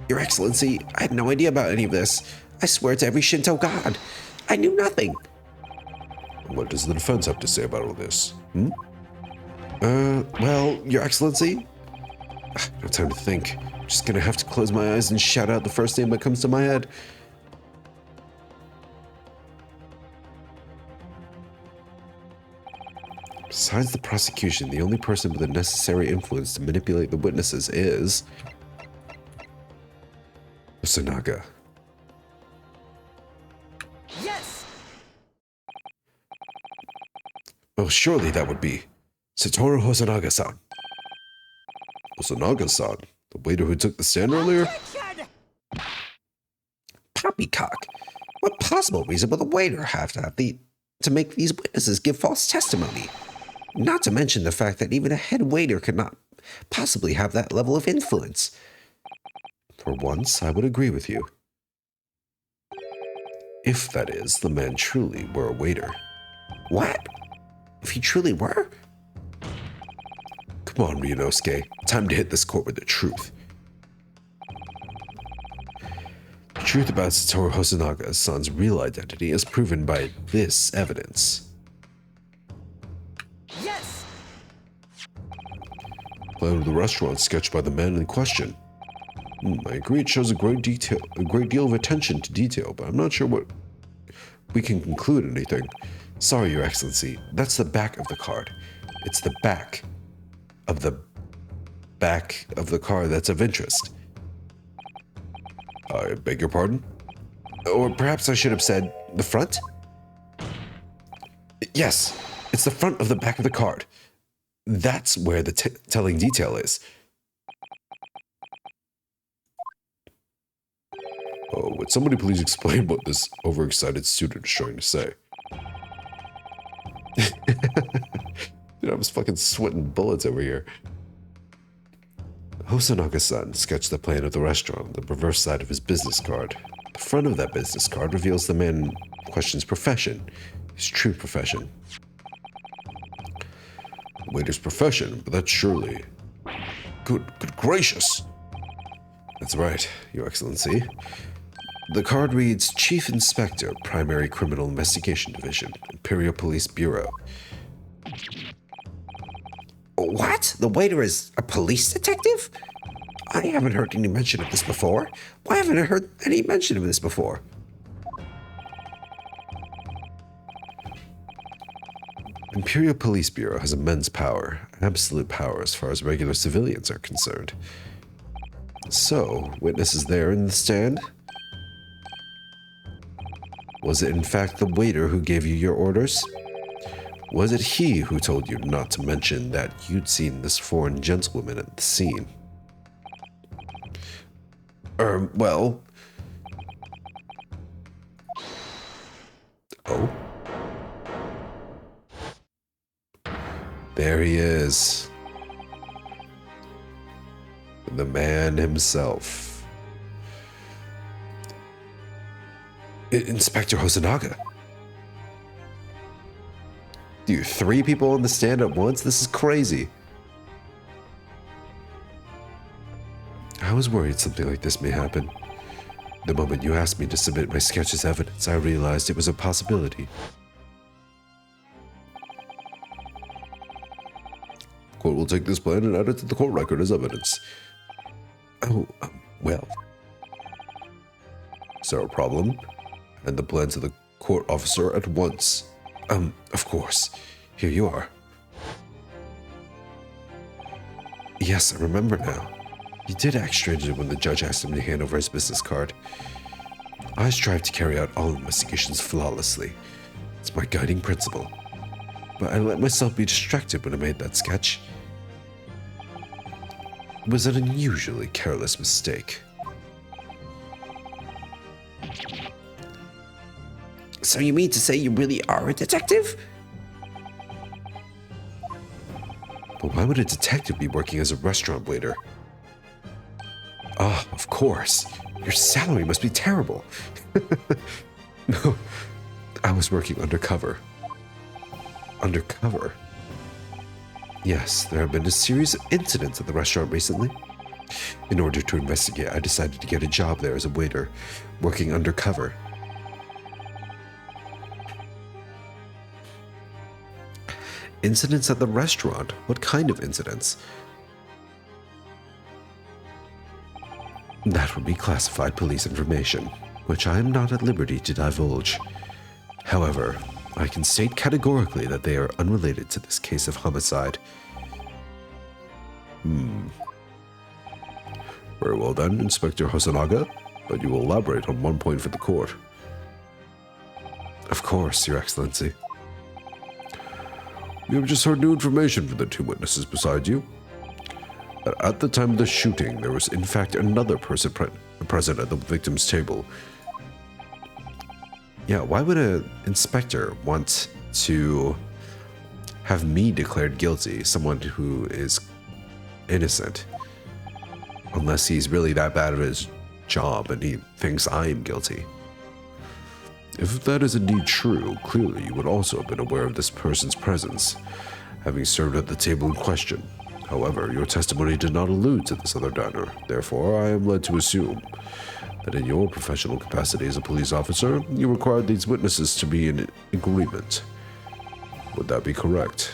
Your Excellency, I had no idea about any of this. I swear to every Shinto god. I knew nothing. What does the defense have to say about all this? Well, Your Excellency? No time to think. I'm just gonna have to close my eyes and shout out the first name that comes to my head. Besides the prosecution, the only person with the necessary influence to manipulate the witnesses is Hosonaga. Yes! Well, surely that would be Satoru Hosonaga-san. Hosonaga-san? The waiter who took the stand earlier? Objection! Poppycock. What possible reason would the waiter have to make these witnesses give false testimony? Not to mention the fact that even a head waiter could not possibly have that level of influence. For once, I would agree with you. If, that is, the man truly were a waiter. What? If he truly were? Come on, Ryunosuke. Time to hit this court with the truth. The truth about Satoru Hosonaga-san's real identity is proven by this evidence. Yes! Plan of the restaurant sketched by the man in question. I agree it shows a great deal of attention to detail, but I'm not sure what we can conclude anything. Sorry, Your Excellency. That's the back of the card. It's the back of the card that's of interest. I beg your pardon? Or perhaps I should have said the front? Yes, it's the front of the back of the card. That's where the telling detail is. Oh, would somebody please explain what this overexcited student is trying to say? Dude, I was fucking sweating bullets over here. Hosonaga-san sketched the plan of the restaurant on the reverse side of his business card. The front of that business card reveals the man in question's profession, his true profession. Waiter's profession, but that's surely... Good gracious! That's right, Your Excellency. The card reads Chief Inspector, Primary Criminal Investigation Division, Imperial Police Bureau. What? The waiter is a police detective? I haven't heard any mention of this before. Why haven't I heard any mention of this before? Imperial Police Bureau has immense power, absolute power as far as regular civilians are concerned. So, witnesses there in the stand? Was it in fact the waiter who gave you your orders? Was it he who told you not to mention that you'd seen this foreign gentlewoman at the scene? Well... Oh? There he is. The man himself. Inspector Hosonaga. Dude, 3 people on the stand at once? This is crazy. I was worried something like this may happen. The moment you asked me to submit my sketch as evidence, I realized it was a possibility. Court will take this plan and add it to the court record as evidence. Oh, well... Is there a problem? And the plan to the court officer at once. Of course. Here you are. Yes, I remember now. He did act strangely when the judge asked him to hand over his business card. I strive to carry out all investigations flawlessly. It's my guiding principle. But I let myself be distracted when I made that sketch. It was an unusually careless mistake. So you mean to say you really are a detective? But why would a detective be working as a restaurant waiter? Ah, of course. Your salary must be terrible. No, I was working undercover. Undercover? Yes, there have been a series of incidents at the restaurant recently. In order to investigate, I decided to get a job there as a waiter, working undercover. Incidents at the restaurant? What kind of incidents? That would be classified police information, which I am not at liberty to divulge. However, I can state categorically that they are unrelated to this case of homicide. Very well then, Inspector Hosonaga, but you will elaborate on one point for the court. Of course, Your Excellency. You have just heard new information from the 2 witnesses beside you. At the time of the shooting, there was in fact another person present at the victim's table. Yeah, why would an inspector want to have me declared guilty, someone who is innocent? Unless he's really that bad at his job and he thinks I am guilty. If that is indeed true, clearly you would also have been aware of this person's presence, having served at the table in question. However, your testimony did not allude to this other diner. Therefore, I am led to assume that in your professional capacity as a police officer, you required these witnesses to be in agreement. Would that be correct?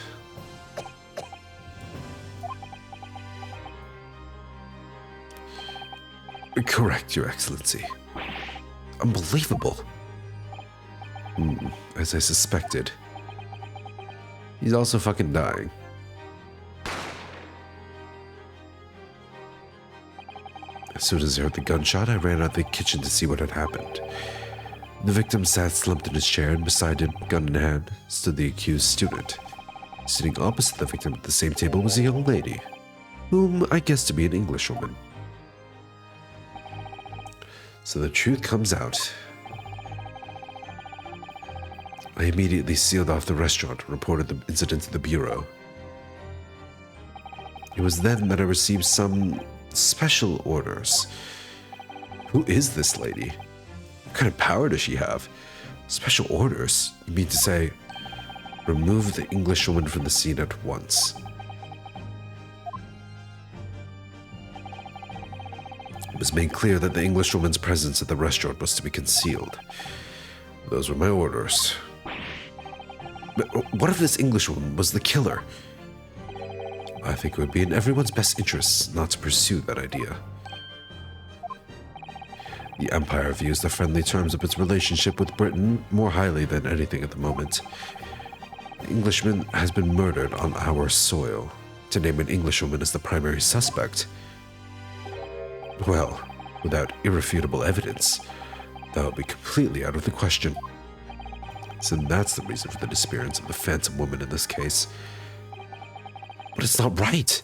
Correct, Your Excellency. Unbelievable. As I suspected. He's also fucking dying. As soon as I heard the gunshot, I ran out of the kitchen to see what had happened. The victim sat slumped in his chair, and beside him, gun in hand, stood the accused student. Sitting opposite the victim at the same table was a young lady, whom I guessed to be an Englishwoman. So the truth comes out. I immediately sealed off the restaurant and reported the incident to the Bureau. It was then that I received some special orders. Who is this lady? What kind of power does she have? Special orders? You mean to say, remove the Englishwoman from the scene at once? was made clear that the Englishwoman's presence at the restaurant was to be concealed. Those were my orders. But what if this Englishwoman was the killer? I think it would be in everyone's best interests not to pursue that idea. The Empire views the friendly terms of its relationship with Britain more highly than anything at the moment. The Englishman has been murdered on our soil. To name an Englishwoman as the primary suspect, well, without irrefutable evidence, that would be completely out of the question. So that's the reason for the disappearance of the phantom woman in this case. But it's not right.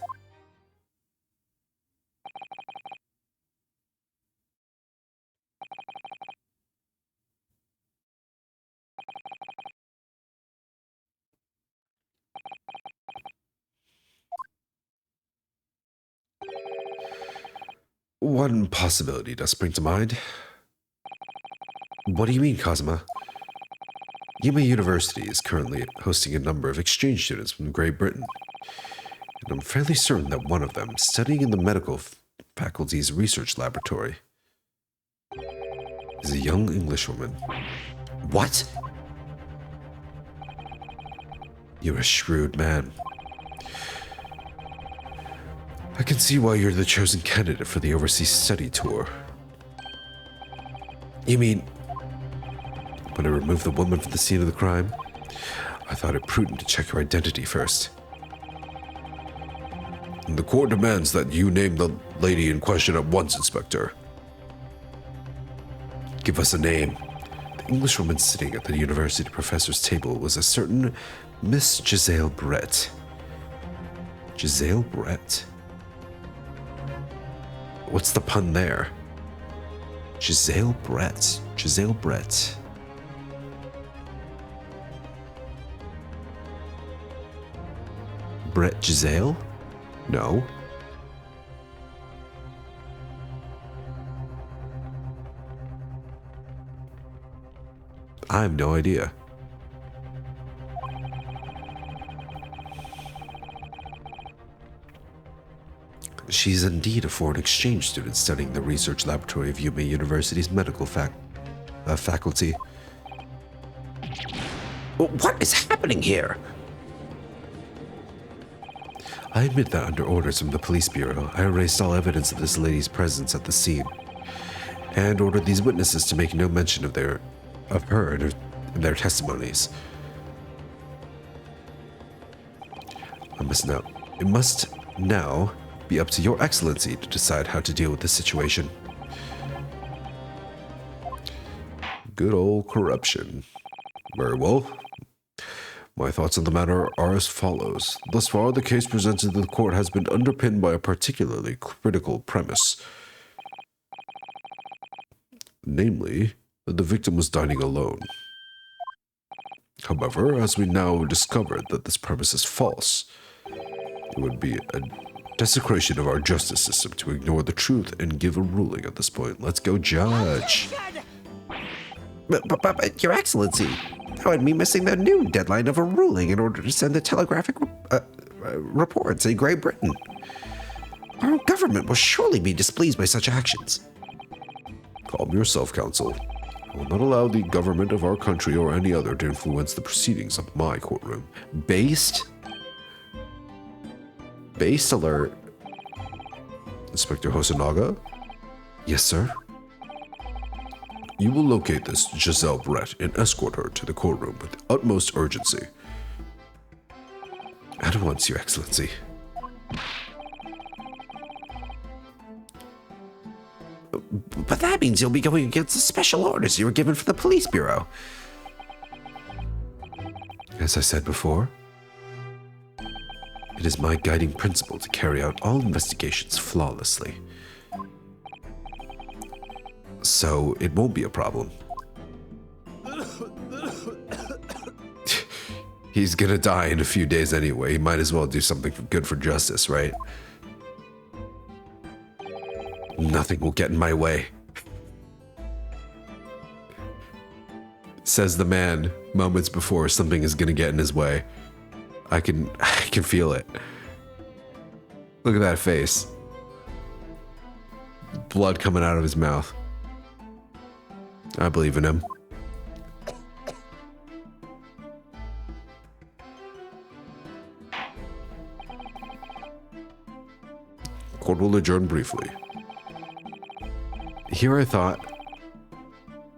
One possibility does spring to mind. What do you mean, Kazuma? Yume University is currently hosting a number of exchange students from Great Britain, and I'm fairly certain that one of them, studying in the medical faculty's research laboratory, is a young Englishwoman. What? You're a shrewd man. I can see why you're the chosen candidate for the overseas study tour. You mean, when I removed the woman from the scene of the crime, I thought it prudent to check her identity first. The court demands that you name the lady in question at once, Inspector. Give us a name. The Englishwoman sitting at the university professor's table was a certain Miss Giselle Brett. Giselle Brett? What's the pun there? Giselle Brett. Giselle Brett. Brett Giselle? No. I have no idea. She's indeed a foreign exchange student studying the research laboratory of Yume University's medical faculty. What is happening here? I admit that under orders from the police bureau, I erased all evidence of this lady's presence at the scene, and ordered these witnesses to make no mention of her in their testimonies. It must now be up to Your Excellency to decide how to deal with this situation. Good old corruption. Very well. My thoughts on the matter are as follows. Thus far, the case presented to the court has been underpinned by a particularly critical premise. Namely, that the victim was dining alone. However, as we now discovered that this premise is false, it would be a desecration of our justice system to ignore the truth and give a ruling at this point. Let's go, judge. But Your Excellency, that would mean missing the new deadline of a ruling in order to send the telegraphic reports in Great Britain. Our own government will surely be displeased by such actions. Calm yourself, Counsel. I will not allow the government of our country or any other to influence the proceedings of my courtroom. Based alert. Inspector Hosonaga? Yes, sir. You will locate this Giselle Brett and escort her to the courtroom with the utmost urgency. At once, Your Excellency. But that means you'll be going against the special orders you were given from the police bureau. As I said before, it is my guiding principle to carry out all investigations flawlessly. So it won't be a problem. He's gonna die in a few days anyway. He might as well do something good for justice, right? Nothing will get in my way. Says the man moments before something is gonna get in his way. I can feel it. Look at that face. blood coming out of his mouth. I believe in him. Court will adjourn briefly. Here I thought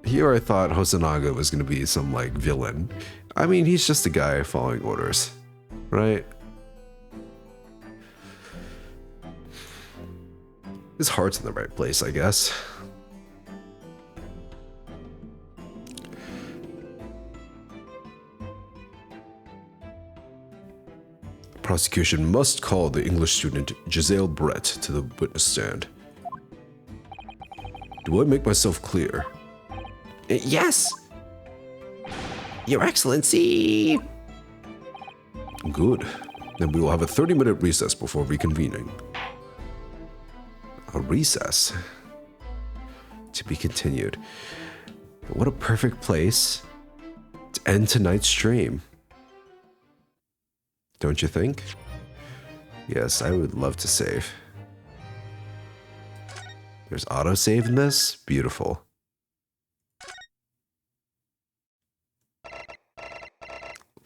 Hosonaga was going to be some, like, villain. I mean, he's just a guy following orders, right? His heart's in the right place, I guess. Prosecution must call the English student Giselle Brett to the witness stand. Do I make myself clear? Yes! Your Excellency! Good. Then we will have a 30-minute recess before reconvening. A recess? To be continued. But what a perfect place to end tonight's stream. Don't you think? Yes, I would love to save. There's autosave in this? Beautiful.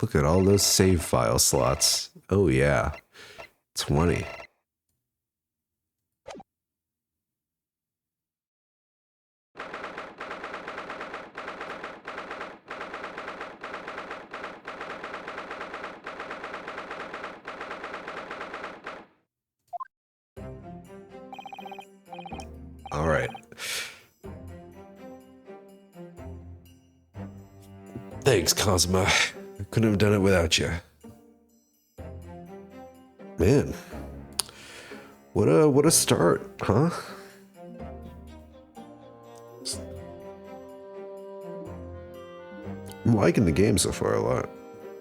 Look at all those save file slots. Oh yeah. 20. All right. Thanks, Cosma. I couldn't have done it without you. Man. What a start, huh? I'm liking the game so far a lot.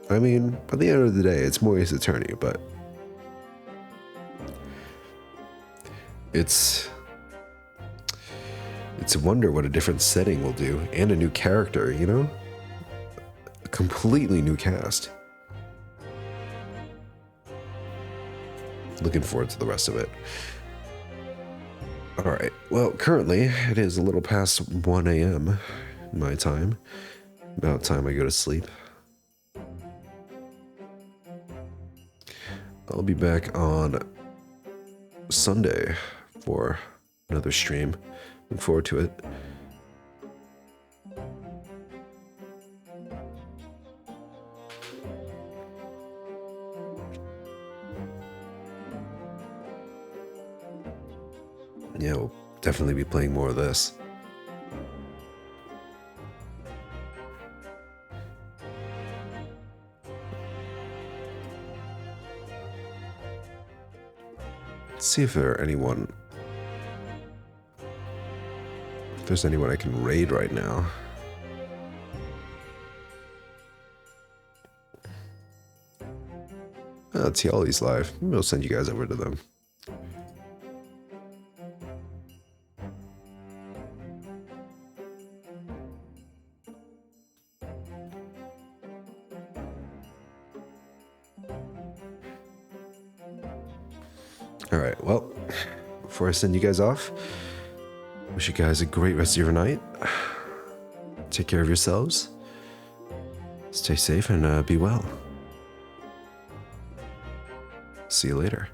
I mean, at the end of the day, it's more Ace Attorney, but it's a wonder what a different setting will do, and a new character, you know? A completely new cast. Looking forward to the rest of it. Alright, well, currently, it is a little past 1 a.m. my time. About time I go to sleep. I'll be back on Sunday for another stream. Look forward to it. Yeah, we'll definitely be playing more of this. Let's see if there's anyone I can raid right now. Tiali's live. Maybe I'll send you guys over to them. Alright, well, before I send you guys off, wish you guys a great rest of your night. Take care of yourselves. Stay safe and be well. See you later.